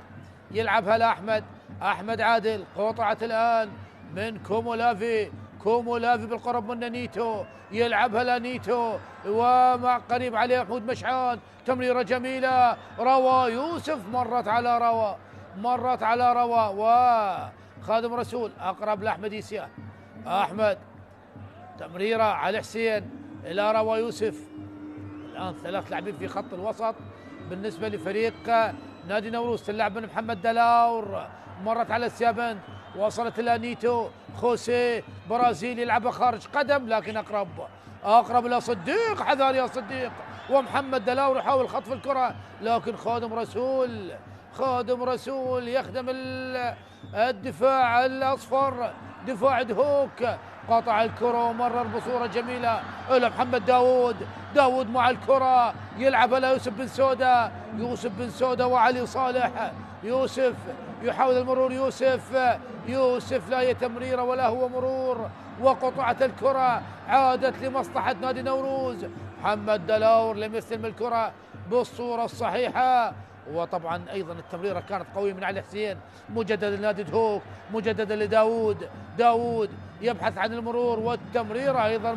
يلعبها لاحمد، احمد عادل، قطعت الان من كومولافي، كومولافي بالقرب من نيتو، يلعبها لنيتو ومع قريب عليه محمود مشعان، تمريره جميله، روى يوسف مرت على روى، مرت على روى، وخادم رسول اقرب لاحمد يسيا. احمد تمريره على حسين الى روى يوسف. الان 3 لاعبين في خط الوسط بالنسبه لفريق نادي نوروز، تلعب من محمد دلاور، مرت على السيابند، وصلت الى نيتو، خوسيه برازيلي يلعبها خارج قدم لكن اقرب الى صديق، حذر يا صديق، ومحمد دلاور يحاول خطف الكره لكن خادم رسول يخدم الدفاع الاصفر، دفاع دهوك، قطع الكره ومرر بصوره جميله الى محمد داود مع الكره، يلعب الى يوسف بن سوده وعلي صالح. يوسف يحاول المرور، يوسف لا هي تمريره ولا هو مرور، وقطعت الكره، عادت لمصلحه نادي نوروز. محمد دلاور لم يستلم الكره بالصوره الصحيحه، وطبعا ايضا التمريره كانت قويه من علي حسين، مجددا لنادي دهوك، مجددا لداود يبحث عن المرور، والتمريره ايضا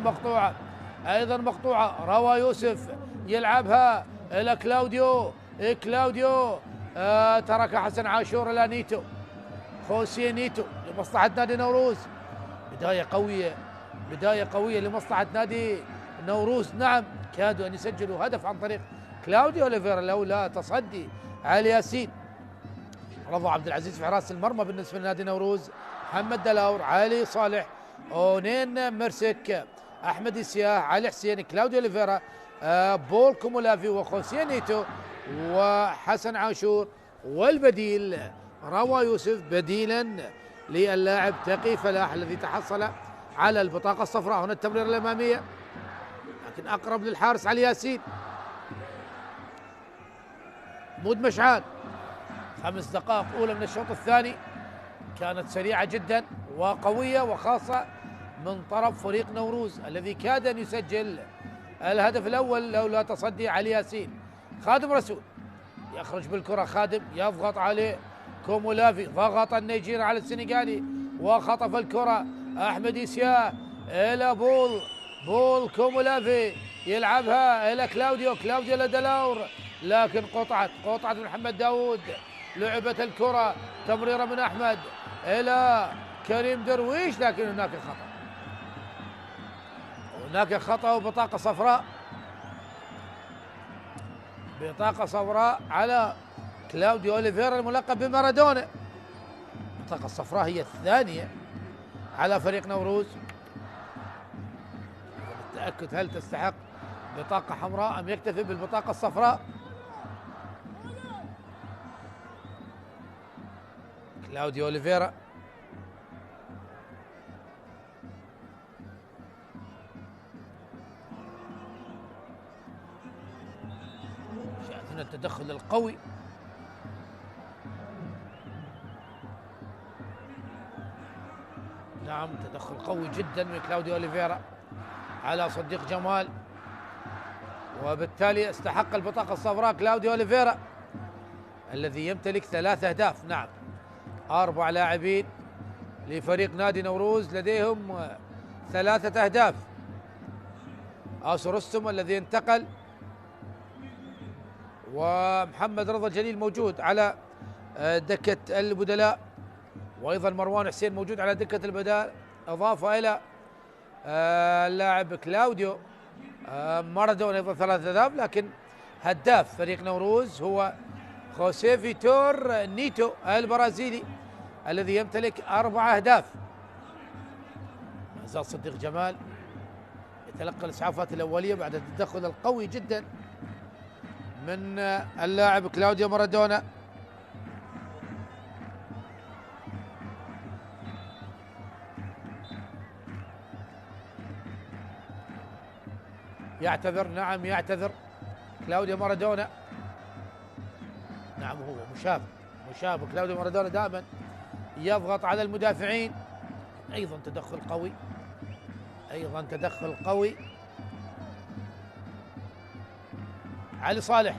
مقطوعه. روى يوسف يلعبها الى كلاوديو، ترك حسن عاشور الى نيتو، خوسيه نيتو لمصلحه نادي نوروز. بدايه قويه لمصلحه نادي نوروز. نعم، كادوا ان يسجلوا هدف عن طريق كلاوديو اوليفيرا لولا تصدي علي ياسين. رضا عبد العزيز في حراسه المرمى بالنسبه لنادي نوروز، محمد دلاور، علي صالح، اونين مرسك، احمد يسياه، علي حسين، كلاوديو اوليفيرا، بول كومولافي، وخوسيه نيتو، وحسن عاشور، والبديل روى يوسف بديلا للاعب تقي فلاح الذي تحصل على البطاقه الصفراء. هنا التمريره الاماميه لكن اقرب للحارس علي ياسين. محمود مشعان، 5 دقائق اولى من الشوط الثاني كانت سريعه جدا وقويه، وخاصه من طرف فريق نوروز الذي كاد ان يسجل الهدف الاول لولا تصدي علي ياسين. خادم رسول يخرج بالكره، خادم يضغط عليه كومولافي، ضغط النيجيري على السنغالي وخطف الكره. احمد يسيا الى بول كومولافي يلعبها الى كلاوديو لدلاور، لكن قطعت من محمد داود، لعبت الكره، تمريره من احمد الى كريم درويش، لكن هناك خطا وبطاقه صفراء على كلاوديو اوليفيرا الملقب بمارادونا. البطاقه الصفراء هي الثانيه على فريق نوروز، للتاكد هل تستحق بطاقه حمراء ام يكتفي بالبطاقه الصفراء. كلاوديو اوليفيرا شاهدنا التدخل القوي نعم، تدخل قوي جدا من كلاوديو اوليفيرا على صديق جمال، وبالتالي استحق البطاقة الصفراء كلاوديو اوليفيرا الذي يمتلك 3 أهداف. نعم، 4 لاعبين لفريق نادي نوروز لديهم 3 أهداف. آسو رستم الذي انتقل، ومحمد رضا الجليل موجود على دكة البدلاء، وأيضا مروان حسين موجود على دكة البدلاء، إضافة إلى اللاعب كلاوديو مارادونا أيضا 3 أهداف، لكن هداف فريق نوروز هو خوسيه فيتور نيتو البرازيلي الذي يمتلك 4 أهداف. ما زال صديق جمال يتلقى الإسعافات الأولية بعد التدخل القوي جدا من اللاعب كلاوديو مارادونا. يعتذر، نعم يعتذر كلاوديو مارادونا. نعم هو مشابه كلاوديو مارادونا دائما يضغط على المدافعين. ايضا تدخل قوي. علي صالح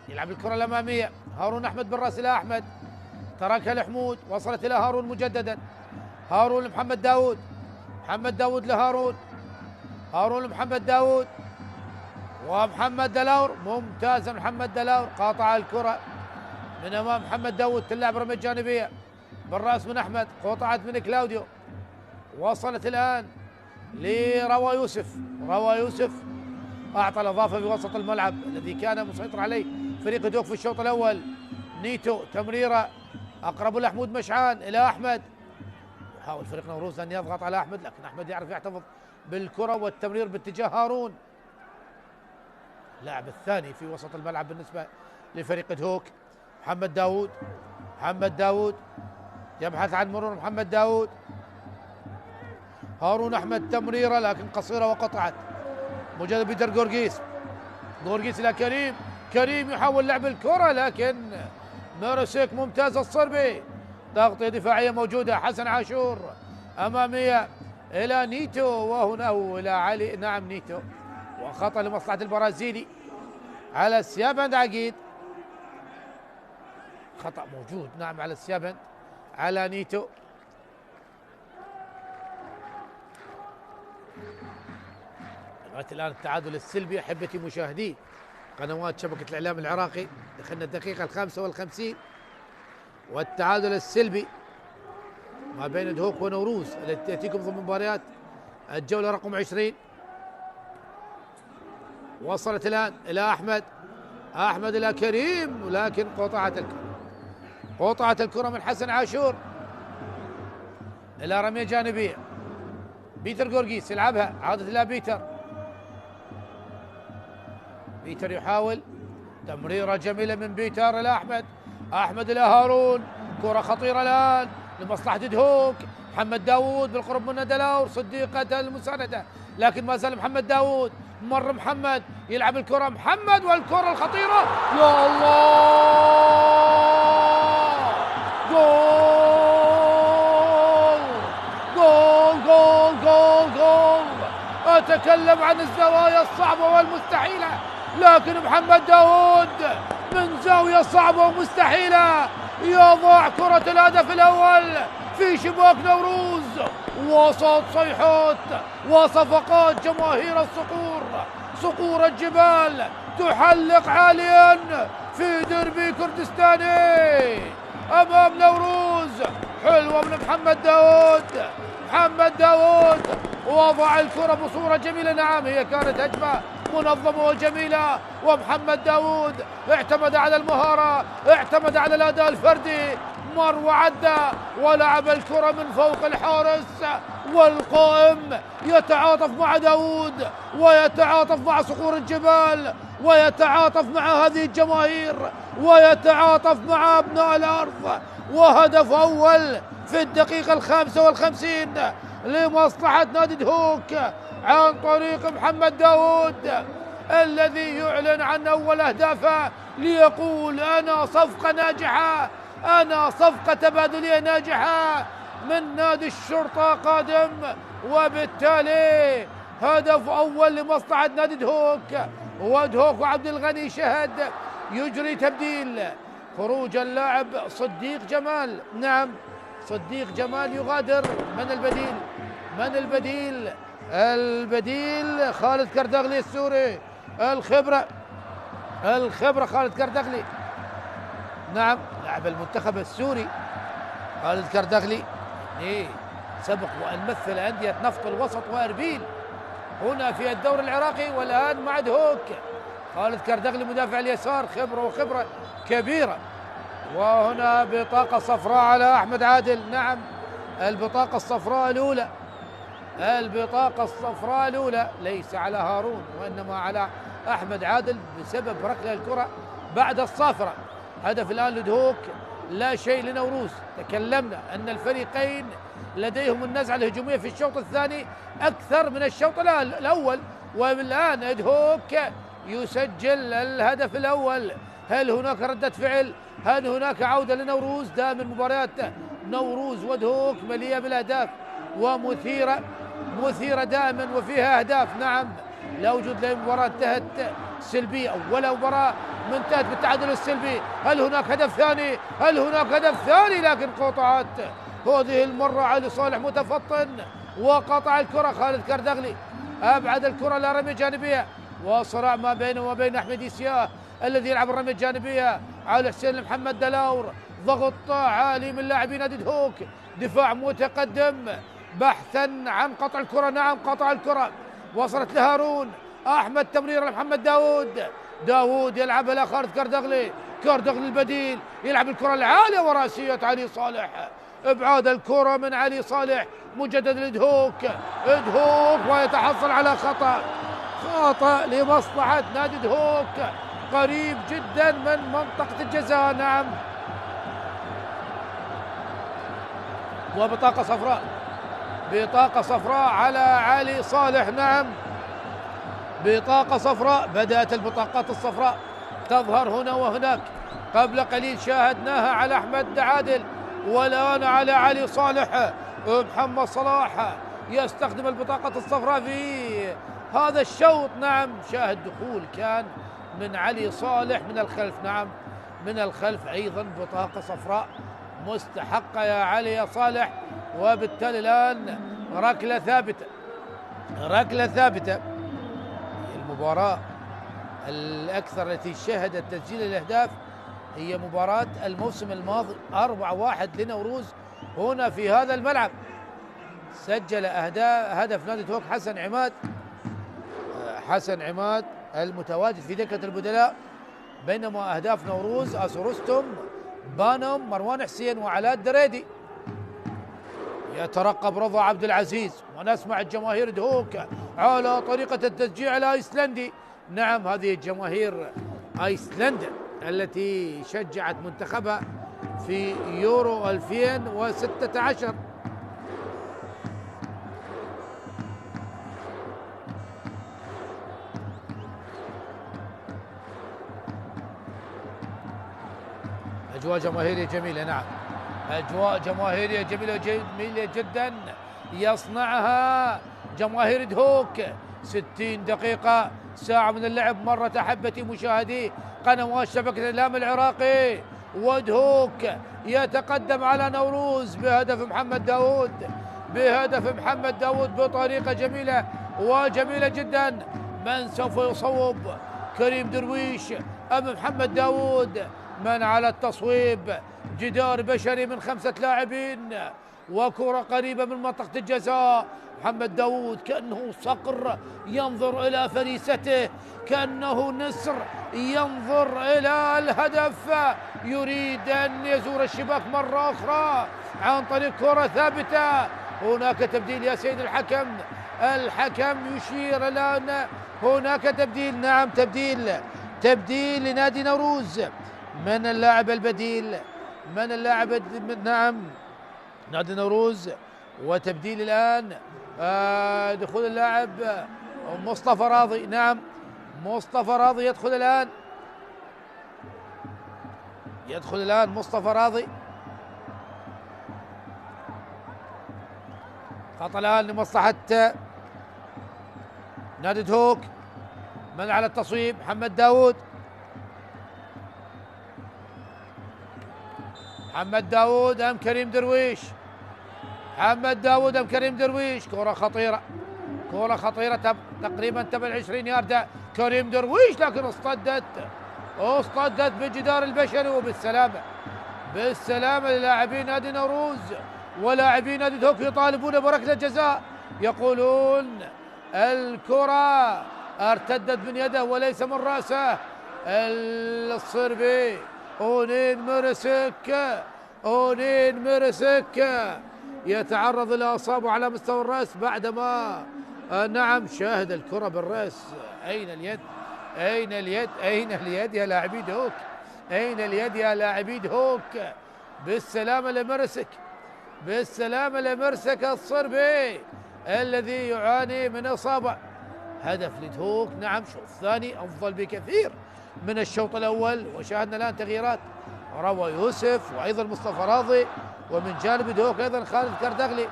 يلعب الكرة الأمامية، هارون أحمد بالرأس إلى أحمد، تركها لحمود، وصلت إلى هارون مجددا، هارون لمحمد داود، محمد داود لهارون، هارون لمحمد داود، ومحمد دلاور ممتاز. محمد دلاور قاطع الكرة من أمام محمد داود، تلعب رمية جانبية بالرأس من أحمد، قطعت من كلاوديو، وصلت الآن لروى يوسف أعطى الإضافة في وسط الملعب الذي كان مسيطر عليه فريق دوك في الشوط الأول. نيتو تمريرة أقرب لحمود مشعان إلى أحمد، يحاول فريق نوروز أن يضغط على أحمد، لكن أحمد يعرف يحتفظ بالكرة والتمرير باتجاه هارون. اللاعب الثاني في وسط الملعب بالنسبة لفريق دهوك محمد داود يبحث عن مرور محمد داود، هارون أحمد تمريرة لكن قصيرة وقطعت. مجدد بيتر غورغيس إلى كريم يحاول لعب الكرة لكن مارسيك ممتاز الصربي، تغطية دفاعية موجودة. حسن عاشور أمامية إلى نيتو، وهنا إلى علي، نعم نيتو، وخطأ لمصلحة البرازيلي على السيابند. عقيد خطأ موجود، نعم على السيابند على نيتو. لغاية الآن التعادل السلبي أحبتي مشاهدي قنوات شبكة الإعلام العراقي، دخلنا الدقيقة 55 والتعادل السلبي ما بين دهوك ونوروز التي تأتيكم ضمن مباريات الجولة رقم 20. وصلت الآن إلى أحمد إلى كريم، ولكن قطعت الكرة من حسن عاشور إلى رمية جانبية. بيتر غورغيس يلعبها، عادت إلى بيتر يحاول تمريرة جميلة من بيتر إلى أحمد إلى هارون، كرة خطيرة الآن لمصلحة دهوك. محمد داود بالقرب من دلاور صديقة المساندة، لكن ما زال محمد داود، مر محمد يلعب الكرة محمد، والكرة الخطيرة يا الله، جول. أتكلم عن الزوايا الصعبة والمستحيلة، لكن محمد داود من زاوية صعبة ومستحيلة يضع كرة الهدف الأول في شباك نوروز، وسط صيحات وصفقات جماهير صقور الجبال تحلق عاليا في دربي كردستاني أمام نوروز. حلوة من محمد داود وضع الكرة بصورة جميلة، نعم هي كانت هجمة منظمة وجميلة، ومحمد داود اعتمد على المهارة، اعتمد على الأداء الفردي، مر وعدى ولعب الكرة من فوق الحارس، والقائم يتعاطف مع داود ويتعاطف مع صقور الجبال ويتعاطف مع هذه الجماهير ويتعاطف مع أبناء الأرض. وهدف أول في الدقيقة 55 لمصلحة نادي دهوك عن طريق محمد داود، الذي يعلن عن أول أهدافه ليقول أنا صفقة ناجحة، أنا صفقة تبادلية ناجحة من نادي الشرطة قادم. وبالتالي هدف أول لمصلحة نادي دهوك، ودهوك وعبد الغني شهد يجري تبديل، خروج اللاعب صديق جمال، نعم صديق جمال يغادر. من البديل خالد كردغلي السوري، الخبرة خالد كردغلي، نعم لاعب المنتخب السوري خالد كردغلي، سبق وأن مثل أندية نفط الوسط وأربيل هنا في الدوري العراقي، والآن مع دهوك. خالد كردغلي مدافع اليسار، خبرة كبيرة. وهنا بطاقة صفراء على أحمد عادل، نعم البطاقة الصفراء الأولى ليس على هارون وإنما على أحمد عادل بسبب ركلة الكرة بعد الصافرة. هدف الآن لدهوك، لا شيء لنوروز. تكلمنا أن الفريقين لديهم النزعة الهجومية في الشوط الثاني أكثر من الشوط الأول، والآن إدهوك يسجل الهدف الأول. هل هناك ردة فعل؟ هل هناك عودة لنوروز؟ دائما مباريات نوروز ودهوك مليئة بالأهداف مثيرة دائما وفيها أهداف. نعم، لا وجود لمباراة انتهت سلبية ولا مباراة انتهت بالتعادل السلبي. هل هناك هدف ثاني؟ هل هناك هدف ثاني؟ لكن قطعت هذه المرة علي صالح متفطن وقطع الكرة. خالد كردغلي أبعد الكرة لرمية جانبية، وصراع ما بينه وبين أحمد إسياه الذي يلعب الرمية الجانبية على حسين محمد دلاور. ضغط عالي من لاعبين نادي دهوك، دفاع متقدم بحثا عن قطع الكرة. نعم، قطع الكرة، وصلت لهارون أحمد، تمرير لمحمد داوود يلعبها إلى خالد كردغلي البديل، يلعب الكرة العالية وراسية علي صالح. ابعاد الكرة من علي صالح مجدد لدهوك، ويتحصل على خطأ لمصلحة نادي دهوك قريب جدا من منطقة الجزاء. نعم، وبطاقة صفراء على علي صالح. نعم، بطاقة صفراء. بدأت البطاقات الصفراء تظهر هنا وهناك. قبل قليل شاهدناها على أحمد عادل، والآن على علي صالح. محمد صلاح يستخدم البطاقة الصفراء في هذا الشوط. نعم، شاهد دخول كان من علي صالح من الخلف. نعم، من الخلف أيضا بطاقة صفراء مستحقة يا علي يا صالح. وبالتالي الآن ركلة ثابتة. المباراة الأكثر التي شهدت تسجيل الأهداف هي مباراة الموسم الماضي 4-1 لنوروز هنا في هذا الملعب. سجل هدف نادي دهوك حسن عماد المتواجد في دكة البدلاء، بينما أهداف نوروز أسرستم، بانم، مروان حسين وعلاء الدريدي. يترقب رضا عبد العزيز، ونسمع الجماهير دهوك على طريقة التشجيع الأيسلندي. نعم، هذه الجماهير أيسلندا التي شجعت منتخبها في يورو 2016. أجواء جماهيرية جميلة. نعم، أجواء جماهيرية جميلة جدا يصنعها جماهير دهوك. 60 دقيقة، ساعة من اللعب مرت أحبتي مشاهدي قنوات شبكة الإعلام العراقي، ودهوك يتقدم على نوروز بهدف محمد داوود بطريقة جميلة جدا. من سوف يصوب؟ كريم درويش أم محمد داوود؟ من على التصويب؟ جدار بشري من 5 لاعبين، وكرة قريبة من منطقة الجزاء. محمد داوود كأنه صقر ينظر إلى فريسته، كأنه نسر ينظر إلى الهدف، يريد أن يزور الشباك مرة أخرى عن طريق كرة ثابتة. هناك تبديل يا سيد الحكم يشير إلى أن هناك تبديل. نعم، تبديل لنادي نوروز. من اللاعب البديل؟ نعم، نادي نوروز. وتبديل الآن دخول اللاعب مصطفى راضي. نعم، مصطفى راضي يدخل الآن مصطفى راضي. خطأ الآن لمصلحة نادي دهوك. من على التصويب؟ محمد داوود أم كريم درويش؟ كرة خطيرة تقريبا تبع 20 ياردة. كريم درويش، لكن اصطدت بجدار البشري. وبالسلامة للاعبين نادي نوروز، ولاعبين نادي دهوك يطالبون بركلة جزاء، يقولون الكرة ارتدت من يده وليس من رأسه. الصربي أونين مرسك يتعرض إلى إصابة على مستوى الرأس بعدما نعم شاهد الكرة بالرأس. أين اليد يا لاعبي دهوك؟ بالسلامة لمرسك الصربي الذي يعاني من إصابة. هدف لدهوك. نعم، شوط ثاني أفضل بكثير من الشوط الأول. وشاهدنا الآن تغييرات روى يوسف وأيضا مصطفى راضي، ومن جانب دهوك أيضا خالد كردغلي.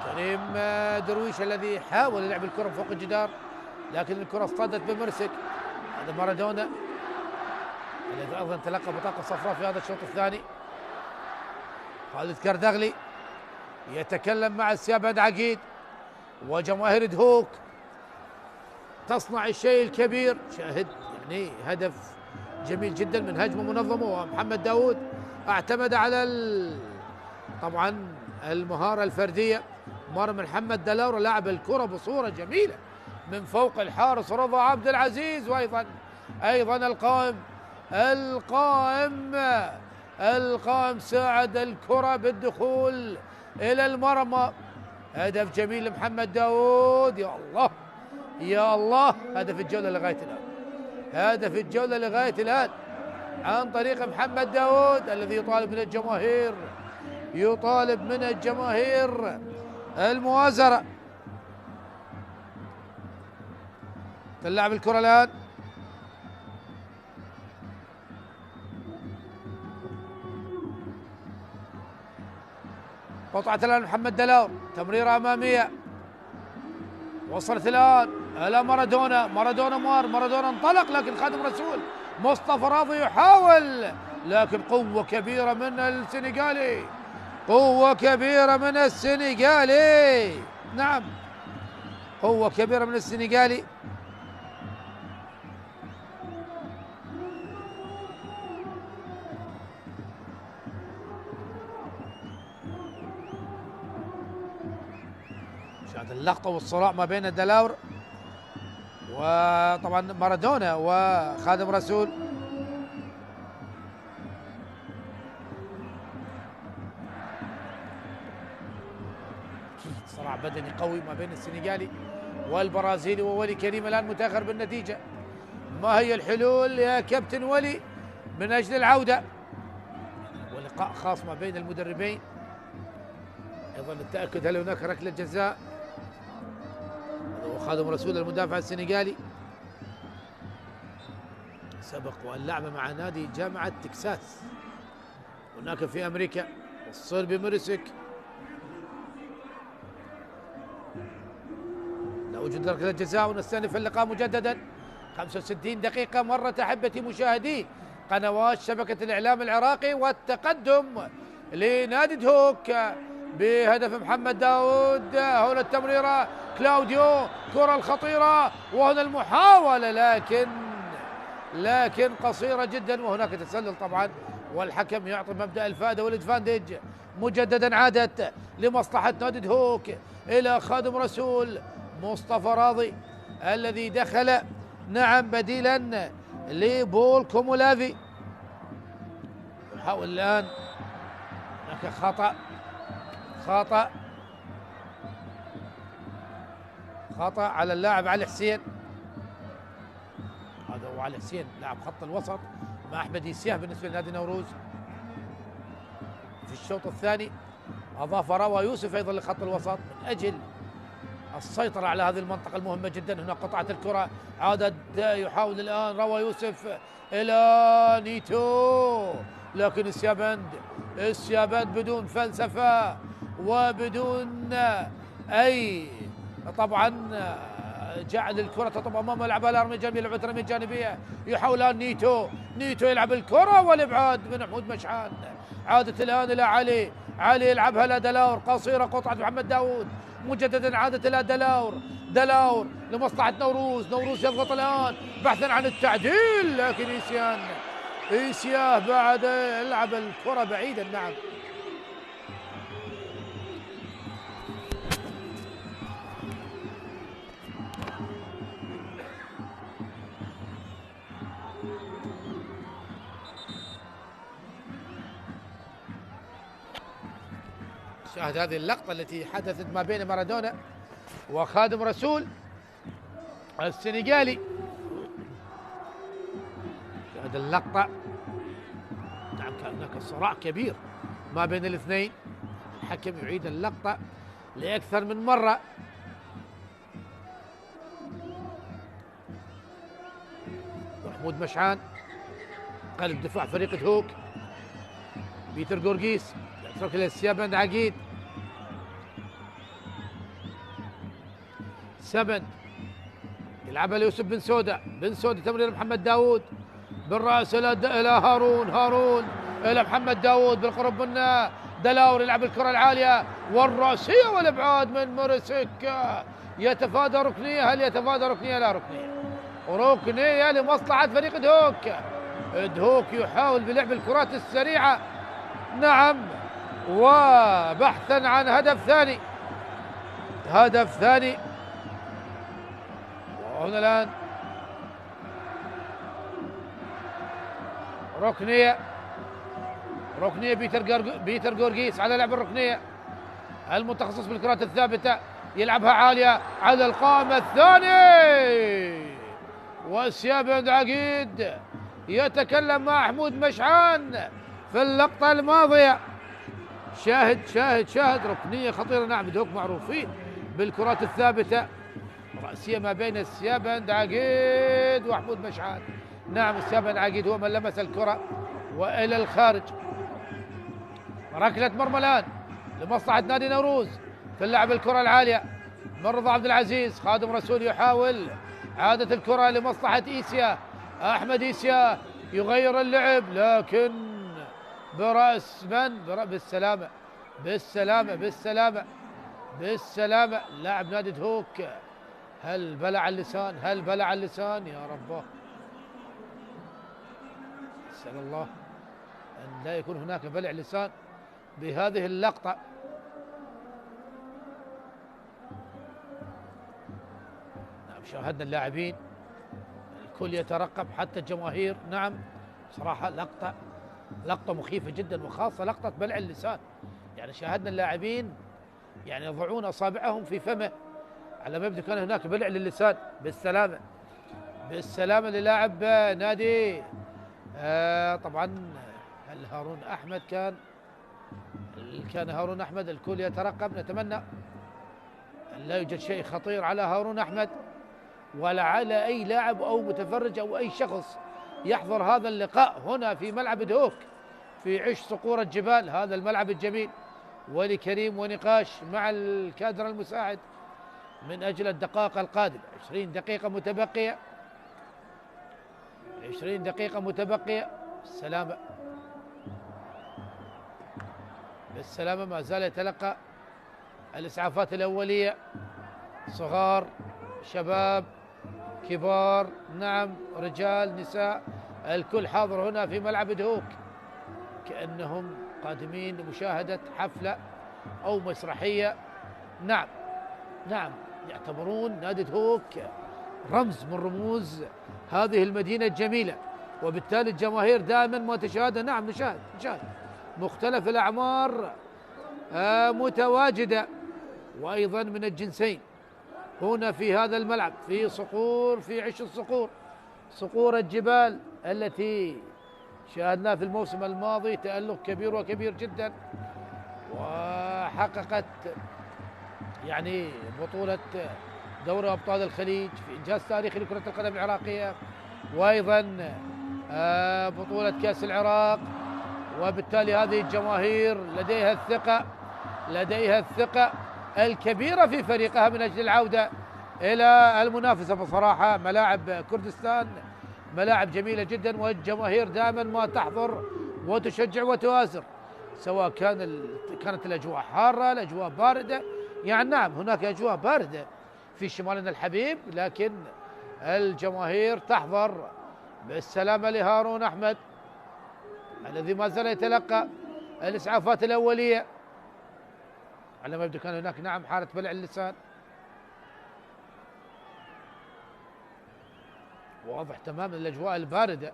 كريم درويش الذي حاول لعب الكرة فوق الجدار، لكن الكرة اصطادت بمرسك. هذا مارادونا الذي أيضا تلقى بطاقة صفراء في هذا الشوط الثاني. خالد كردغلي يتكلم مع السيابد عقيد، وجماهير دهوك تصنع الشيء الكبير. شاهد يعني هدف جميل جدا من هجمة منظمة، ومحمد داود اعتمد على طبعا المهارة الفردية. مرمى محمد دلاور لعب الكرة بصورة جميلة من فوق الحارس رضا عبد العزيز، وايضا القائم ساعد الكرة بالدخول الى المرمى. هدف جميل لمحمد داود. يا الله يا الله، هدف الجولة لغاية الآن عن طريق محمد داود الذي يطالب من الجماهير المؤازرة. تلعب الكرة الآن، قطعة الآن محمد دلاور، تمريرة أمامية وصلت الآن إلى مارادونا انطلق، لكن خادم رسول مصطفى راضي يحاول، لكن قوة كبيرة من السنغالي. نعم، قوة كبيرة من السنغالي. شاهد اللقطة والصراع ما بين دلاور وطبعا مارادونا وخادم رسول. صراع بدني قوي ما بين السنغالي والبرازيلي، وولي كريم الآن متأخر بالنتيجة. ما هي الحلول يا كابتن ولي من أجل العودة؟ ولقاء خاص ما بين المدربين، أيضا للتأكد هل هناك ركلة جزاء. وخادم رسول المدافع السنغالي سبق وأن لعب مع نادي جامعة تكساس هناك في أمريكا، والصربي مرسك. لا وجود ركلة جزاء، ونستأنف اللقاء مجددا. 65 دقيقة مرت أحبتي مشاهدي قنوات شبكة الإعلام العراقي، والتقدم لنادي دهوك بهدف محمد داود. هنا التمريرة كلاوديو، كرة الخطيرة، وهنا المحاولة لكن قصيرة جدا، وهناك تسلل طبعا، والحكم يعطي مبدأ الفائدة والادفانتج. مجددا عادت لمصلحة نادي دهوك إلى خادم رسول مصطفى راضي الذي دخل نعم بديلا لبول كومولافي. يحاول الآن، هناك خطأ على اللاعب علي حسين. هذا هو علي حسين لاعب خط الوسط مع أحمد يسياه بالنسبة لنادي نوروز. في الشوط الثاني أضاف روى يوسف أيضا لخط الوسط من أجل السيطرة على هذه المنطقة المهمة جدا. هنا قطعت الكرة، عادت يحاول الآن روى يوسف إلى نيتو، لكن السيابند بدون فلسفة وبدون أي طبعا جعل الكرة تطب أمام يلعبها الأرمي الجانبية، لعبة رمية جانبية. يحاول الآن نيتو يلعب الكرة والإبعاد من محمود مشحان. عادت الآن إلى علي يلعبها إلى دلاور، قصيرة، قطعة محمد داود. مجددا عادت إلى دلاور لمصلحة نوروز يضغط الآن بحثا عن التعديل، لكن إيسياه بعد يلعب الكرة بعيدا. نعم، شاهد هذه اللقطة التي حدثت ما بين مارادونا وخادم رسول السنغالي. شاهد اللقطة، نعم كان هناك صراع كبير ما بين الاثنين. الحكم يعيد اللقطة لأكثر من مرة محمود مشعان قلب دفاع فريق دهوك. بيتر جورجيس يترك للسيابند عقيد. سبند يلعبها ليوسف بن سودة. بن سودة تمرير محمد داوود بالراس الى هارون الى محمد داوود بالقرب منه. دلاور يلعب الكرة العالية والرأسية والابعاد من مرسك. يتفادى ركنية. هل يتفادى ركنية؟ لا ركنية لمصلحة فريق دهوك. دهوك يحاول بلعب الكرات السريعة. نعم، وبحثا عن هدف ثاني. وهنا الآن ركنية بيتر جورجيس على لعب الركنية. المتخصص بالكرات الثابتة يلعبها عالية على القائم الثاني. وسيابند عقيد يتكلم مع محمود مشعان في اللقطة الماضية. شاهد ركنية خطيرة. نعم، دهوك معروفين بالكرات الثابتة. رأسية ما بين السيابند عقيد ومحمود مشعان. نعم، السيابند عقيد هو من لمس الكرة وإلى الخارج. ركلة مرمى الآن لمصلحة نادي نوروز في اللعب الكرة العالية من رضا عبد العزيز. خادم رسول يحاول عادة الكرة لمصلحة إيسيا. أحمد إيسيا يغير اللعب لكن برأس من؟ بالسلامة لاعب نادي دهوك. هل بلع اللسان؟ يا رباه، أسأل الله أن لا يكون هناك بلع لسان بهذه اللقطة. نعم، شاهدنا اللاعبين الكل يترقب حتى الجماهير. نعم، صراحة لقطة مخيفة جدا، وخاصة لقطة بلع اللسان. يعني شاهدنا اللاعبين يعني يضعون أصابعهم في فمه على ما يبدو كان هناك بلع للسان. بالسلامة للاعب نادي طبعا هل هارون أحمد كان هارون أحمد. الكل يترقب. نتمنى أن لا يوجد شيء خطير على هارون أحمد ولا على أي لاعب أو متفرج أو أي شخص يحضر هذا اللقاء هنا في ملعب دهوك في عش صقور الجبال، هذا الملعب الجميل. ولي كريم ونقاش مع الكادر المساعد من أجل الدقائق القادمة. 20 دقيقة متبقية. بالسلامة ما زال يتلقى الإسعافات الأولية. صغار، شباب، كبار، نعم، رجال، نساء، الكل حاضر هنا في ملعب دهوك كأنهم قادمين لمشاهدة حفلة أو مسرحية. نعم، يعتبرون نادي دهوك رمز من رموز هذه المدينة الجميلة، وبالتالي الجماهير دائما ما تشاهد. نعم، نشاهد مختلف الأعمار متواجدة وأيضا من الجنسين هنا في هذا الملعب في عش الصقور، صقور الجبال التي شاهدناه في الموسم الماضي تألق كبير وكبير جدا، وحققت يعني بطولة دوري أبطال الخليج في إنجاز تاريخي لكرة القدم العراقية، وأيضا بطولة كأس العراق. وبالتالي هذه الجماهير لديها الثقة الكبيرة في فريقها من أجل العودة إلى المنافسة. بصراحة ملاعب كردستان ملاعب جميلة جدا، والجماهير دائما ما تحضر وتشجع وتؤازر، سواء كانت الأجواء حارة، الأجواء باردة. يعني نعم، هناك أجواء باردة في شمالنا الحبيب، لكن الجماهير تحضر. بالسلامة لهارون أحمد الذي ما زال يتلقى الإسعافات الأولية على ما يبدو كان هناك نعم حالة بلع اللسان. واضح تماما الأجواء الباردة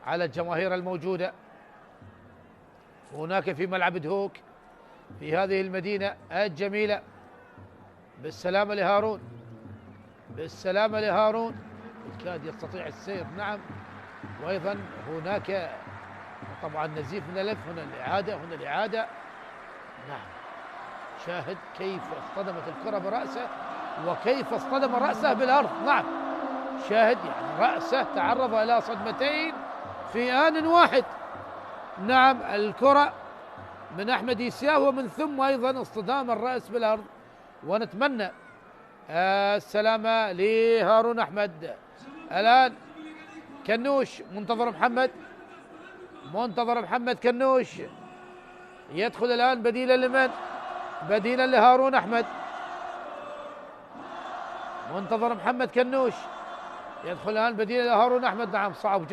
على الجماهير الموجودة هناك في ملعب دهوك في هذه المدينة الجميلة. بالسلامة لهارون الكاد يستطيع السير. نعم، وأيضا هناك طبعا نزيف من الألف. هنا الإعادة. نعم، شاهد كيف اصطدمت الكرة برأسه وكيف اصطدم رأسه بالأرض. نعم، شاهد يعني رأسه تعرض إلى صدمتين في آن واحد. نعم الكرة من أحمد إيسيا ومن ثم أيضا اصطدام الرأس بالأرض، ونتمنى السلامة لهارون أحمد. الآن كنوش منتظر محمد كنوش يدخل الآن بديلا لمن؟ بديلا لهارون أحمد. منتظر محمد كنوش يدخل الآن بديلا لهارون أحمد. نعم صعب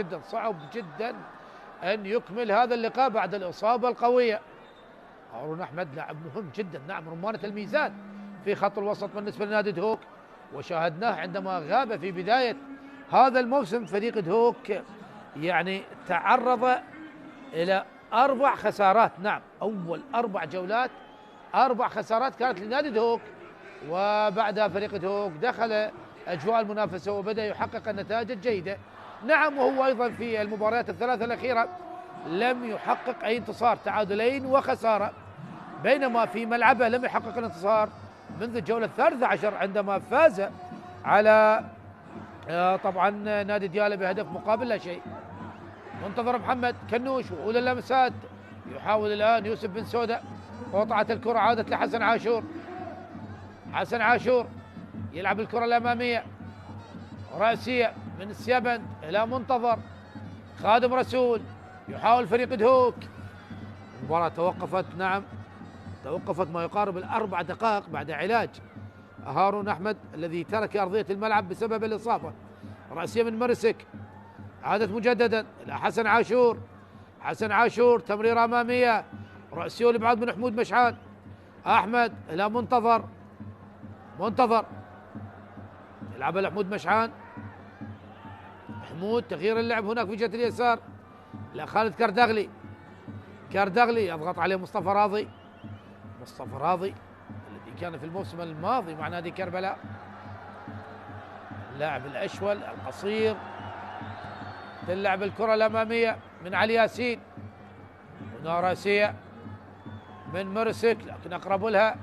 جدا أن يكمل هذا اللقاء بعد الإصابة القوية. هارون أحمد لاعب مهم جدا، نعم رمانة الميزان في خط الوسط بالنسبة لنادي دهوك، وشاهدناه عندما غاب في بداية هذا الموسم. فريق دهوك يعني تعرض إلى 4 خسارات، نعم أول 4 جولات 4 خسارات كانت لنادي دهوك، وبعدها فريق دهوك دخل أجواء المنافسة وبدأ يحقق النتائج الجيدة. نعم وهو أيضا في المباريات الثلاثة الأخيرة لم يحقق أي انتصار، تعادلين وخسارة، بينما في ملعبه لم يحقق الانتصار منذ الجولة 13 عندما فاز على طبعا نادي ديالى بهدف مقابل لا شيء. منتظر محمد كنوش وأولى اللمسات، يحاول الآن يوسف بن سودة، قطعت الكرة عادت لحسن عاشور. حسن عاشور يلعب الكرة الأمامية رأسية من السيابند إلى منتظر. خادم رسول يحاول فريق دهوك. المباراة توقفت، نعم توقفت ما يقارب 4 دقائق بعد علاج هارون أحمد الذي ترك أرضية الملعب بسبب الإصابة. رأسية من مرسك، عادت مجددا إلى حسن عاشور. حسن عاشور تمريرة أمامية رأسية لبعاد من حمود مشعان. أحمد إلى منتظر يلعب لحمود مشعان. حمود تغيير اللعب هناك في جهة اليسار إلى خالد كردغلي يضغط عليه مصطفى راضي الذي كان في الموسم الماضي مع نادي كربلاء، اللاعب الأشول القصير. تلعب الكرة الأمامية من علي ياسين، هنا راسية من مرسك لكن أقرب لها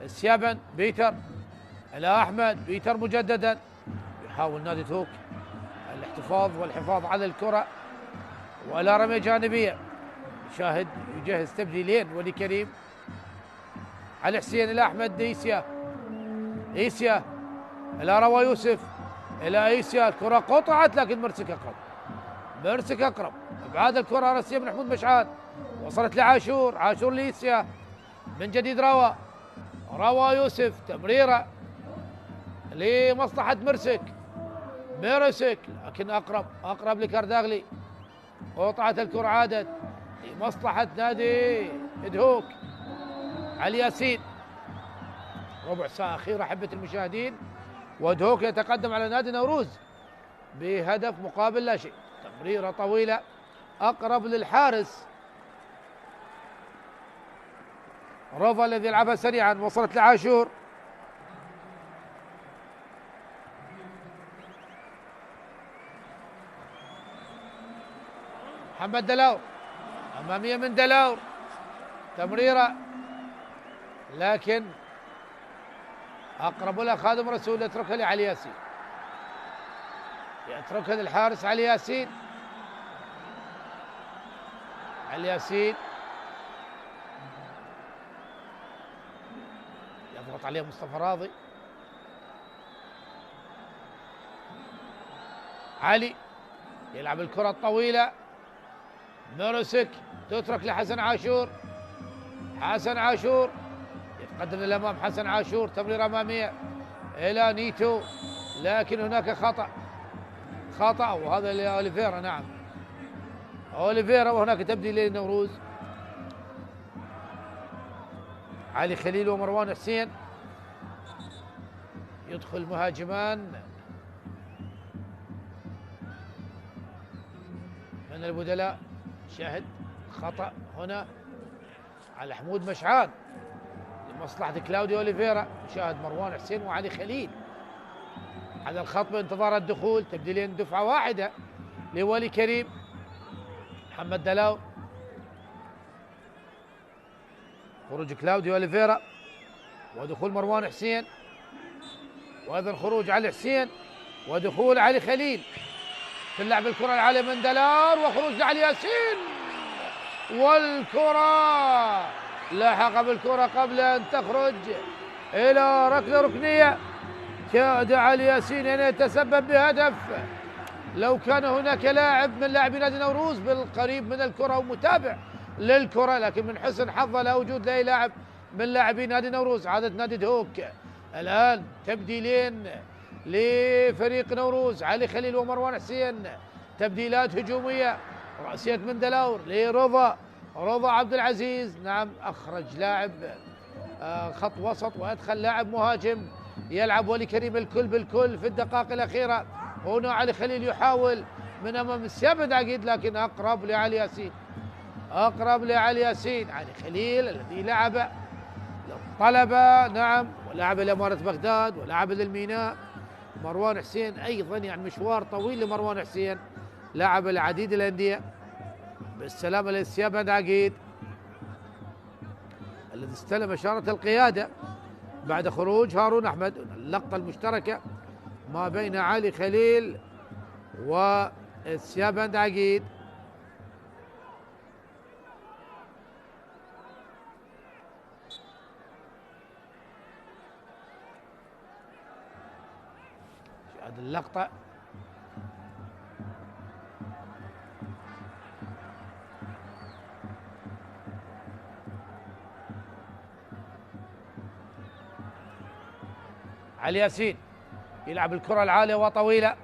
السيابن. بيتر إلى أحمد، بيتر مجددا، يحاول نادي دهوك الاحتفاظ والحفاظ على الكرة ولا رمية جانبية. شاهد يجهز تبديلين ولي كريم. علي حسين إلى أحمد إيسيا إلى روى يوسف إلى إيسيا. الكرة قطعت لكن مرسك أقرب. ابعاد الكرة راسية من حمود مشعان، وصلت لعاشور لإيسيا من جديد. روى يوسف، تمريرة لمصلحة مرسك لكن أقرب لكرداغلي. قطعت الكرة عادت لمصلحة نادي دهوك. علي ياسين. ربع ساعة أخيرة أحبة المشاهدين، ودهوك يتقدم على نادي نوروز بهدف مقابل لا شيء. تمريرة طويلة أقرب للحارس رضا الذي يلعبها سريعا، وصلت لعاشور. محمد دلاور أمامية من دلاور، تمريرة لكن أقرب لها خادم رسول، يتركها لعلي ياسين، يتركها للحارس علي ياسين. يضغط عليه مصطفى راضي. علي يلعب الكرة الطويلة، مرسك تترك لحسن عاشور. حسن عاشور يتقدم للأمام. حسن عاشور تمريرة أمامية إلى نيتو، لكن هناك خطأ وهذا لأوليفيرا. نعم أوليفيرا، وهناك تبديل لنوروز. علي خليل ومروان حسين يدخل مهاجمان من البدلاء. شاهد خطأ هنا على حمود مشعان لمصلحة كلاوديو أوليفيرا. شاهد مروان حسين وعلي خليل على الخط بانتظار الدخول. تبديلين دفعة واحدة لولي كريم. محمد دلاو، خروج كلاوديو أوليفيرا ودخول مروان حسين، وأيضا خروج علي حسين ودخول علي خليل في اللعب. الكرة العالية من دلار وخروج لعلي ياسين، والكرة لاحق بالكرة قبل أن تخرج إلى ركنية. كاد علي ياسين أن يتسبب بهدف لو كان هناك لاعب من لاعبي نادي نوروز بالقريب من الكرة ومتابع للكرة، لكن من حسن حظه لا وجود لاي لاعب من لاعبي نادي نوروز. عادة نادي دهوك الآن تبديلين لفريق نوروز، علي خليل ومروان حسين، تبديلات هجومية. رأسية من دلاور رضا عبد العزيز، نعم أخرج لاعب خط وسط وأدخل لاعب مهاجم يلعب ولي كريم الكل بالكل في الدقائق الأخيرة. هنا علي خليل يحاول من أمام السيابد عقيد، لكن أقرب لعلي ياسين. علي خليل الذي لعب طلبة، نعم، ولعب لإمارة بغداد ولعب للميناء. مروان حسين أيضا يعني مشوار طويل لمروان حسين، لعب العديد الأندية. بالسلامة للسيابد عقيد الذي استلم إشارة القيادة بعد خروج هارون أحمد. اللقطة المشتركة ما بين علي خليل والسيابد عقيد. هذه اللقطة علي ياسين يلعب الكرة العالية وطويلة،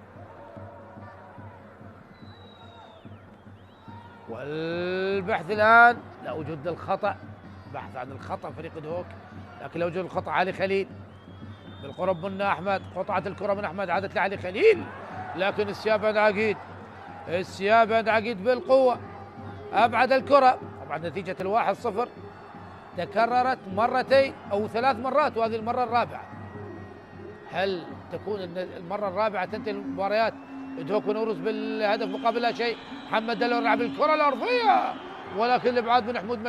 والبحث الآن لا وجود الخطأ، بحث عن الخطأ فريق دهوك، لكن لا وجود الخطأ. علي خليل بالقرب من أحمد، قطعت الكرة من أحمد عادت لعلي خليل، لكن السيابد عقيد بالقوة أبعد الكرة. طبعا نتيجة 1-0 تكررت مرتين أو 3 مرات، وهذه المرة الرابعة. هل تكون المرة الرابعة تنتهي المباريات دهوك ونوروز بالهدف مقابل لا شيء؟ محمد دلور لعب الكرة الأرضية، ولكن الإبعاد من حمود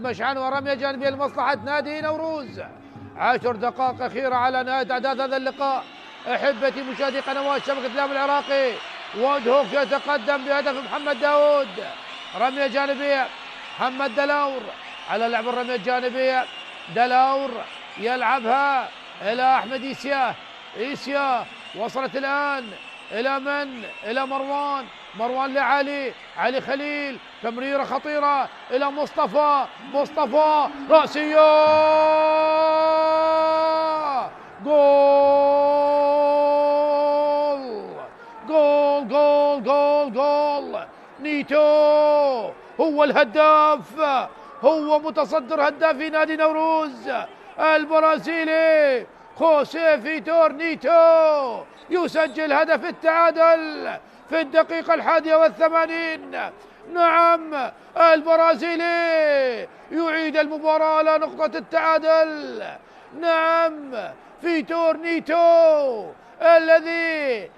مشعان، ورمية جانبية لمصلحة نادي نوروز. 10 دقائق أخيرة على نهاية أعداد هذا اللقاء. أحبتي مشاهدي قنوات شبكة الإعلام العراقي، ودهوك يتقدم بهدف محمد داود. رمية جانبية محمد دلاور على لعب الرمية الجانبية، دلاور يلعبها إلى أحمد إيسيا وصلت الآن إلى من؟ إلى مروان لعلي خليل، تمريرة خطيرة إلى مصطفى رأسية، جول. نيتو هو الهداف، هو متصدر هدافي نادي نوروز البرازيلي خوسيه فيتور نيتو يسجل هدف التعادل في الدقيقة 81. نعم، البرازيلي يعيد المباراة على نقطة التعادل. نعم، فيتور نيتو الذي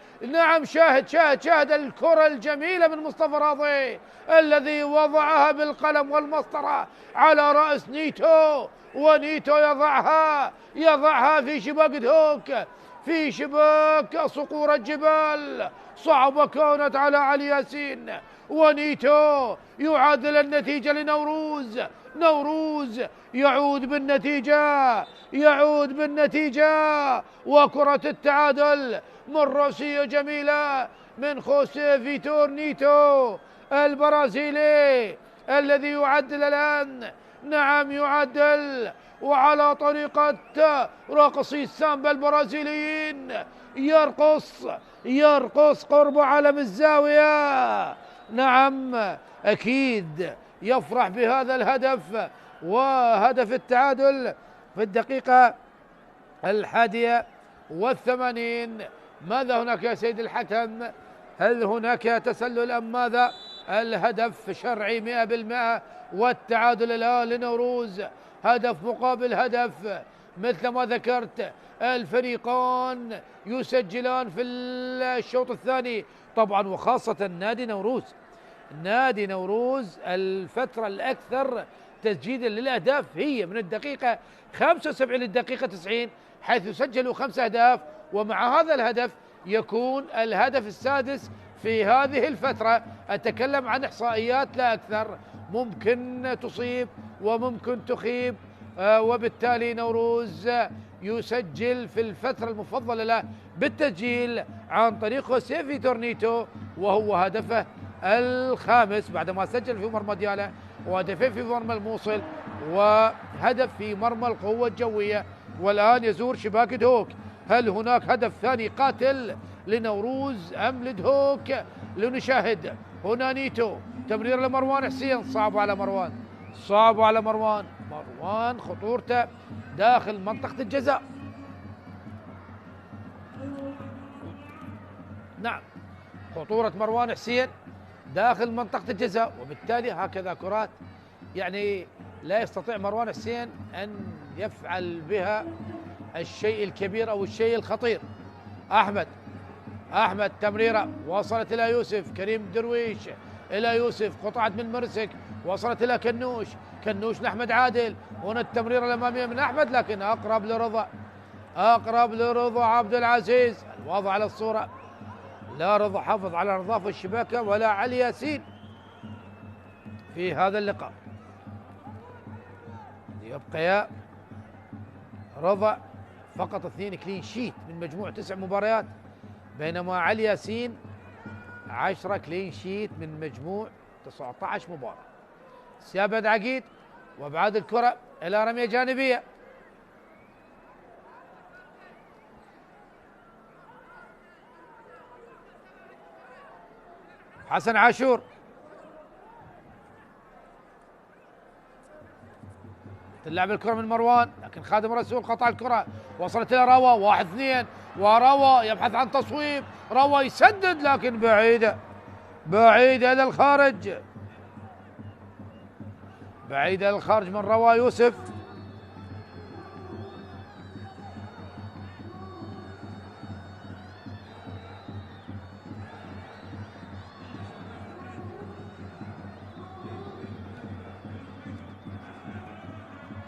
شاهد الكرة الجميلة من مصطفى راضي الذي وضعها بالقلم والمسطرة على رأس نيتو، ونيتو يضعها في شباك دهوك، في شباك صقور الجبال. صعبة كانت على علي ياسين، ونيتو يعادل النتيجة لنوروز. نوروز يعود بالنتيجة وكرة التعادل من رأسية جميلة من خوسيه فيتور نيتو البرازيلي الذي يعدل الآن. نعم، يعدل وعلى طريقة راقصي السامبا البرازيليين، يرقص قرب علم الزاوية. نعم، أكيد يفرح بهذا الهدف، وهدف التعادل في الدقيقة 81. ماذا هناك يا سيد الحكم؟ هل هناك تسلل أم ماذا؟ الهدف شرعي 100%، والتعادل الآن لنوروز هدف مقابل هدف. مثل ما ذكرت الفريقان يسجلان في الشوط الثاني طبعا، وخاصة نادي نوروز الفترة الأكثر تسجيلا للأهداف هي من الدقيقة 75 للدقيقة 90، حيث سجلوا 5 أهداف ومع هذا الهدف يكون الهدف السادس في هذه الفترة. أتكلم عن إحصائيات لا أكثر، ممكن تصيب وممكن تخيب، وبالتالي نوروز يسجل في الفترة المفضلة له بالتسجيل عن طريق خوسيه فيتور نيتو، وهو هدفه الخامس بعدما سجل في مرمى ديالا وهدفين في مرمى الموصل وهدف في مرمى القوة الجوية. والآن يزور شباك دهوك. هل هناك هدف ثاني قاتل لنوروز أم لدهوك؟ لنشاهد. هنا نيتو، تمرير لمروان حسين، صعب على مروان، صعب على مروان. مروان خطورته داخل منطقة الجزاء. نعم، خطورة مروان حسين داخل منطقة الجزاء، وبالتالي هكذا كرات يعني لا يستطيع مروان حسين أن يفعل بها الشيء الكبير أو الشيء الخطير. أحمد تمريرة وصلت إلى يوسف، كريم درويش إلى يوسف، قطعت من مرسك، وصلت إلى كنوش لأحمد عادل. هنا التمريرة الأمامية من أحمد لكن أقرب لرضا عبد العزيز. الواضح على الصورة لا رضا حافظ على نظافة الشباكة ولا علي ياسين في هذا اللقاء. يبقى رضا فقط 2 كلين شيت من مجموع 9 مباريات، بينما علي ياسين 10 كلين شيت من مجموع 19 مباراة. سيابد عقيد وابعاد الكرة إلى رمية جانبية. حسن عاشور تلعب الكرة من مروان، لكن خادم رسول قطع الكرة، وصلت إلى روا، 1-2 وروا يبحث عن تصويب، روا يسدد لكن بعيدة إلى الخارج، بعيدة إلى الخارج من روا يوسف.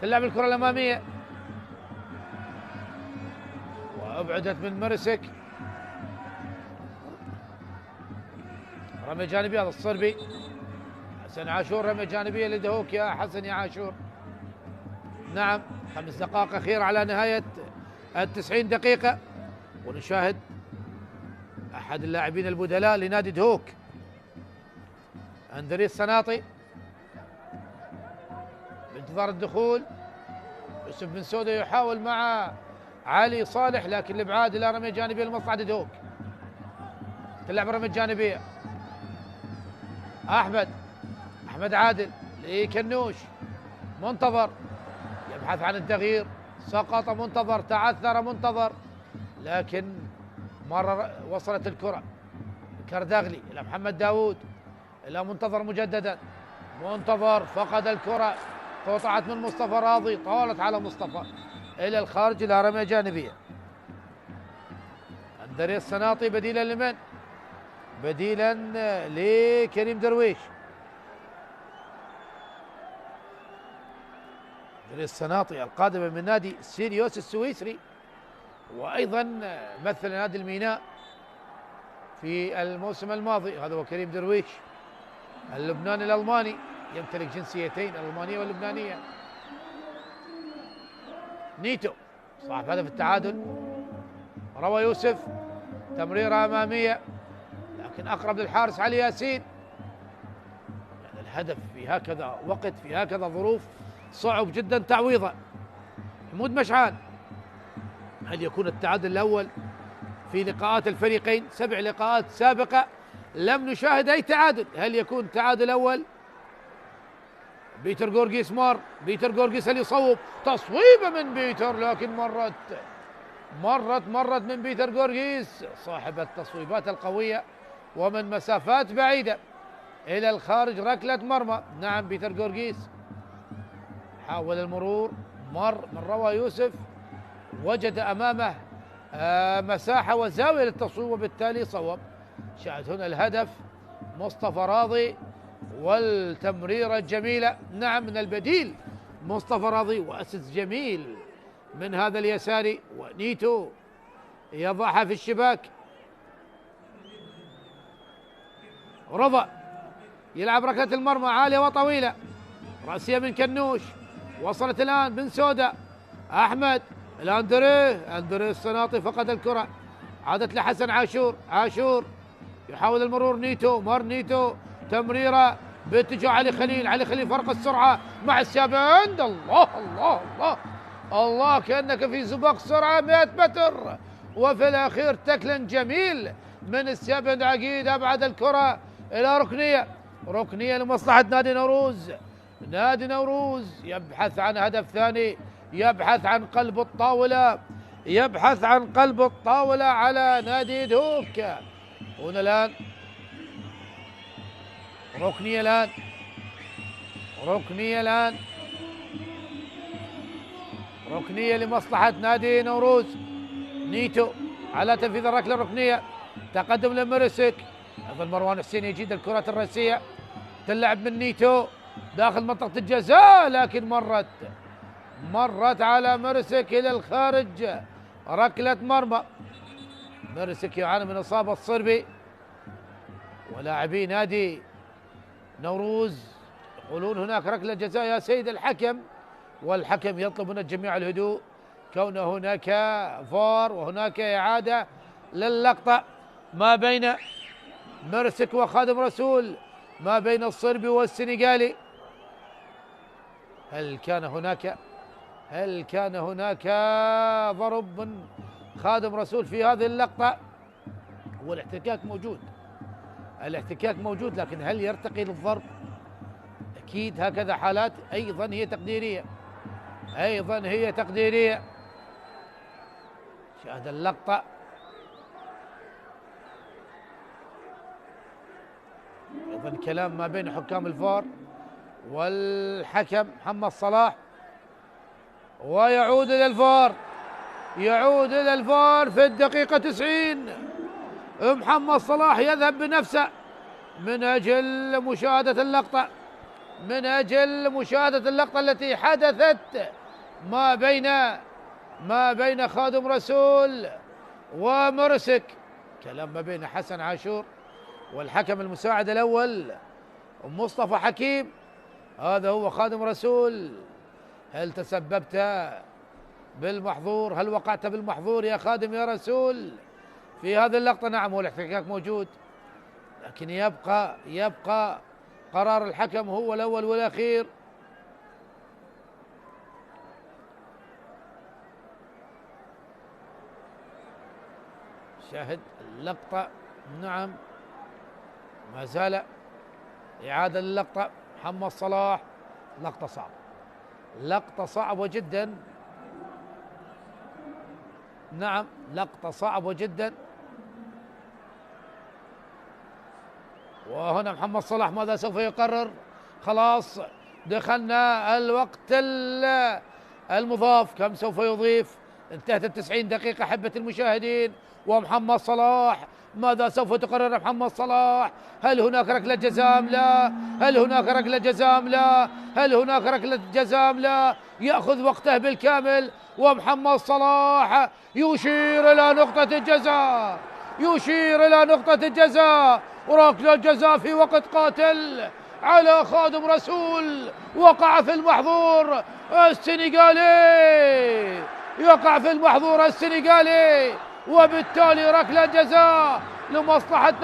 تلعب الكرة الأمامية وأبعدت من مرسك، رمي جانبية هذا الصربي. حسن عاشور رمي جانبية لدهوك يا حسن يا عاشور. نعم، 5 دقائق أخيرة على نهاية 90 دقيقة، ونشاهد أحد اللاعبين البدلاء لنادي دهوك أندريس سناطي بانتظار الدخول. يوسف بن سودة يحاول مع علي صالح لكن الابعاد الى رميه جانبيه لمصلحه دهوك. تلعب رميه جانبيه، احمد عادل لكنوش، منتظر يبحث عن التغيير، سقط منتظر، تعثر منتظر، لكن مرة وصلت الكرة كرداغلي الى محمد داوود، الى منتظر مجددا، منتظر فقد الكرة، قطعت من مصطفى راضي، طالت على مصطفى الى الخارج الى رميه جانبيه. اندريس سناطي بديلا لمن؟ بديلا لكريم درويش. اندريس سناطي القادم من نادي سيريوس السويسري، وايضا مثل نادي الميناء في الموسم الماضي. هذا هو كريم درويش اللبناني الالماني، يمتلك جنسيتين الألمانية واللبنانية. نيتو صاحب هدف التعادل، روى يوسف، تمريرة أمامية لكن أقرب للحارس علي ياسين. يعني الهدف في هكذا وقت في هكذا ظروف صعب جدا تعويضه. حمود مشعان، هل يكون التعادل الأول في لقاءات الفريقين؟ 7 لقاءات سابقة لم نشاهد أي تعادل، هل يكون التعادل الأول؟ بيتر جورجيس بيتر جورجيس اللي يصوب، تصويبه من بيتر لكن مرت من بيتر جورجيس صاحب التصويبات القوية ومن مسافات بعيدة إلى الخارج، ركلة مرمى. نعم، بيتر جورجيس حاول المرور، مر من روى يوسف، وجد أمامه مساحة وزاوية للتصويب وبالتالي صوب. شاهد هنا الهدف مصطفى راضي والتمريرة الجميلة، نعم من البديل مصطفى راضي، وأسس جميل من هذا اليساري. ونيتو يضعها في الشباك. رضا يلعب ركلة المرمى عالية وطويلة، رأسية من كنوش، وصلت الآن بن سودا. أحمد الأندري الصناطي فقد الكرة، عادت لحسن عاشور يحاول المرور. نيتو تمريرة باتجاه علي خليل فرق السرعة مع السيابند. الله الله الله الله، كأنك في سباق سرعة 100 متر. وفي الأخير تكلن جميل من السيابند عقيد، أبعد الكرة إلى ركنية لمصلحة نادي نوروز يبحث عن هدف ثاني، يبحث عن قلب الطاولة على نادي دهوك. هنا الآن ركنية لمصلحة نادي نوروز. نيتو على تنفيذ الركلة الركنية، تقدم لمرسك. أيضا مروان حسين يجيد الكرة الرأسية، تلعب من نيتو داخل منطقة الجزاء، لكن مرت على مرسك إلى الخارج. ركلة مرمى. مرسك يعاني من إصابة الصربي، ولاعبي نادي نوروز يقولون هناك ركلة جزاء يا سيد الحكم، والحكم يطلب من الجميع الهدوء كون هناك فار وهناك إعادة للقطة ما بين مرسك وخادم رسول، ما بين الصربي والسنغالي. هل كان هناك ضرب من خادم رسول في هذه اللقطة؟ والاحتكاك موجود، لكن هل يرتقي للضرب؟ أكيد هكذا حالات أيضا هي تقديرية. شاهد اللقطة، أيضا كلام ما بين حكام الفار والحكم محمد صلاح، ويعود إلى الفار في الدقيقة 90. محمد صلاح يذهب بنفسه من أجل مشاهدة اللقطة التي حدثت ما بين خادم رسول ومرسك. كلام ما بين حسن عاشور والحكم المساعد الأول مصطفى حكيم. هذا هو خادم رسول. هل تسببت بالمحظور؟ هل وقعت بالمحظور يا خادم يا رسول في هذه اللقطة؟ نعم، والاحتكاك موجود، لكن يبقى قرار الحكم هو الأول والأخير. شاهد اللقطة. نعم، ما زال إعادة للقطة. محمد صلاح، لقطة صعبة جدا. نعم، لقطة صعبة جدا. وهنا محمد صلاح ماذا سوف يقرر؟ خلاص دخلنا الوقت المضاف، كم سوف يضيف؟ انتهت 90 دقيقة أحبة المشاهدين. ومحمد صلاح ماذا سوف تقرر محمد صلاح؟ هل هناك ركلة جزاء أم لا؟ يأخذ وقته بالكامل، ومحمد صلاح يشير إلى نقطة الجزاء، وركلة الجزاء في وقت قاتل على خادم رسول. وقع في المحظور السنغالي، وبالتالي ركلة جزاء لمصلحة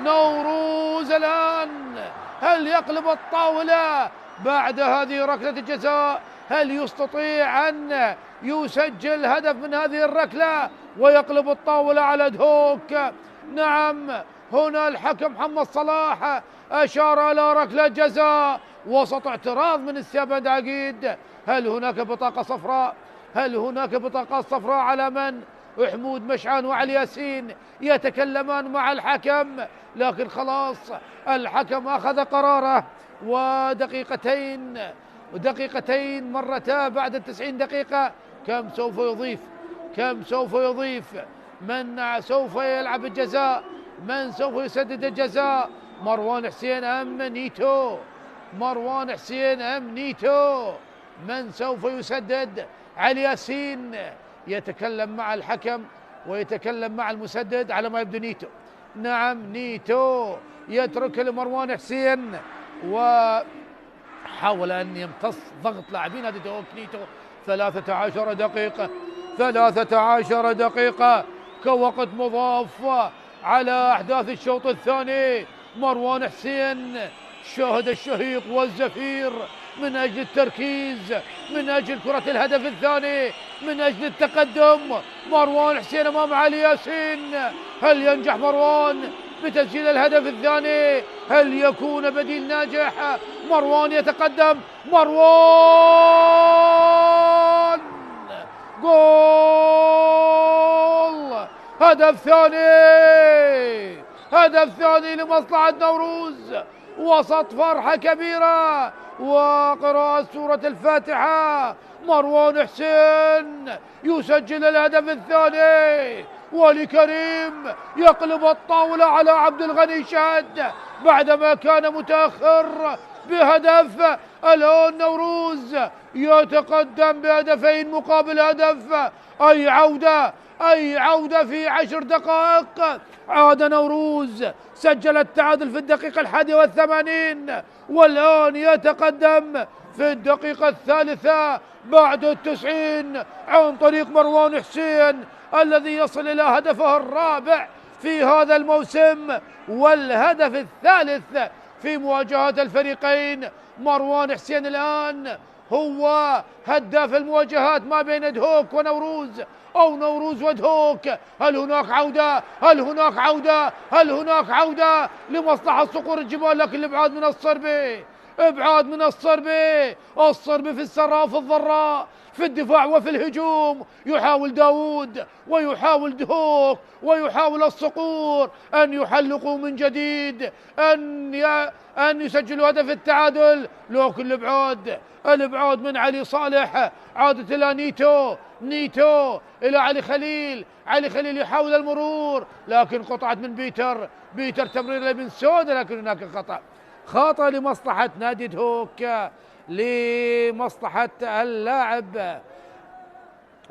نوروز. الآن هل يقلب الطاولة بعد هذه ركلة الجزاء؟ هل يستطيع أن يسجل هدف من هذه الركلة ويقلب الطاولة على دهوك؟ نعم، هنا الحكم محمد صلاح أشار إلى ركلة جزاء وسط اعتراض من السيابند عقيد. هل هناك بطاقة صفراء على من؟ حمود مشعان وعلي ياسين يتكلمان مع الحكم، لكن خلاص الحكم أخذ قراره. ودقيقتين مرتا بعد 90 دقيقة. كم سوف يضيف؟ من سوف يلعب الجزاء؟ من سوف يسدد الجزاء؟ مروان حسين أم نيتو؟ من سوف يسدد؟ علي ياسين يتكلم مع الحكم ويتكلم مع المسدد على ما يبدو نيتو. نعم نيتو يترك لمروان حسين وحاول أن يمتص ضغط لاعبين نادي دهوك. نيتو 13 دقيقة 13 دقيقة كوقت مضاف على أحداث الشوط الثاني. مروان حسين شاهد الشهيق والزفير من أجل التركيز، من أجل كرة الهدف الثاني، من أجل التقدم. مروان حسين أمام علي ياسين، هل ينجح مروان بتسجيل الهدف الثاني؟ هل يكون بديل ناجح؟ مروان يتقدم، مروان جول! هدف ثاني، هدف ثاني لمصلحة نوروز، وسط فرحة كبيرة وقراءة سورة الفاتحة. مروان حسين يسجل الهدف الثاني، ولي كريم يقلب الطاولة على عبد الغني شاد بعدما كان متأخر بهدف. الآن نوروز يتقدم بهدفين مقابل هدف. أي عودة في 10 دقائق. عاد نوروز، سجل التعادل في الدقيقة 81 والآن يتقدم في الدقيقة الثالثة بعد 90 عن طريق مروان حسين الذي يصل إلى هدفه الرابع في هذا الموسم والهدف الثالث في مواجهات الفريقين. مروان حسين الآن هو هداف المواجهات ما بين دهوك ونوروز أو نوروز ودهوك. هل هناك عودة؟ هل هناك عودة؟ هل هناك عودة لمصلحة صقور الجبال؟ لكن الإبعاد من الصربي، ابعاد من الصربي. الصربي في السراء وفي الضراء، في الدفاع وفي الهجوم. يحاول داود ويحاول دهوك ويحاول الصقور أن يحلقوا من جديد، أن يسجلوا هدف التعادل. لكن الابعاد من علي صالح، عادت إلى نيتو إلى علي خليل. علي خليل يحاول المرور لكن قطعت من بيتر تمرير لابن سوده، لكن هناك خطأ لمصلحة نادي دهوك، لمصلحة اللاعب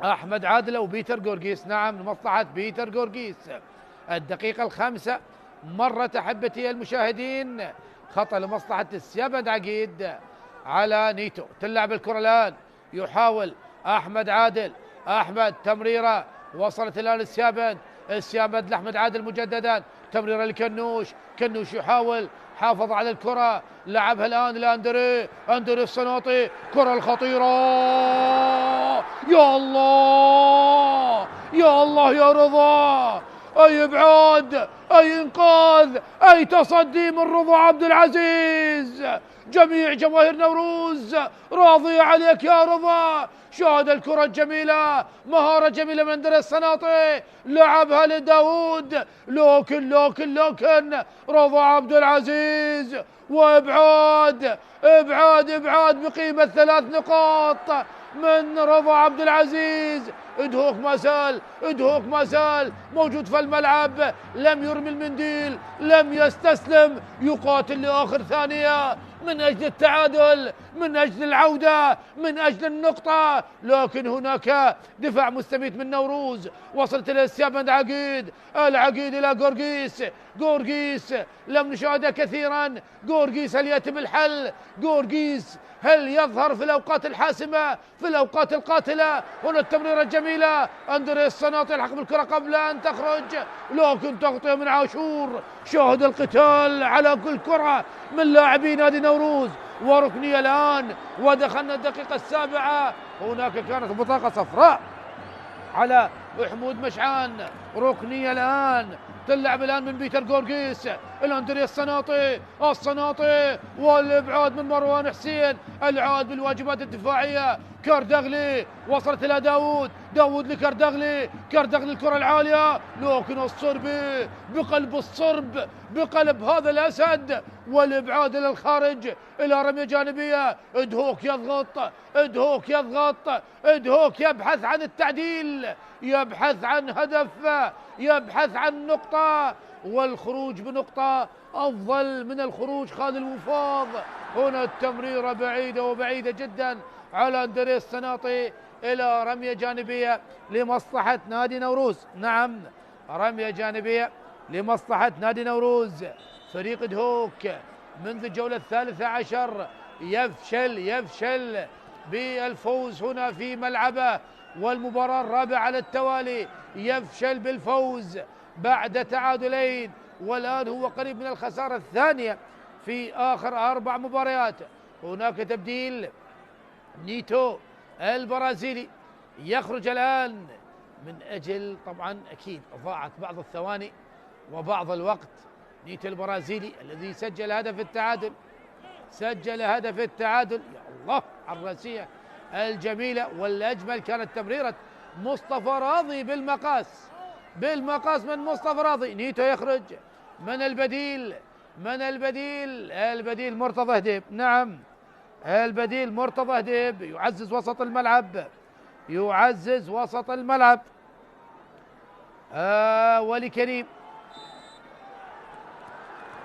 أحمد عادل أو بيتر جورجيس. نعم لمصلحة بيتر جورجيس. الدقيقة 5 مرت أحبتي المشاهدين، خطأ لمصلحة السيابد عقيد على نيتو. تلعب الكرة الآن، يحاول أحمد عادل، أحمد تمريرة وصلت الآن السيابد لأحمد عادل مجددا، تمريرة لكنوش، كنوش يحاول، حافظ على الكرة، لعبها الآن لأندري الصناطي، كرة الخطيرة. يا الله يا الله يا رضا، أي إبعاد، أي إنقاذ، أي تصدي من رضا عبد العزيز. جميع جماهير نوروز راضية عليك يا رضا. شاهد الكرة الجميلة، مهارة جميلة من أندري الصناطي، لعبها لداود، لكن رضا عبد العزيز. وإبعاد بقيمة 3 نقاط من رضا عبد العزيز. دهوك ما زال موجود في الملعب، لم يرمي المنديل، لم يستسلم، يقاتل لآخر ثانية من أجل التعادل، من أجل العودة، من أجل النقطة. لكن هناك دفاع مستميت من نوروز، وصلت إلى السيابند العقيد إلى جورجيس لم نشاهده كثيرا. جورجيس هل يتم الحل؟ جورجيس هل يظهر في الأوقات الحاسمة، في الأوقات القاتلة؟ هنا التمريرة الجميلة، أندري الصناطي يلحق بالكرة قبل أن تخرج، لكن تغطية من عاشور. شاهد القتال على كل كرة من لاعبي نادي نوروز. وركنية الآن، ودخلنا الدقيقة 7. هناك كانت بطاقة صفراء على حمود مشعان. ركنية الآن، تلعب الآن من بيتر جورجيس، الأندري الصناطي والإبعاد من مروان حسين، العاد بالواجبات الدفاعية. كاردغلي وصلت إلى داود لكاردغلي، الكرة العالية، لكن الصربي بقلب هذا الأسد، والإبعاد إلى الخارج إلى رمية جانبية. دهوك يضغط، يبحث عن التعديل، يبحث عن هدف، يبحث عن نقطة، والخروج بنقطة أفضل من الخروج خالد الوفاض. هنا التمريرة بعيدة جدا على أندري الصناطي، إلى رمية جانبية لمصلحة نادي نوروز. نعم، رمية جانبية لمصلحة نادي نوروز. فريق دهوك منذ الجولة 13 يفشل بالفوز هنا في ملعبه، والمباراة الرابعة على التوالي يفشل بالفوز بعد تعادلين، والآن هو قريب من الخسارة الثانية في آخر 4 مباريات. هناك تبديل، نيتو البرازيلي يخرج الآن من أجل طبعا أكيد ضاعت بعض الثواني وبعض الوقت. نيتو البرازيلي الذي سجل هدف التعادل، يا الله على الراسية الجميلة، والأجمل كانت تمريرة مصطفى راضي بالمقاس من مصطفى راضي. نيتو يخرج من البديل مرتضى هديب. نعم، البديل مرتضى هديب يعزز وسط الملعب. ولي كريم،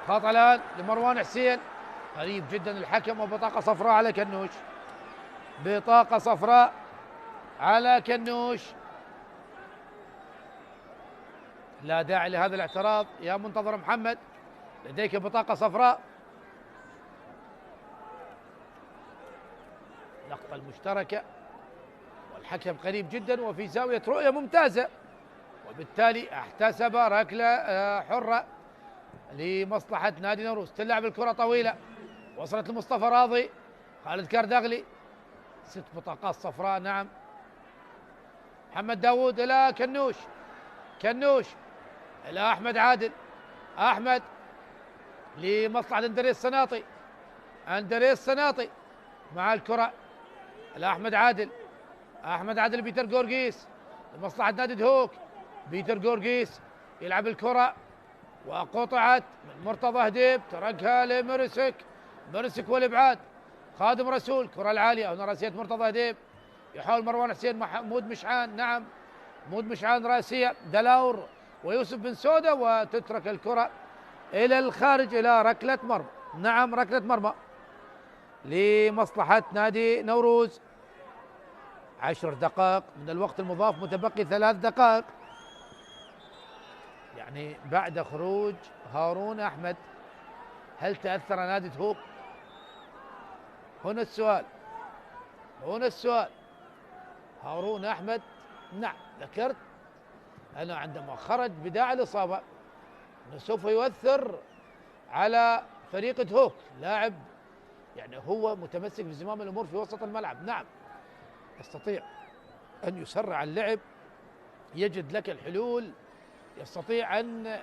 خطأ الآن لمروان حسين، قريب جدا الحكم، وبطاقة صفراء على كنوش. لا داعي لهذا الاعتراض يا منتظر محمد، لديك بطاقة صفراء. لقطة المشتركة والحكم قريب جدا وفي زاوية رؤية ممتازة، وبالتالي احتسب ركلة حرة لمصلحة نادي نوروز. تلعب الكرة طويلة، وصلت لمصطفى راضي، خالد كاردغلي، 6 بطاقات صفراء. نعم، محمد داوود إلى كنوش إلى أحمد عادل، أحمد لمصلحة أندريس السناطي مع الكرة إلى أحمد عادل بيتر جورجيس لمصلحة نادي دهوك. بيتر جورجيس يلعب الكرة وقطعت من مرتضى هديب، تركها لمرسك والإبعاد. خادم رسول، كرة العالية، هنا راسية مرتضى هديب، يحاول مروان حسين محمود مشعان. نعم، محمود مشعان راسية، دلاور ويوسف بن سودة، وتترك الكرة إلى الخارج إلى ركلة مرمى. نعم، ركلة مرمى لمصلحة نادي نوروز. 10 دقائق من الوقت المضاف، متبقي 3 دقائق يعني بعد خروج هارون أحمد. هل تأثر نادي دهوك؟ هنا السؤال. هارون أحمد، نعم ذكرت أنا عندما خرج بداعي الإصابة أنه سوف يؤثر على فريق دهوك. لاعب يعني هو متمسك بزمام الأمور في وسط الملعب، نعم يستطيع أن يسرع اللعب، يجد لك الحلول، يستطيع أن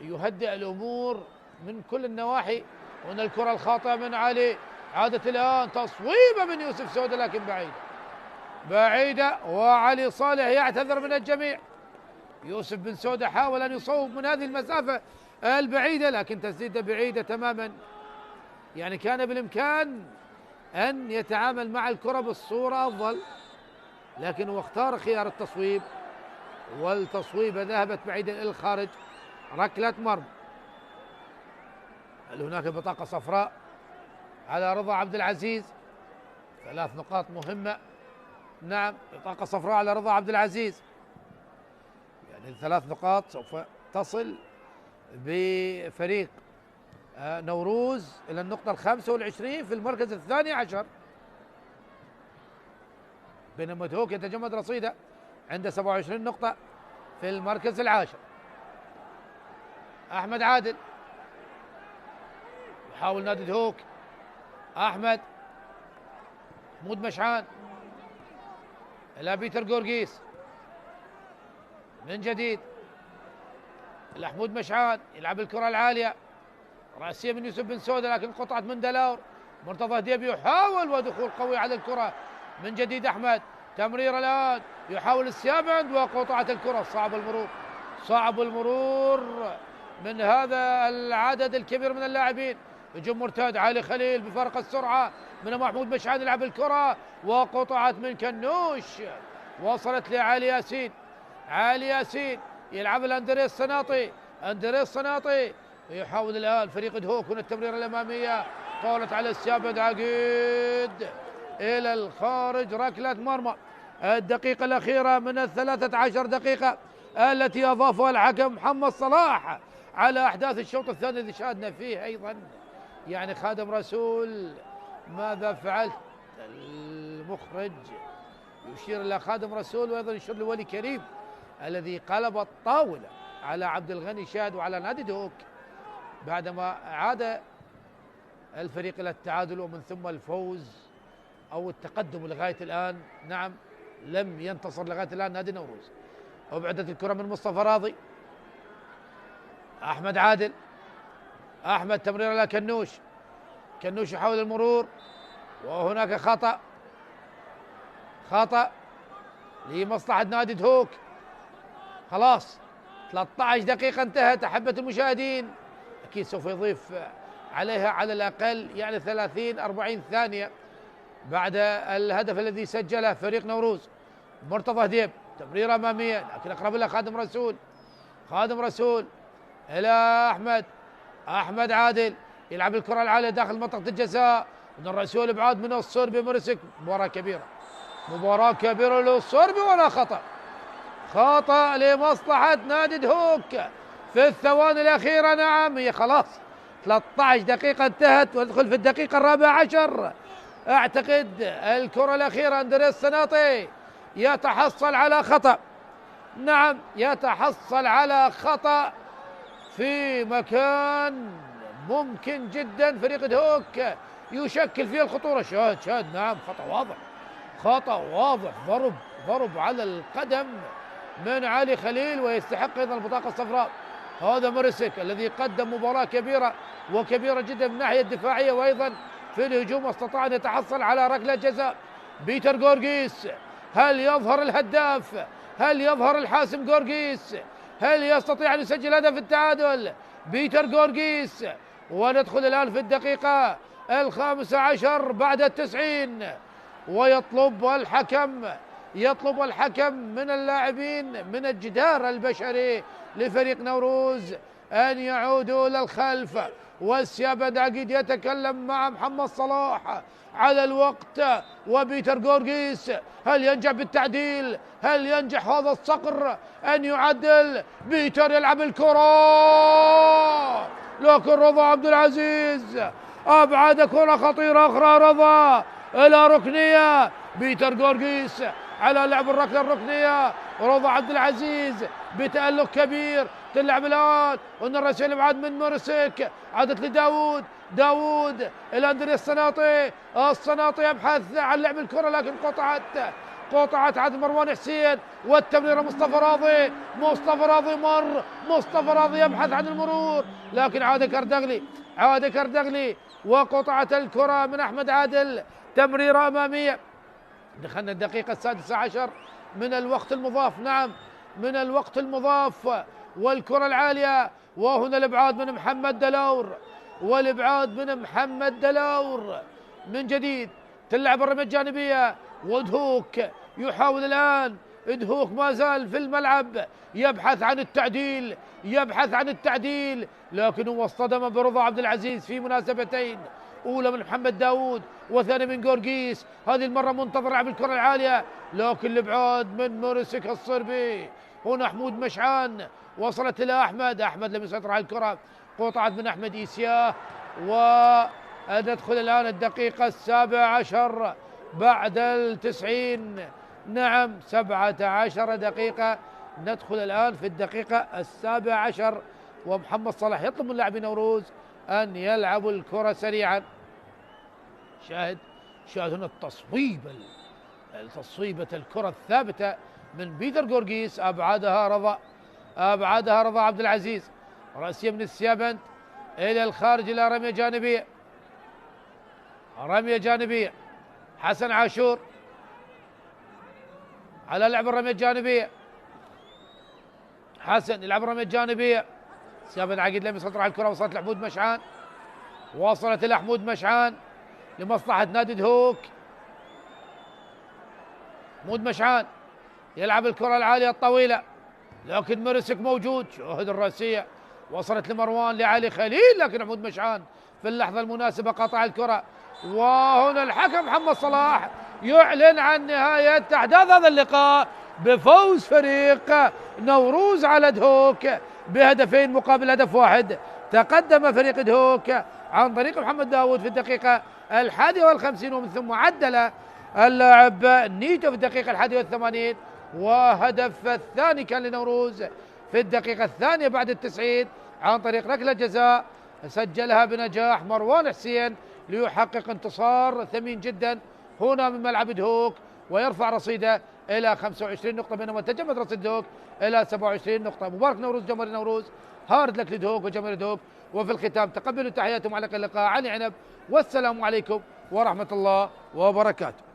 يهدئ الأمور من كل النواحي. هنا الكرة الخاطئة من علي، عادت الآن تصويبة من يوسف سودة لكن بعيدة، وعلي صالح يعتذر من الجميع. يوسف بن سودة حاول أن يصوب من هذه المسافة البعيدة، لكن تسديدة بعيدة تماما، يعني كان بالإمكان أن يتعامل مع الكرة بالصورة أفضل، لكن هو اختار خيار التصويب، والتصويبة ذهبت بعيدا إلى الخارج. ركلة مرمى. هل هناك بطاقة صفراء على رضا عبد العزيز؟ 3 نقاط مهمة. نعم، بطاقة صفراء على رضا عبد العزيز، يعني 3 نقاط سوف تصل بفريق نوروز إلى النقطة 25 في المركز 12، بينما دهوك يتجمد رصيده عند 27 نقطة في المركز 10. أحمد عادل يحاول نادي دهوك، أحمد، محمود مشعان إلى بيتر جورجيس من جديد، إلى محمود مشعان يلعب الكرة العالية، رأسية من يوسف بن سودة لكن قطعت من دلاور. مرتضى هديب يحاول ودخول قوي على الكرة من جديد. أحمد، تمرير الآن، يحاول السيابند وقطعت الكرة. صعب المرور من هذا العدد الكبير من اللاعبين. هجوم مرتد، علي خليل بفرق السرعة من محمود مشعان يلعب الكرة وقطعت من كنوش، وصلت لعلي ياسين يلعب الأندريس السناطي يحاول الآن فريق دهوك. هنا التمريرة الأمامية، طولت على السيابند، عقيد إلى الخارج، ركلة مرمى الدقيقة الأخيرة من 13 دقيقة التي أضافها الحكم محمد صلاح على أحداث الشوط الثاني الذي شاهدنا فيه أيضا يعني خادم رسول. ماذا فعلت؟ المخرج يشير إلى خادم رسول، وأيضا يشير لولي كريم الذي قلب الطاولة على عبد الغني شاد وعلى نادي دهوك بعدما عاد الفريق إلى التعادل ومن ثم الفوز أو التقدم لغاية الآن. نعم، لم ينتصر لغاية الآن نادي نوروز. أبعدت الكرة من مصطفى راضي، أحمد عادل، أحمد تمرير إلى كنوش، كنوش يحاول المرور وهناك خطأ لمصلحة نادي دهوك. خلاص 13 دقيقة انتهت أحبة المشاهدين، أكيد سوف يضيف عليها على الأقل يعني 30-40 ثانية بعد الهدف الذي سجله فريق نوروز. مرتضى هديب تمريرة أمامية لكن أقرب لها خادم رسول إلى أحمد عادل يلعب الكرة العالية داخل منطقة الجزاء من الرسول ابعاد من الصربي مرسك. مباراة كبيرة للصربي ولا خطأ لمصلحة نادي دهوك في الثواني الأخيرة. نعم، هي خلاص 13 دقيقة انتهت وندخل في الدقيقة 14. أعتقد الكرة الأخيرة أندريس سناطي يتحصل على خطأ. نعم، يتحصل على خطأ في مكان ممكن جدا فريق دهوك يشكل فيه الخطورة. شاهد نعم، خطأ واضح ضرب على القدم من علي خليل ويستحق أيضا البطاقة الصفراء. هذا مرسك الذي قدم مباراة كبيرة جدا من الناحية الدفاعية وأيضا في الهجوم، استطاع أن يتحصل على ركلة جزاء. بيتر غورغيس، هل يظهر الهداف؟ هل يظهر الحاسم غورغيس؟ هل يستطيع أن يسجل هدف التعادل؟ بيتر غورغيس. وندخل الآن في الدقيقة 15 بعد 90 ويطلب الحكم من اللاعبين من الجدار البشري لفريق نوروز أن يعودوا للخلف. والسيابد عقيد يتكلم مع محمد صلاح على الوقت وبيتر غورغيس. هل ينجح بالتعديل؟ هل ينجح هذا الصقر أن يعدل؟ بيتر يلعب الكرة لكن رضا عبد العزيز أبعد كرة خطيرة أخرى. رضا إلى ركنية، بيتر غورغيس على لعب الركلة الركنية. رضا عبد العزيز بتألق كبير تلعب الآن وأن الرسول ابعاد من مرسك، عادت لداوود إلى أندريس السناطي يبحث عن لعب الكرة لكن قطعت عاد مروان حسين والتمريرة مصطفى راضي يبحث عن المرور لكن عاد كردغلي وقطعت الكرة من أحمد عادل. تمريرة أمامية. دخلنا الدقيقة 16 من الوقت المضاف. نعم، من الوقت المضاف والكرة العالية وهنا الابعاد من محمد دلاور من جديد. تلعب الرمية الجانبية ودهوك يحاول الآن. دهوك ما زال في الملعب يبحث عن التعديل لكنه اصطدم برضا عبد العزيز في مناسبتين، أولى من محمد داوود وثاني من غورغيس. هذه المرة منتظر لعب الكرة العالية لكن الابعاد من مرسك الصربي. هنا حمود مشعان وصلت إلى أحمد لم يسيطر على الكرة، قطعت من أحمد إيسياه. وندخل الآن الدقيقة 17 بعد 90. نعم، 17 دقيقة. ندخل الآن في الدقيقة 17 ومحمد صلاح يطلب من لاعبي نوروز أن يلعبوا الكرة سريعا. شاهد هنا تصويبة الكرة الثابتة من بيتر غورغيس أبعدها رضا عبد العزيز. رأسية من السيابند إلى الخارج إلى رمية جانبية. حسن عاشور على لعب الرمية الجانبية. حسن يلعب الرمية الجانبية. سيابند عقيد لم يسيطر على الكرة، وصلت لحمود مشعان. وصلت إلى حمود مشعان لمصلحة نادي دهوك. حمود مشعان يلعب الكرة العالية الطويلة لكن مرسك موجود. شاهد الرأسية وصلت لمروان لعلي خليل لكن حمود مشعان في اللحظة المناسبة قطع الكرة. وهنا الحكم محمد صلاح يعلن عن نهاية أحداث هذا اللقاء بفوز فريق نوروز على دهوك بهدفين مقابل هدف واحد. تقدم فريق دهوك عن طريق محمد داود في الدقيقة 51، ومن ثم عدل اللاعب نيتو في الدقيقة 81، وهدف الثاني كان لنوروز في الدقيقة 2 بعد 90 عن طريق ركلة جزاء سجلها بنجاح مروان حسين ليحقق انتصار ثمين جدا هنا من ملعب دهوك، ويرفع رصيده إلى 25 نقطة، بينما تجمد رصيد دهوك إلى 27 نقطة. مبارك نوروز جمهور نوروز، هارد لك لدهوك وجماهير دهوك. وفي الختام تقبلوا تحياتهم على اللقاء علي عنب، والسلام عليكم ورحمة الله وبركاته.